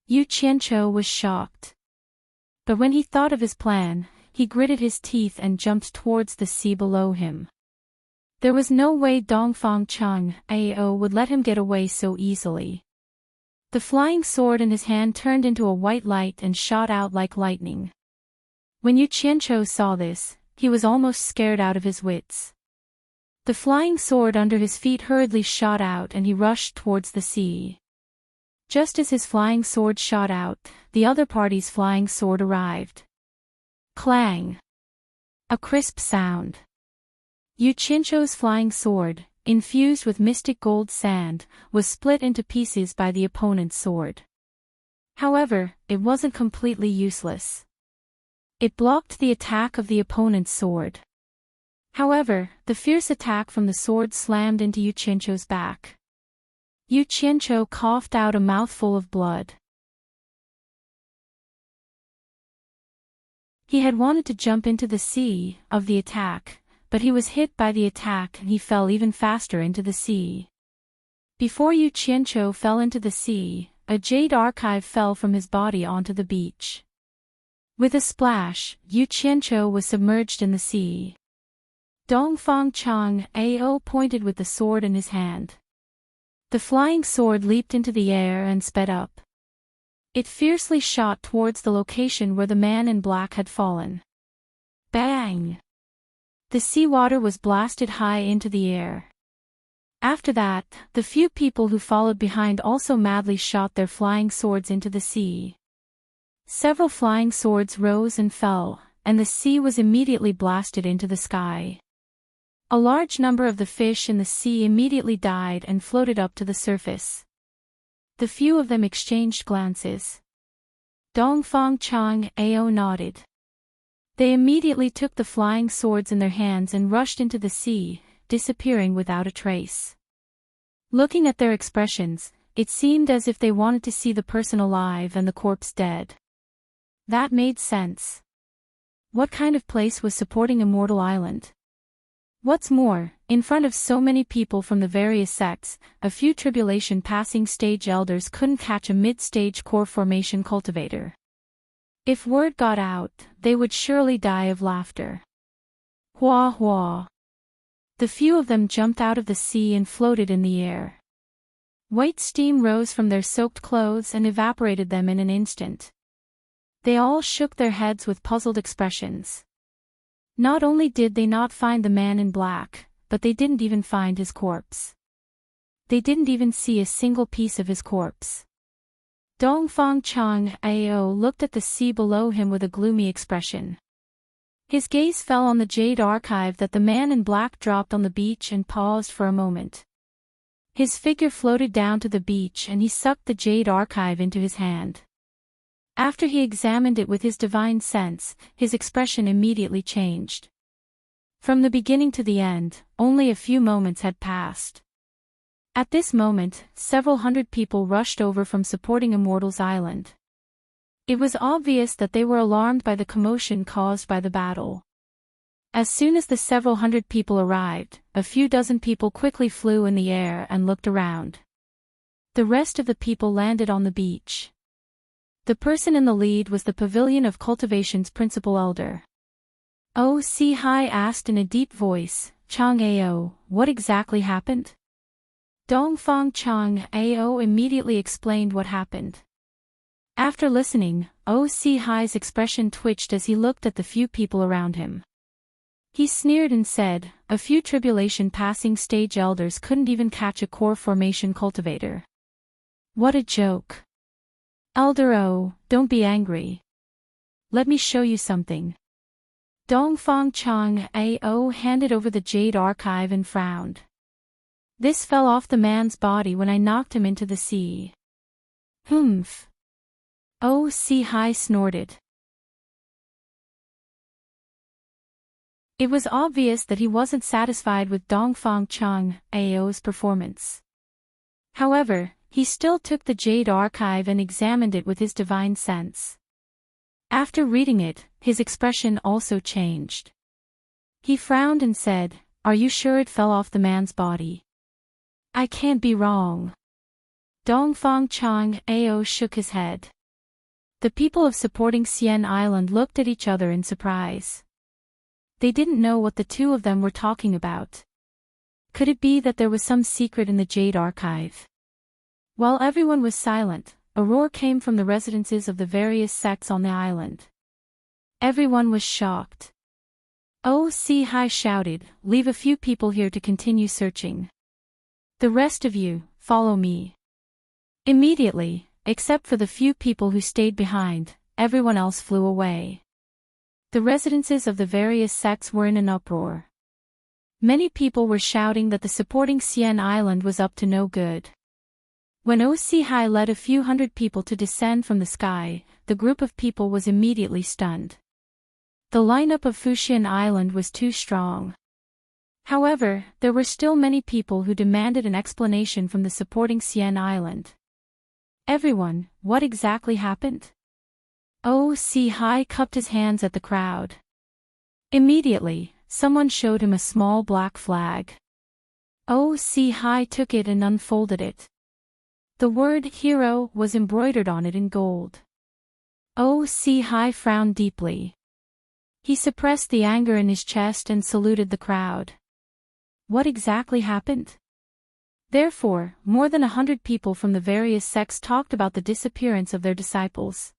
A: Yu Qianqiu was shocked. But when he thought of his plan, he gritted his teeth and jumped towards the sea below him. There was no way Dongfang Chang Ao would let him get away so easily. The flying sword in his hand turned into a white light and shot out like lightning. When Yu Qianqiu saw this, he was almost scared out of his wits. The flying sword under his feet hurriedly shot out and he rushed towards the sea. Just as his flying sword shot out, the other party's flying sword arrived. Clang! A crisp sound. Yu Qianqiu's flying sword, infused with mystic gold sand, was split into pieces by the opponent's sword. However, it wasn't completely useless. It blocked the attack of the opponent's sword. However, the fierce attack from the sword slammed into Yu Qianqiu's back. Yu Qianqiu coughed out a mouthful of blood. He had wanted to jump into the sea of the attack, but he was hit by the attack and he fell even faster into the sea. Before Yu Qianqiu fell into the sea, a jade archive fell from his body onto the beach. With a splash, Yu Qianqiu was submerged in the sea. Dongfang Chang Ao pointed with the sword in his hand. The flying sword leaped into the air and sped up. It fiercely shot towards the location where the man in black had fallen. Bang! The seawater was blasted high into the air. After that, the few people who followed behind also madly shot their flying swords into the sea. Several flying swords rose and fell, and the sea was immediately blasted into the sky. A large number of the fish in the sea immediately died and floated up to the surface. The few of them exchanged glances. Dongfang Chang Ao nodded. They immediately took the flying swords in their hands and rushed into the sea, disappearing without a trace. Looking at their expressions, it seemed as if they wanted to see the person alive and the corpse dead. That made sense. What kind of place was supporting Immortal Island? What's more, in front of so many people from the various sects, a few tribulation passing stage elders couldn't catch a mid-stage core formation cultivator. If word got out, they would surely die of laughter. Hua hua. The few of them jumped out of the sea and floated in the air. White steam rose from their soaked clothes and evaporated them in an instant. They all shook their heads with puzzled expressions. Not only did they not find the man in black, but they didn't even find his corpse. They didn't even see a single piece of his corpse. Dongfang Chang Ao looked at the sea below him with a gloomy expression. His gaze fell on the jade archive that the man in black dropped on the beach and paused for a moment. His figure floated down to the beach and he sucked the jade archive into his hand. After he examined it with his divine sense, his expression immediately changed. From the beginning to the end, only a few moments had passed. At this moment, several hundred people rushed over from supporting Immortal's Island. It was obvious that they were alarmed by the commotion caused by the battle. As soon as the several hundred people arrived, a few dozen people quickly flew in the air and looked around. The rest of the people landed on the beach. The person in the lead was the Pavilion of Cultivation's principal elder. O.C. Hai asked in a deep voice, Chang Ao, what exactly happened? Dongfang Chang Ao immediately explained what happened. After listening, O.C. Hai's expression twitched as he looked at the few people around him. He sneered and said, "A few tribulation-passing stage elders couldn't even catch a core formation cultivator. What a joke. Elder O, don't be angry. Let me show you something." Dongfang Chang Ao handed over the jade archive and frowned. "This fell off the man's body when I knocked him into the sea." "Humph." O.C. Hai snorted. It was obvious that he wasn't satisfied with Dongfang Chang Ao's performance. However, he still took the jade archive and examined it with his divine sense. After reading it, his expression also changed. He frowned and said, "Are you sure it fell off the man's body?" "I can't be wrong." Dongfang Chang Ao shook his head. The people of supporting Xian Island looked at each other in surprise. They didn't know what the two of them were talking about. Could it be that there was some secret in the jade archive? While everyone was silent, a roar came from the residences of the various sects on the island. Everyone was shocked. O.C. Hai shouted, "Leave a few people here to continue searching. The rest of you, follow me." Immediately, except for the few people who stayed behind, everyone else flew away. The residences of the various sects were in an uproar. Many people were shouting that the supporting Xian Island was up to no good. When O.C. Hai led a few hundred people to descend from the sky, the group of people was immediately stunned. The lineup of Fuxian Island was too strong. However, there were still many people who demanded an explanation from the supporting Xian Island. "Everyone, what exactly happened?" O.C. Hai cupped his hands at the crowd. Immediately, someone showed him a small black flag. O.C. Hai took it and unfolded it. The word "hero" was embroidered on it in gold. O.C. Hai frowned deeply. He suppressed the anger in his chest and saluted the crowd. What exactly happened? Therefore, more than 100 people from the various sects talked about the disappearance of their disciples.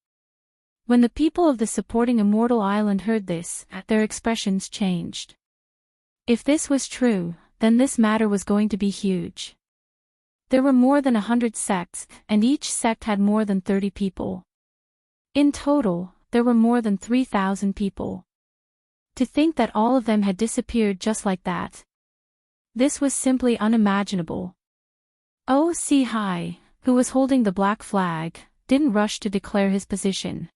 A: When the people of the supporting Immortal Island heard this, their expressions changed. If this was true, then this matter was going to be huge. There were more than 100 sects, and each sect had more than 30 people. In total, there were more than 3,000 people. To think that all of them had disappeared just like that. This was simply unimaginable. O.C. Hai, who was holding the black flag, didn't rush to declare his position.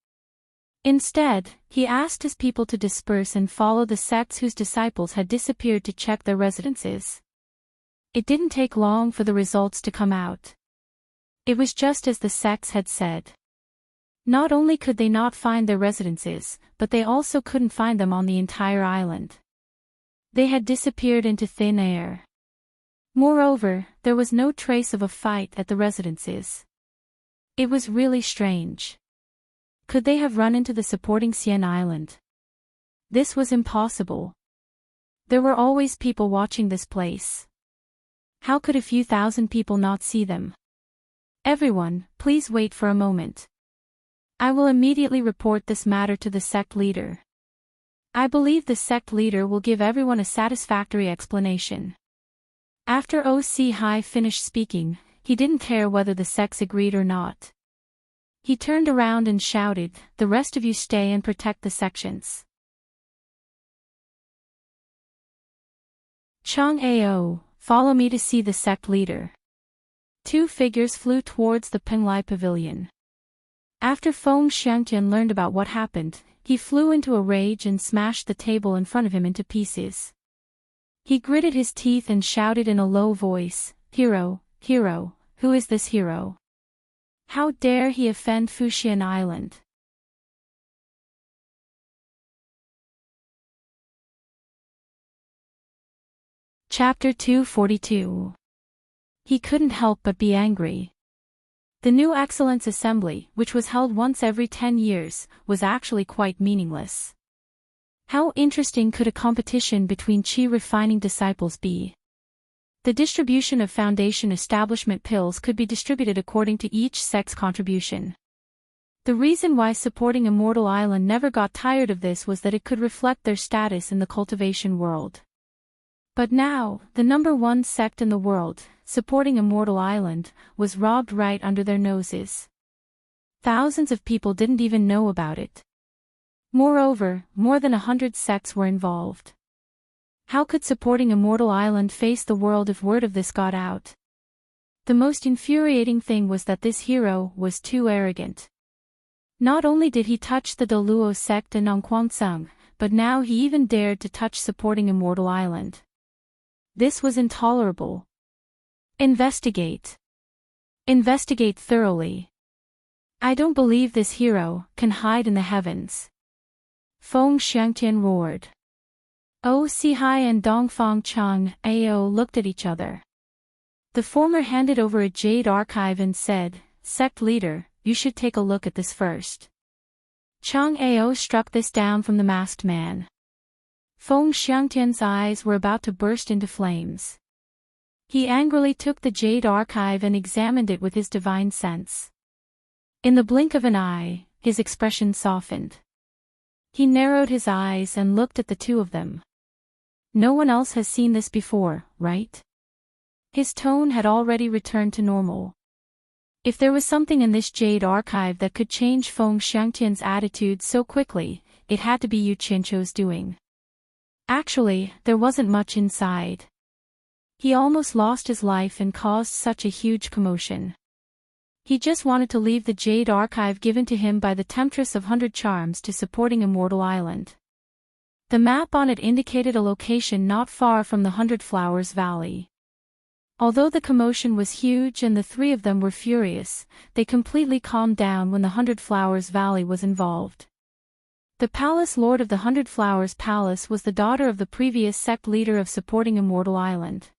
A: Instead, he asked his people to disperse and follow the sects whose disciples had disappeared to check their residences. It didn't take long for the results to come out. It was just as the sects had said. Not only could they not find their residences, but they also couldn't find them on the entire island. They had disappeared into thin air. Moreover, there was no trace of a fight at the residences. It was really strange. Could they have run into the supporting Xian Island? This was impossible. There were always people watching this place. How could a few thousand people not see them? "Everyone, please wait for a moment. I will immediately report this matter to the sect leader. I believe the sect leader will give everyone a satisfactory explanation." After O.C. Hai finished speaking, he didn't care whether the sects agreed or not. He turned around and shouted, "The rest of you stay and protect the sections." Chang Ao, follow me to see the sect leader. Two figures flew towards the Penglai pavilion. After Feng Xiangtian learned about what happened, he flew into a rage and smashed the table in front of him into pieces. He gritted his teeth and shouted in a low voice, "Hero, hero, who is this hero? How dare he offend Fuxian Island?" Chapter 242. He couldn't help but be angry. The new Excellence Assembly, which was held once every 10 years, was actually quite meaningless. How interesting could a competition between Qi refining disciples be? The distribution of foundation establishment pills could be distributed according to each sect's contribution. The reason why supporting Immortal Island never got tired of this was that it could reflect their status in the cultivation world. But now, the #1 sect in the world, supporting Immortal Island, was robbed right under their noses. Thousands of people didn't even know about it. Moreover, more than 100 sects were involved. How could supporting Immortal Island face the world if word of this got out? The most infuriating thing was that this hero was too arrogant. Not only did he touch the Deluo sect and Nongquansung, but now he even dared to touch supporting Immortal Island. This was intolerable. Investigate. Investigate thoroughly. I don't believe this hero can hide in the heavens. Feng Xiangtian roared. O Sihai and Dongfang Chang Ao looked at each other. The former handed over a jade archive and said, "Sect leader, you should take a look at this first." Chang Ao struck this down from the masked man. Feng Xiangtian's eyes were about to burst into flames. He angrily took the jade archive and examined it with his divine sense. In the blink of an eye, his expression softened. He narrowed his eyes and looked at the two of them. No one else has seen this before, right? His tone had already returned to normal. If there was something in this jade archive that could change Feng Xiangtian's attitude so quickly, it had to be Yu Qincho's doing. Actually, there wasn't much inside. He almost lost his life and caused such a huge commotion. He just wanted to leave the jade archive given to him by the Temptress of 100 Charms to supporting Immortal Island. The map on it indicated a location not far from the 100 Flowers Valley. Although the commotion was huge and the three of them were furious, they completely calmed down when the 100 Flowers Valley was involved. The Palace Lord of the 100 Flowers Palace was the daughter of the previous sect leader of supporting Immortal Island.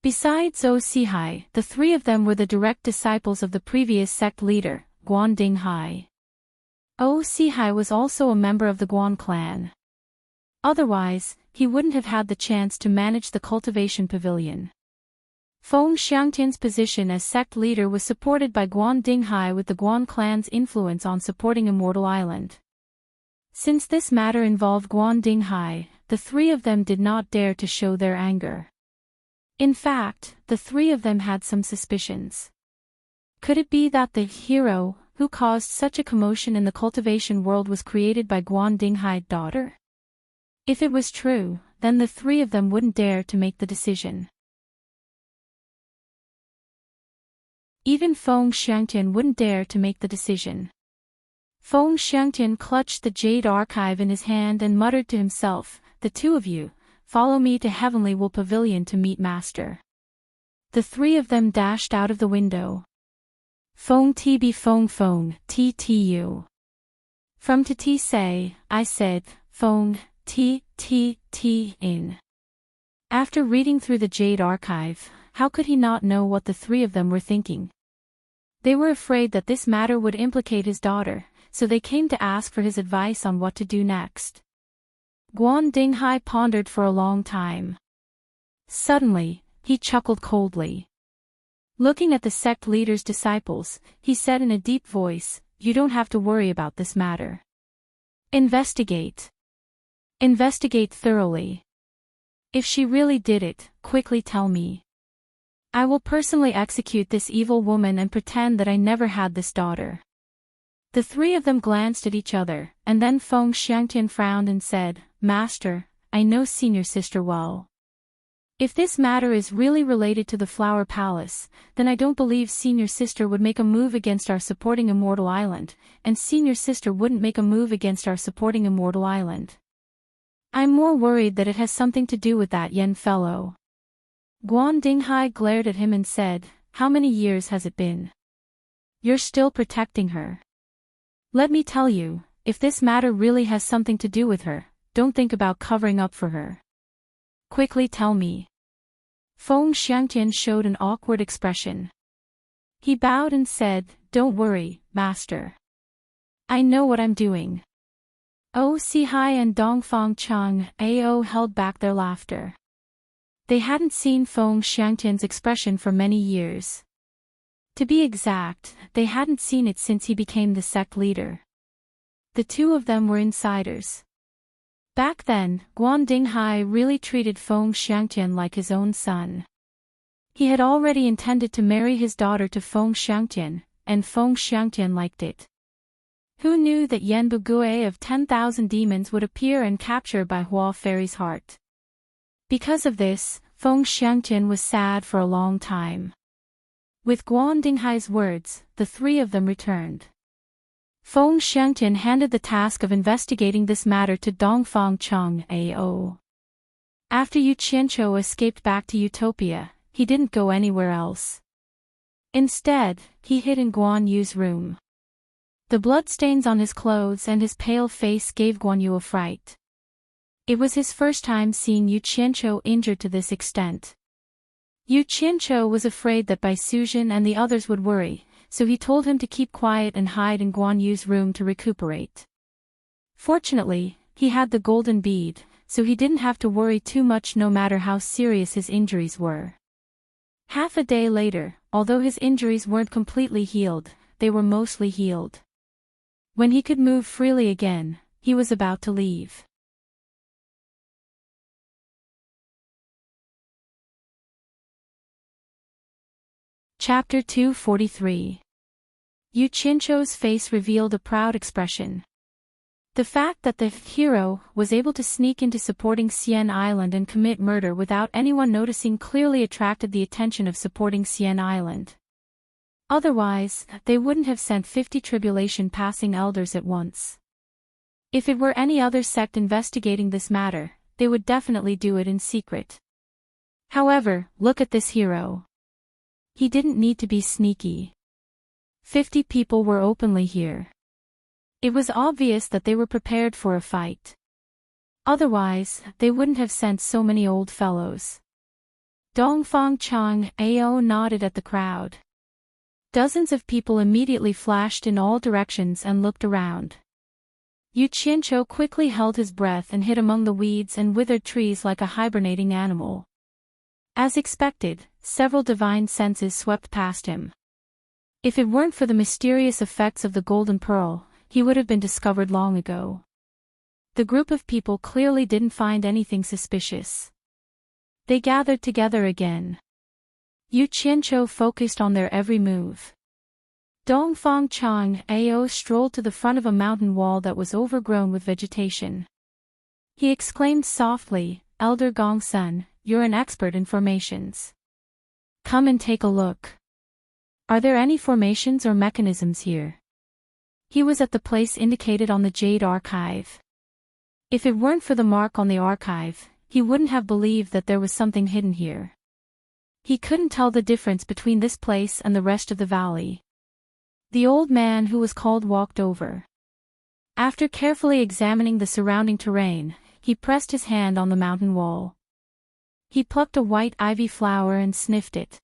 A: Besides Zhou Sihai, the three of them were the direct disciples of the previous sect leader, Guan Dinghai. Zhou Sihai was also a member of the Guan clan. Otherwise, he wouldn't have had the chance to manage the cultivation pavilion. Feng Xiangtian's position as sect leader was supported by Guan Dinghai with the Guan clan's influence on supporting Immortal Island. Since this matter involved Guan Dinghai, the three of them did not dare to show their anger. In fact, the three of them had some suspicions. Could it be that the hero, who caused such a commotion in the cultivation world, was created by Guan Dinghai's daughter? If it was true, then the three of them wouldn't dare to make the decision. Even Feng Xiangtian wouldn't dare to make the decision. Feng Xiangtian clutched the jade archive in his hand and muttered to himself, "The two of you, follow me to Heavenly Will Pavilion to meet Master." The three of them dashed out of the window. Feng TB Feng TTU. From to say, I said, Feng T in. After reading through the jade archive, how could he not know what the three of them were thinking? They were afraid that this matter would implicate his daughter, so they came to ask for his advice on what to do next. Guan Dinghai pondered for a long time. Suddenly, he chuckled coldly. Looking at the sect leader's disciples, he said in a deep voice, "You don't have to worry about this matter. Investigate. Investigate thoroughly. If she really did it, quickly tell me. I will personally execute this evil woman and pretend that I never had this daughter." The three of them glanced at each other, and then Feng Xiangtian frowned and said, "Master, I know senior sister well. If this matter is really related to the Flower Palace, then I don't believe senior sister would make a move against our supporting Immortal Island, and senior sister wouldn't make a move against our supporting Immortal Island. I'm more worried that it has something to do with that Yen fellow." Guan Dinghai glared at him and said, "How many years has it been? You're still protecting her. Let me tell you, if this matter really has something to do with her, don't think about covering up for her. Quickly tell me." Feng Xiangtian showed an awkward expression. He bowed and said, "Don't worry, Master. I know what I'm doing." O Sihai and Dongfang Chang Ao held back their laughter. They hadn't seen Feng Xiangtian's expression for many years. To be exact, they hadn't seen it since he became the sect leader. The two of them were insiders. Back then, Guan Dinghai really treated Feng Xiangtian like his own son. He had already intended to marry his daughter to Feng Xiangtian, and Feng Xiangtian liked it. Who knew that Yan Bugui of 10,000 demons would appear and capture Bai Hua Fairy's heart? Because of this, Feng Xiangtian was sad for a long time. With Guan Dinghai's words, the three of them returned. Feng Xiangtian handed the task of investigating this matter to Dongfang Cheng Ao. After Yu Qianzhou escaped back to Utopia, he didn't go anywhere else. Instead, he hid in Guan Yu's room. The bloodstains on his clothes and his pale face gave Guan Yu a fright. It was his first time seeing Yu Qianzhou injured to this extent. Yu Qianzhou was afraid that Bai Suzhen and the others would worry, so he told him to keep quiet and hide in Guan Yu's room to recuperate. Fortunately, he had the golden bead, so he didn't have to worry too much no matter how serious his injuries were. Half a day later, although his injuries weren't completely healed, they were mostly healed. When he could move freely again, he was about to leave. Chapter 243. Yu Qianzhou's face revealed a proud expression. The fact that the hero was able to sneak into supporting Xian Island and commit murder without anyone noticing clearly attracted the attention of supporting Xian Island. Otherwise, they wouldn't have sent 50 tribulation-passing elders at once. If it were any other sect investigating this matter, they would definitely do it in secret. However, look at this hero. He didn't need to be sneaky. 50 people were openly here. It was obvious that they were prepared for a fight. Otherwise, they wouldn't have sent so many old fellows. Dongfang Cheng Ao nodded at the crowd. Dozens of people immediately flashed in all directions and looked around. Yu Qianzhou quickly held his breath and hid among the weeds and withered trees like a hibernating animal. As expected, several divine senses swept past him. If it weren't for the mysterious effects of the golden pearl, he would have been discovered long ago. The group of people clearly didn't find anything suspicious. They gathered together again. Yu Qianzhou focused on their every move. Dongfang Cheng Ao strolled to the front of a mountain wall that was overgrown with vegetation. He exclaimed softly, "Elder Gongsun, you're an expert in formations. Come and take a look. Are there any formations or mechanisms here?" He was at the place indicated on the Jade Archive. If it weren't for the mark on the archive, he wouldn't have believed that there was something hidden here. He couldn't tell the difference between this place and the rest of the valley. The old man who was called walked over. After carefully examining the surrounding terrain, he pressed his hand on the mountain wall. He plucked a white ivy flower and sniffed it.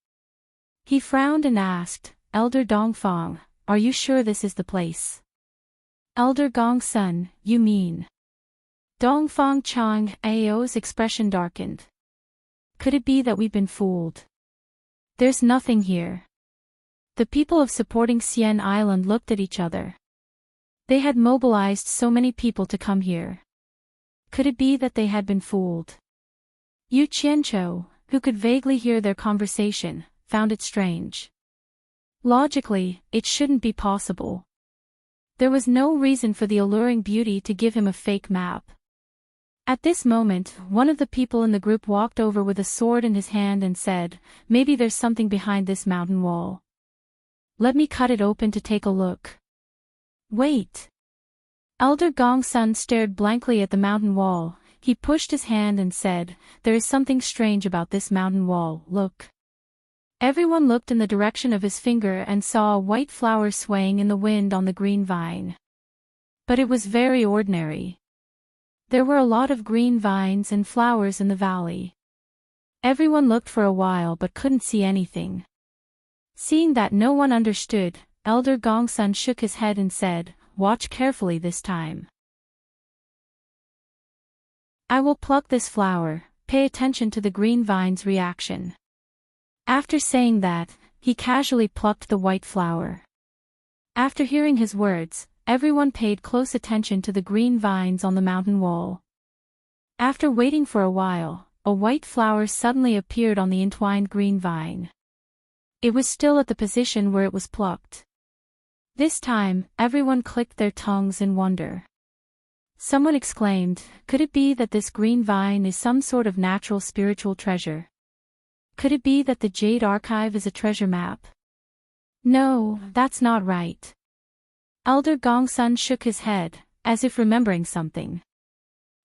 A: He frowned and asked, "Elder Dongfang, are you sure this is the place?" "Elder Gongsun, you mean?" Dongfang Cheng Ao's expression darkened. "Could it be that we've been fooled? There's nothing here." The people of supporting Xian Island looked at each other. They had mobilized so many people to come here. Could it be that they had been fooled? Yu Qianzhou, who could vaguely hear their conversation, found it strange. Logically, it shouldn't be possible. There was no reason for the alluring beauty to give him a fake map. At this moment, one of the people in the group walked over with a sword in his hand and said, "Maybe there's something behind this mountain wall. Let me cut it open to take a look." "Wait." Elder Gongsun stared blankly at the mountain wall. He pushed his hand and said, "There is something strange about this mountain wall, look." Everyone looked in the direction of his finger and saw a white flower swaying in the wind on the green vine. But it was very ordinary. There were a lot of green vines and flowers in the valley. Everyone looked for a while but couldn't see anything. Seeing that no one understood, Elder Gongsun shook his head and said, "Watch carefully this time. I will pluck this flower, pay attention to the green vine's reaction. After saying that, he casually plucked the white flower. After hearing his words, everyone paid close attention to the green vines on the mountain wall. After waiting for a while, a white flower suddenly appeared on the entwined green vine. It was still at the position where it was plucked. This time, everyone clicked their tongues in wonder. Someone exclaimed, "Could it be that this green vine is some sort of natural spiritual treasure? Could it be that the Jade Archive is a treasure map?" "No, that's not right." Elder Gongsun shook his head, as if remembering something.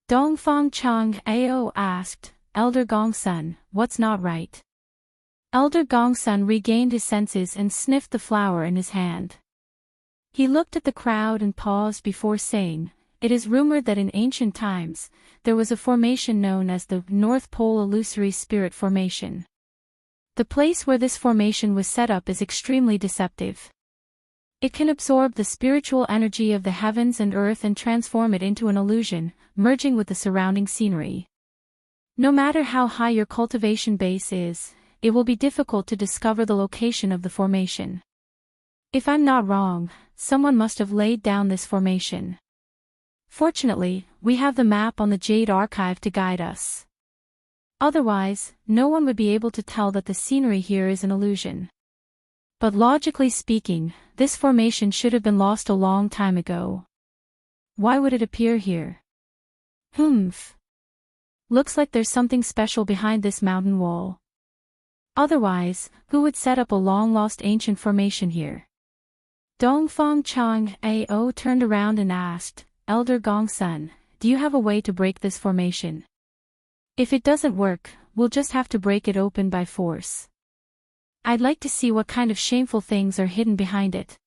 A: Dongfang Chang Ao asked, "Elder Gongsun, what's not right?" Elder Gongsun regained his senses and sniffed the flower in his hand. He looked at the crowd and paused before saying, "It is rumored that in ancient times, there was a formation known as the North Pole Illusory Spirit Formation. The place where this formation was set up is extremely deceptive. It can absorb the spiritual energy of the heavens and earth and transform it into an illusion, merging with the surrounding scenery. No matter how high your cultivation base is, it will be difficult to discover the location of the formation. If I'm not wrong, someone must have laid down this formation. Fortunately, we have the map on the Jade Archive to guide us. Otherwise, no one would be able to tell that the scenery here is an illusion. But logically speaking, this formation should have been lost a long time ago. Why would it appear here? Humph. Looks like there's something special behind this mountain wall. Otherwise, who would set up a long-lost ancient formation here?" Dongfang Chang Ao turned around and asked, "Elder Gongsun, do you have a way to break this formation? If it doesn't work, we'll just have to break it open by force. I'd like to see what kind of shameful things are hidden behind it."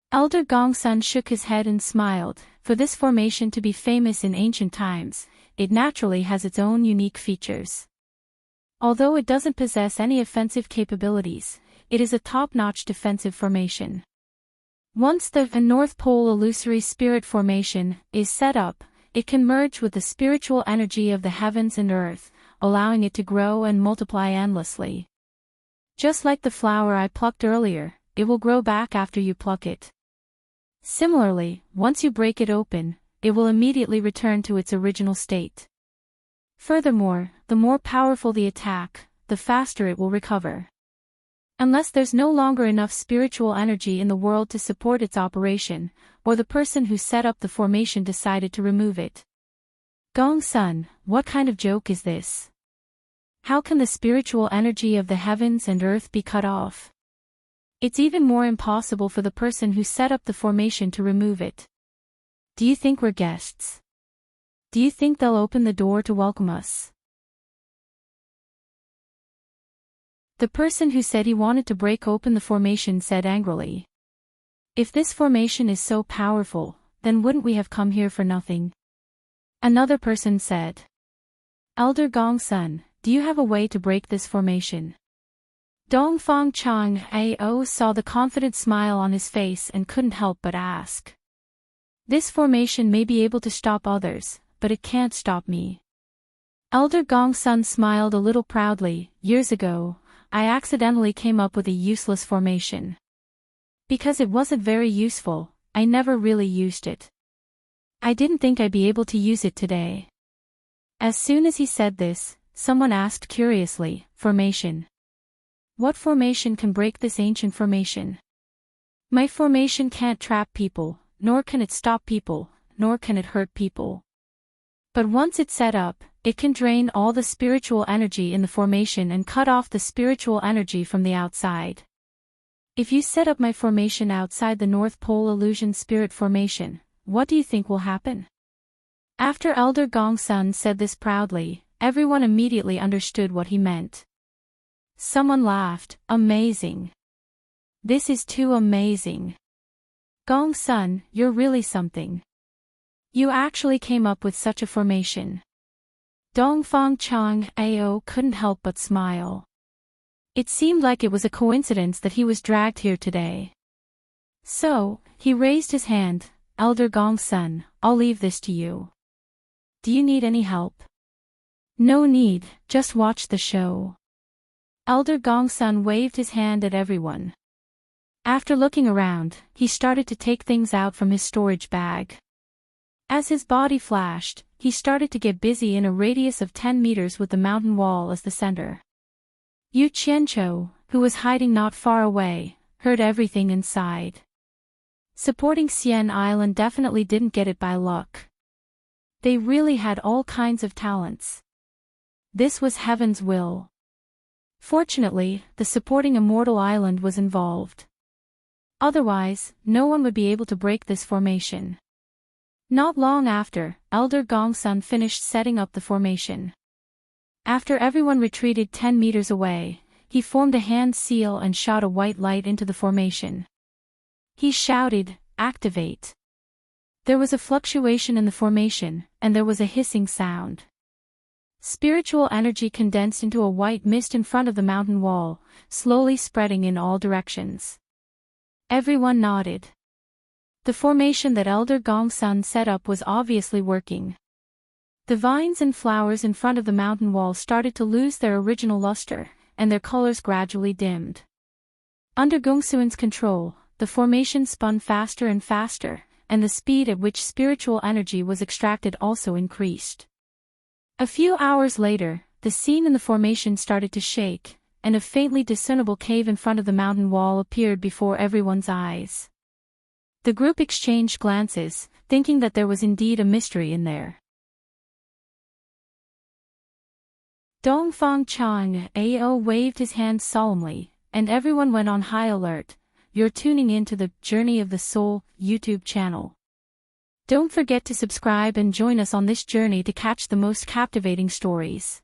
A: Elder Gongsun shook his head and smiled. For this formation to be famous in ancient times, it naturally has its own unique features. Although it doesn't possess any offensive capabilities, it is a top-notch defensive formation. Once the North Pole Illusory Spirit Formation is set up, it can merge with the spiritual energy of the heavens and earth, allowing it to grow and multiply endlessly. Just like the flower I plucked earlier, it will grow back after you pluck it. Similarly, once you break it open, it will immediately return to its original state. Furthermore, the more powerful the attack, the faster it will recover. Unless there's no longer enough spiritual energy in the world to support its operation, or the person who set up the formation decided to remove it. Gongsun, what kind of joke is this? How can the spiritual energy of the heavens and earth be cut off? It's even more impossible for the person who set up the formation to remove it. Do you think we're guests? Do you think they'll open the door to welcome us? The person who said he wanted to break open the formation said angrily. "If this formation is so powerful, then wouldn't we have come here for nothing?" Another person said. "Elder Gongsun, do you have a way to break this formation?" Dongfang Chang Ao saw the confident smile on his face and couldn't help but ask. "This formation may be able to stop others, but it can't stop me." Elder Gongsun smiled a little proudly. "Years ago, I accidentally came up with a useless formation. Because it wasn't very useful, I never really used it. I didn't think I'd be able to use it today." As soon as he said this, someone asked curiously, "Formation? What formation can break this ancient formation?" "My formation can't trap people, nor can it stop people, nor can it hurt people. But once it's set up, it can drain all the spiritual energy in the formation and cut off the spiritual energy from the outside. If you set up my formation outside the North Pole Illusion Spirit Formation, what do you think will happen?" After Elder Gongsun said this proudly, everyone immediately understood what he meant. Someone laughed, "Amazing. This is too amazing. Gongsun, you're really something. You actually came up with such a formation." Dongfang Chang Ao couldn't help but smile. It seemed like it was a coincidence that he was dragged here today. So, he raised his hand. "Elder Gongsun, I'll leave this to you. Do you need any help?" No need, just watch the show. Elder Gongsun waved his hand at everyone. After looking around, he started to take things out from his storage bag. As his body flashed, he started to get busy in a radius of 10 meters with the mountain wall as the center. Yu Qianzhou, who was hiding not far away, heard everything inside. Supporting Xian Island definitely didn't get it by luck. They really had all kinds of talents. This was heaven's will. Fortunately, the supporting immortal island was involved. Otherwise, no one would be able to break this formation. Not long after, Elder Gongsun finished setting up the formation. After everyone retreated 10 meters away, he formed a hand seal and shot a white light into the formation. He shouted, "Activate!" There was a fluctuation in the formation, and there was a hissing sound. Spiritual energy condensed into a white mist in front of the mountain wall, slowly spreading in all directions. Everyone nodded. The formation that Elder Gongsun set up was obviously working. The vines and flowers in front of the mountain wall started to lose their original luster, and their colors gradually dimmed. Under Gongsun's control, the formation spun faster and faster, and the speed at which spiritual energy was extracted also increased. A few hours later, the scene in the formation started to shake, and a faintly discernible cave in front of the mountain wall appeared before everyone's eyes. The group exchanged glances, thinking that there was indeed a mystery in there. Dongfang Chang Ao waved his hand solemnly, and everyone went on high alert. You're tuning in to the Journey of the Soul YouTube channel. Don't forget to subscribe and join us on this journey to catch the most captivating stories.